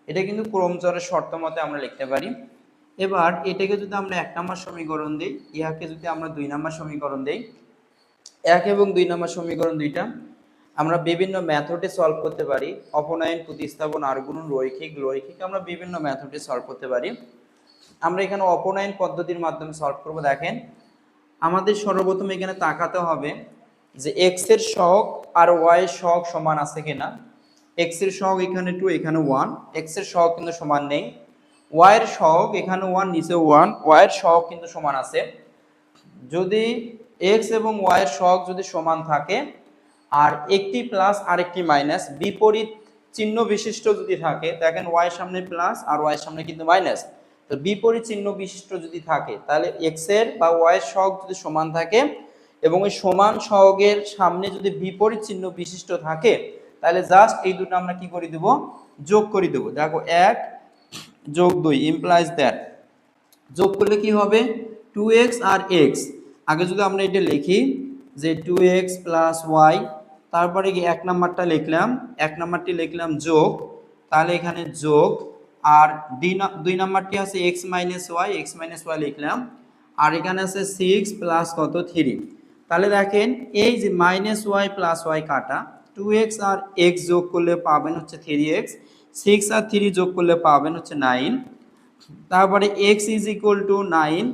এটা কিন্তু ক্রমজোড়ের শর্ত মতে আমরা লিখতে পারি। এবার এটাকে যদি আমরা 1 নম্বর সমীকরণ দেই, ইহাকে যদি আমরা 2 নম্বর সমীকরণ দেই, 1 এবং 2 নম্বর সমীকরণ দুইটা আমরা বিভিন্ন মেথডে সলভ করতে পারি। অপনয়ন, প্রতিস্থাপন, আর গুণন, রৈখিক আমরা বিভিন্ন মেথডে সলভ করতে পারি। আমরা এখানে অপনয়ন পদ্ধতির মাধ্যমে সলভ করব। দেখেন আমাদের সর্বপ্রথম এখানে তাকাতে হবে যে x এর সহগ আর y এর সহগ সমান আছে কিনা। x এর সহগ এখানে 2, এখানে 1, x এর সহগ কিন্তু সমান নেই। y এর সহগ এখানে 1, নিচে 1, y এর সহগ কিন্তু সমান আছে। যদি x এবং y এর সহগ যদি সমান থাকে আর একটি প্লাস আর একটি মাইনাস বিপরীত চিহ্ন বিশিষ্ট যদি থাকে, দেখেন y এর সামনে প্লাস আর y এর সামনে কিন্তু মাইনাস, তো বিপরীত চিহ্ন বিশিষ্ট যদি থাকে তাহলে x এর বা y এর সহগ যদি সমান থাকে এবং এই সমান সহগের সামনে যদি বিপরীত চিহ্ন বিশিষ্ট থাকে তাহলে জাস্ট এই দুটো আমরা কি করে দেব? যোগ করে দেব। দেখো 1 যোগ 2 ইমপ্লাইজ দ্যাট, যোগ করলে কি হবে? 2x আর x। আগে যদি আমরা এটা লিখি যে 2x + y, তারপরে কি 1 নাম্বারটা লিখলাম, 1 নাম্বারটি লিখলাম যোগ, তাহলে এখানে যোগ, আর 2 নাম্বারটি আছে x - y লিখলাম, আর এখানে আছে 6 প্লাস কত? 3। তাহলে দেখেন এই যে -y + y কাটা, 2x আর x যোগ করলে পাবেন হচ্ছে 3x, 6 আর 3 যোগ করলে পাবেন হচ্ছে 9। তারপরে x = 9,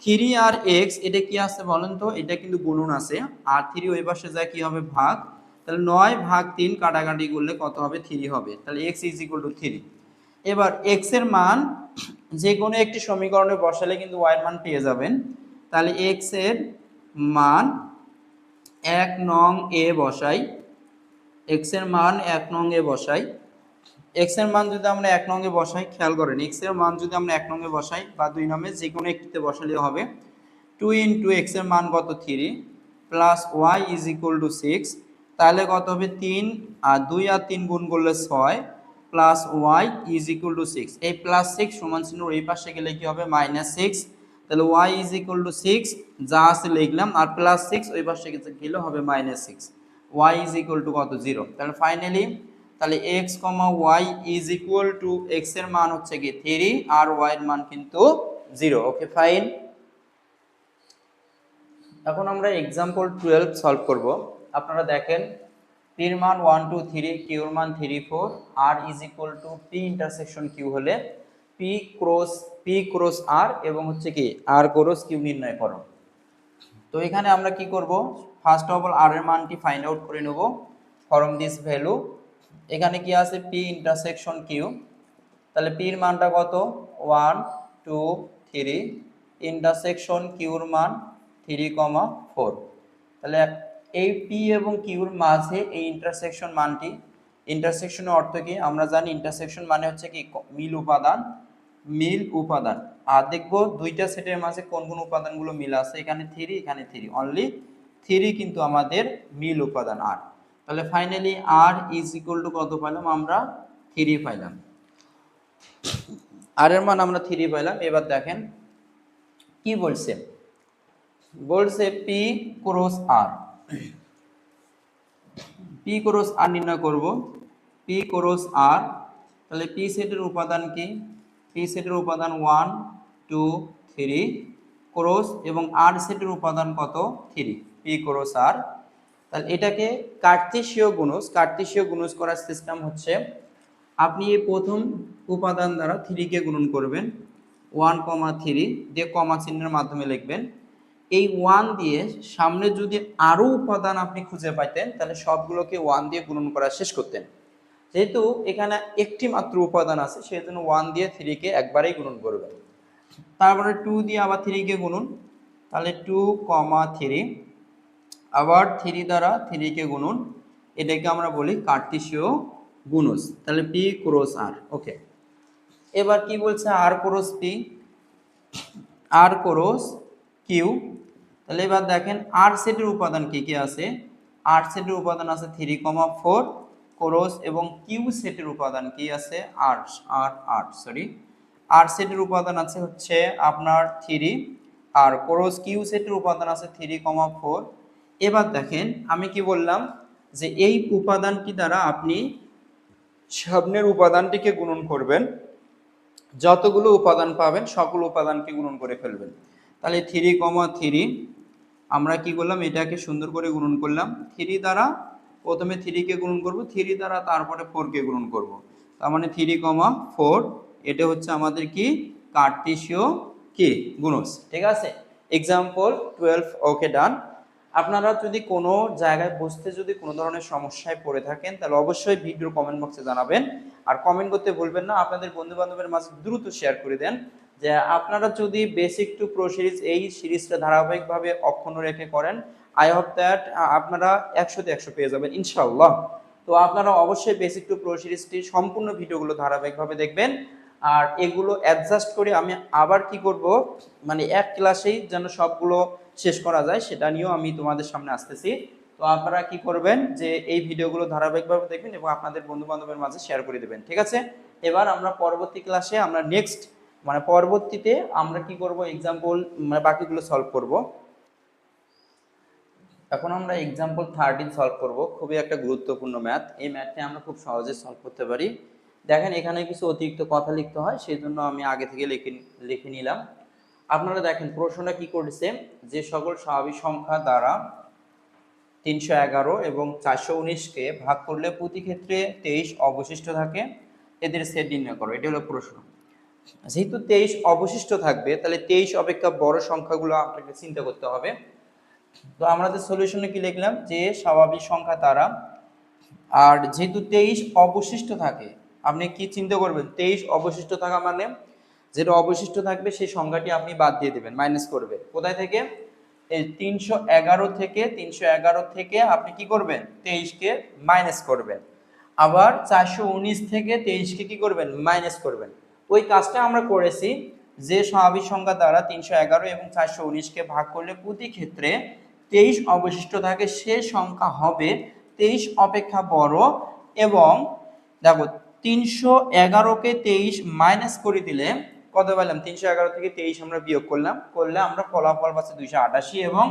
থ্রি আর এক্স এটা কি আছে বলেন তো, এটা কিন্তু গুণন আছে, আর থ্রি ওই পাশে যায় কি হবে ভাগ, তাহলে 9/3 কাটাকাটি করলে কত হবে, থ্রি হবে, তাহলে x is equal two three. এবার এক্স এর মান যে কোনো একটি সমীকরণে বসালে কিন্তু ওয়াই এর মান পেয়ে যাবেন, তাহলে এক্স এর মান 1 নং এ বসাই, এক্স এর মান 1 নং এ বসাই, এক্স এর মান যদি আমরা 1 নং এ বসাই, খেয়াল করেন এক্স এর মান যদি আমরা 1 নং এ বসাই বা 2 নং এ যে কোনো একটিতে বসালে হবে 2 ইন্টু এক্স এর মান কত 3 plus Y is equal to 6, তাহলে কত হবে 3 আর 2 আর 3 গুণ করলে 6 plus Y is equal to 6, এই প্লাস 6 সমান চিহ্ন এই পাশে গেলে কি হবে -6, তাহলে ওয়াই ইজ ইকুয়াল টু 6 যা আছে লিখলাম, আর প্লাস 6 ওই পাশে গেলে হবে -6, ওয়াই ইজ ইকুয়াল টু কত 0, তাহলে ফাইনালি তাহলে x, y is equal two x এর মান হচ্ছে কি 3 আর y এর মান কিন্তু 0। ওকে ফাইন। এখন আমরা एग्जांपल 12 সলভ করব। আপনারা দেখেন p এর মান 1 2 3, q এর মান 3 4, r is equal two p intersection q হলে p ক্রস r এবং হচ্ছে কি r ক্রস q নির্ণয় করো। তো এখানে আমরা কি করব, ফার্স্ট অফ অল r এর মানটি ফাইন্ড আউট করে নেব ফ্রম দিস ভ্যালু। এখানে কি আছে p ইন্টারসেকশন q, তাহলে p এর মানটা কত 1 2 3 ইন্টারসেকশন q এর মান 3,4, তাহলে এই p এবং q এর মাঝে এই ইন্টারসেকশন মানটি, ইন্টারসেকশনের অর্থ কি আমরা জানি, ইন্টারসেকশন মানে হচ্ছে কি মিল উপাদান, মিল উপাদান। আর দেখবো দুইটা সেটের মাঝে কোন কোন উপাদানগুলো মিল আছে, এখানে 3 এখানে 3, অনলি 3 কিন্তু আমাদের মিল উপাদান r, তাহলে finally r is equal two কত পাইলাম আমরা 3 পাইলাম, r এর মান আমরা 3 পাইলাম। এবার দেখেন কি বলছে, বলছে p cross r, p cross r নির্ণয় করব, p ক্রস r, তাহলে p সেটের উপাদান কি, p সেটের উপাদান 1 2 3 ক্রস এবং r সেটের উপাদান কত 3, p ক্রস r, তাহলে এটাকে কার্তেশীয় গুণজ, কার্তেশীয় গুণজ করার সিস্টেম হচ্ছে আপনি এই প্রথম উপাদান দ্বারা 3 কে গুণন করবেন 1,3 দিয়ে কমা চিহ্নের মাধ্যমে লিখবেন, এই 1 দিয়ে সামনে যদি আরো উপাদান আপনি খুঁজে পাইতেন তাহলে সবগুলোকে 1 দিয়ে গুণন করা শেষ করতেন, যেহেতু এখানে একটি মাত্র উপাদান আছে সেজন্য 1 দিয়ে 3 কে একবারেই গুণন করবেন, তারপরে 2 দিয়ে আবার 3 কে গুণন, তাহলে 2,3 আবার 3 দ্বারা 3 কে গুণন, এটাকে আমরা বলি কার্তেশীয় গুণজ, তাহলে p ক্রস r। ওকে, এবার কি বলছে r cross p, r cross q, তাহলে এবার দেখেন r সেটের উপাদান কি কি আছে, r সেটের উপাদান আছে 3,4 ক্রস এবং q সেটের উপাদান কি আছে r সেটের উপাদান আছে হচ্ছে আপনার 3 আর ক্রস q সেটের উপাদান আছে 3,4। এবার দেখেন আমি কি বললাম যে এই উপাদানটি দ্বারা আপনি সামনের উপাদানটিকে গুণন করবেন, যতগুলো উপাদান পাবেন সবগুলো উপাদানকে গুণন করে ফেলবেন, তাহলে 3,3 আমরা কি করলাম এটাকে সুন্দর করে গুণন করলাম, 3 দ্বারা প্রথমে 3 কে গুণন করব, 3 দ্বারা তারপরে 4 কে গুণন করব, তার মানে 3,4, এটা হচ্ছে আমাদের কি কার্তেশীয় কি গুণজ। ঠিক আছে, एग्जांपल 12 ওকে ডান। আপনারা যদি কোনো জায়গায় বুঝতে যদি কোনো ধরনের সমস্যায় পড়ে থাকেন তাহলে অবশ্যই ভিডিওর কমেন্ট বক্সে জানাবেন, আর কমেন্ট করতে ভুলবেন না, আপনাদের বন্ধু বান্ধবের মাঝে দ্রুত শেয়ার করে দেন যে আপনারা যদি বেসিক টু প্রো সিরিজ এই সিরিজটা ধারাবাহিকভাবে অক্ষুণ্ণ রেখে করেন, আই হোপ দ্যাট আপনারা 100তে 100 পেয়ে যাবেন ইনশাআল্লাহ। তো আপনারা অবশ্যই বেসিক টু প্রো সিরিজটি সম্পূর্ণ ভিডিওগুলো ধারাবাহিকভাবে দেখবেন, আর এগুলো অ্যাডজাস্ট করে আমি আবার কি করব মানে এক ক্লাসেই যেন সবগুলো শেষ করা যায় সেটা নিয়েও আমি তোমাদের সামনে আসতেছি। তো আপনারা কি করবেন যে এই ভিডিওগুলো ধারাবাহিকভাবে দেখবেন এবং আপনাদের বন্ধু বান্ধবের মাঝে শেয়ার করে দেবেন। ঠিক আছে, এবার আমরা পরবর্তী ক্লাসে আমরা নেক্সট মানে পরবর্তীতে আমরা কি করব एग्जांपल মানে বাকিগুলো সলভ করব। এখন আমরা एग्जांपल 13 সলভ করব, খুবই একটা গুরুত্বপূর্ণ ম্যাথ, এই ম্যাথটি আমরা খুব সহজে সলভ করতে পারি। দেখেন এখানে কিছু অতিরিক্ত কথা লিখতে হয় সেজন্য আমি আগে থেকে লিখে নিলাম। আপনারা দেখেন প্রশ্নটা কি করেছে, যে সকল স্বাভাবিক সংখ্যা দ্বারা 311 এবং 419 কে ভাগ করলে প্রতি ক্ষেত্রে 23 অবশিষ্ট থাকে, এদের সেট নির্ণয় করো, এটা হলো প্রশ্ন। যেহেতু 23 অবশিষ্ট থাকবে, তাহলে 23 অপেক্ষা বড় সংখ্যাগুলো আপনাকে চিন্তা করতে হবে। তো আমাদের সলিউশনে কি লিখলাম, যে স্বাভাবিক সংখ্যা তারা, আর যেহেতু 23 অবশিষ্ট থাকে, আপনি কি চিন্তা করবেন, 23 অবশিষ্ট থাকা মানে যেটা অবশিষ্ট থাকবে সেই সংখ্যাটি আপনি বাদ দিয়ে দেবেন, মাইনাস করবেন। কোথায় থেকে? এই 311 থেকে আপনি কি করবেন, 23 কে মাইনাস করবেন। আবার 419 থেকে 23 কে কি করবেন, মাইনাস করবেন। ওই কাজটা আমরা করেছি, যে স্বাভাবিক সংখ্যা দ্বারা 311 এবং 419 কে ভাগ করলে প্রতি ক্ষেত্রে 23 অবশিষ্ট থাকে, সে সংখ্যা হবে 23 অপেক্ষা বড়। এবং দেখো 311 কে 23 মাইনাস করে দিলে কত পেলাম, 311 থেকে 23 আমরা বিয়োগ করলে আমরা ফলাফল পাচ্ছি 288, এবং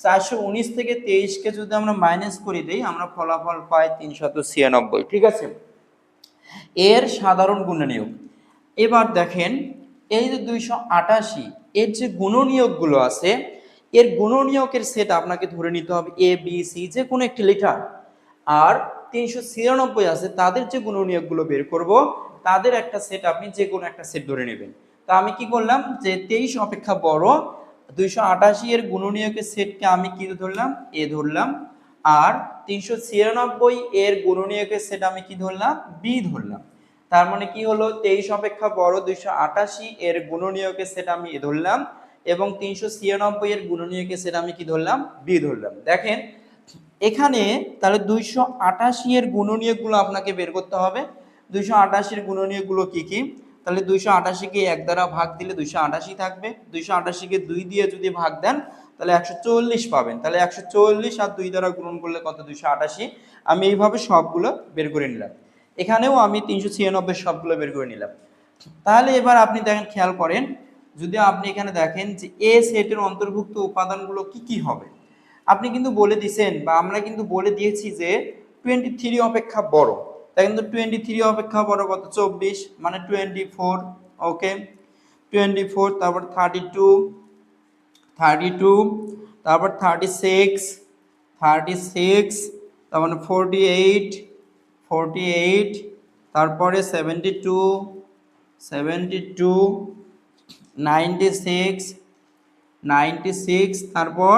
419 থেকে 23 কে যদি আমরা মাইনাস করে দিই আমরা ফলাফল পাই 396। ঠিক আছে, এর সাধারণ গুণনীয়ক। এবার দেখেন, এই যে 288 এর যে গুণনীয়কগুলো আছে, এর গুণনীয়কের সেট আপনাকে ধরে নিতে হবে এ বি সি, যে কোনো একটি লেটার। আর 396 আছে, তাদের যে গুণনীয়কগুলো বের করব তাদের একটা সেট আপনি যে কোনো একটা সেট ধরে নেবেন। তা আমি কি করলাম, যে 23 অপেক্ষা বড় 288 এর গুণনীয়কের সেটকে আমি কি ধরলাম, এ ধরলাম। আর 396 এর গুণনীয়কের সেট আমি কি ধরলাম, বি ধরলাম। তার মানে কি হলো, 23 অপেক্ষা বড় 288 এর গুণনীয়কের সেট আমি এ ধরলাম, এবং 396 এর গুণনীয়কের সেট আমি কি ধরলাম, বি ধরলাম। দেখেন এখানে তাহলে 288 এর গুণনীয়কগুলো আপনাকে বের করতে হবে। 288 এর গুণনীয়কগুলো কি কি? তাহলে 288 কে 1 দ্বারা ভাগ দিলে 288 থাকবে, 288 কে 2 দিয়ে যদি ভাগ দেন তাহলে 140 পাবেন। তাহলে 140 আর 2 দ্বারা গুণন করলে কত, 288। আমি এইভাবে সবগুলো বের করে নিলাম। এখানেও আমি 396 সবগুলো বের করে নিলাম। তাহলে এবার আপনি দেখেন, খেয়াল করেন, যদি আপনি এখানে দেখেন যে এ সেটের অন্তর্ভুক্ত উপাদানগুলো কি কি হবে, আপনি কিন্তু বলে দিয়েছেন বা আমরা কিন্তু বলে দিয়েছি যে 23 অপেক্ষা বড়। তাই কিন্তু 23 অপেক্ষা বড় কত, 24, মানে 24। ওকে, 24, তারপর 32, তারপর 36, তারপর 48, তারপরে 72, 96, তারপর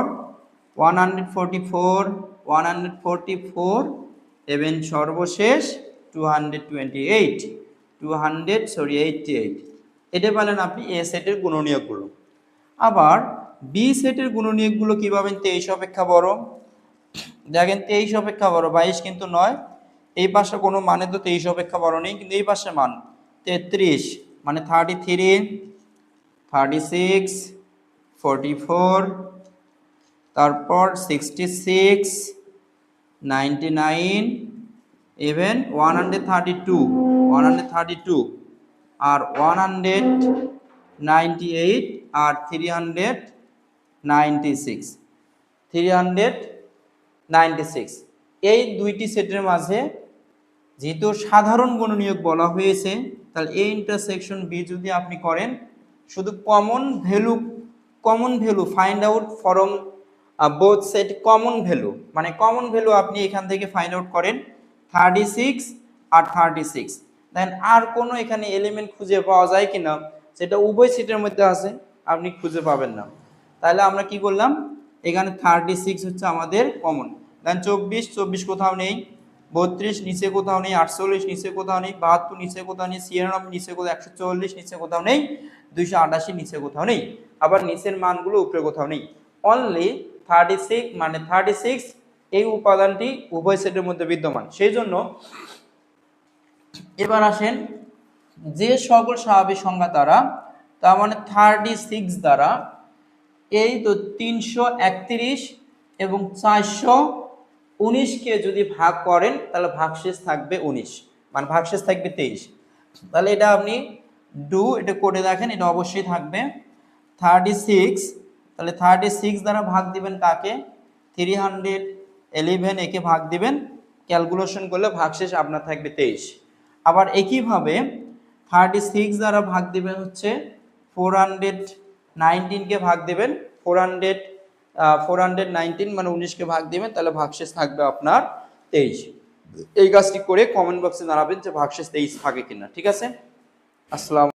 144, এবং সর্বশেষ 288। এটা পেলেন আপনি এ সেটের গুণনীয়কগুলো। আবার বি সেটের গুণনীয়কগুলো কি পাবেন, 23 অপেক্ষা বড়। দেখেন 23 অপেক্ষা বড়, 22 কিন্তু নয়। এই পাশে কোনো মানে তো 23 অপেক্ষা বড় নেই, কিন্তু এই পাশে মান 33, মানে 33, 36, 44, তারপর 66, 99, ইভেন 132, আর 198, আর 396। এই দুইটি সেটের মাঝে যেহেতু সাধারণ গুণনীয়ক বলা হয়েছে, তাহলে এ ইন্টারসেকশন বি যদি আপনি করেন, শুধু common value find out from both set common value, মানে কমন ভ্যালু আপনি এখান থেকে ফাইন্ড আউট করেন 36 আর 36। দেন আর কোনো এখানে এলিমেন্ট খুঁজে পাওয়া যায় কিনা, সেটা উভয় সেটের মধ্যে আছে, আপনি খুঁজে পাবেন না। তাহলে আমরা কি করলাম, এখানে 36 হচ্ছে আমাদের কমন। দেন 24 কোথাও নেই, 32 নিচে কোথাও নেই, 48 নিচে কোথাও নেই, 72 নিচে কোথাও নেই, 96 নিচে কোথাও, 140 নিচে কোথাও নেই, 288 নিচে কোথাও নেই। আবার নিচের মানগুলো উপরে কোথাও নেই। অনলি 36, মানে 36 এই উপাদানটি উভয় সেটের মধ্যে বিদ্যমান। সেই জন্য এবার আসেন, যে সকল স্বাভাবিক সংখ্যা দ্বারা, তার মানে 36 দ্বারা এই তো 331 এবং 419 কে যদি ভাগ করেন তাহলে ভাগশেষ থাকবে 19, মানে ভাগশেষ থাকবে 23। তাহলে এটা আপনি এটা করে দেখেন, এটা অবশ্যই থাকবে 36। তাহলে 36 দ্বারা ভাগ দিবেন কাকে, 311 একে ভাগ দিবেন, ক্যালকুলেশন করলে ভাগশেষ আপনার থাকবে 23। আবার একইভাবে 36 দ্বারা ভাগ দিবেন হচ্ছে 419 কে ভাগ দিবেন, 419 মানে 19 কে ভাগ দিবেন, তাহলে ভাগশেষ থাকবে আপনার 23। এই কাজটি করে কমেন্ট বক্সে জানাবেন যে ভাগশেষ 23 থাকে কিনা। ঠিক আছে, আসসালাম।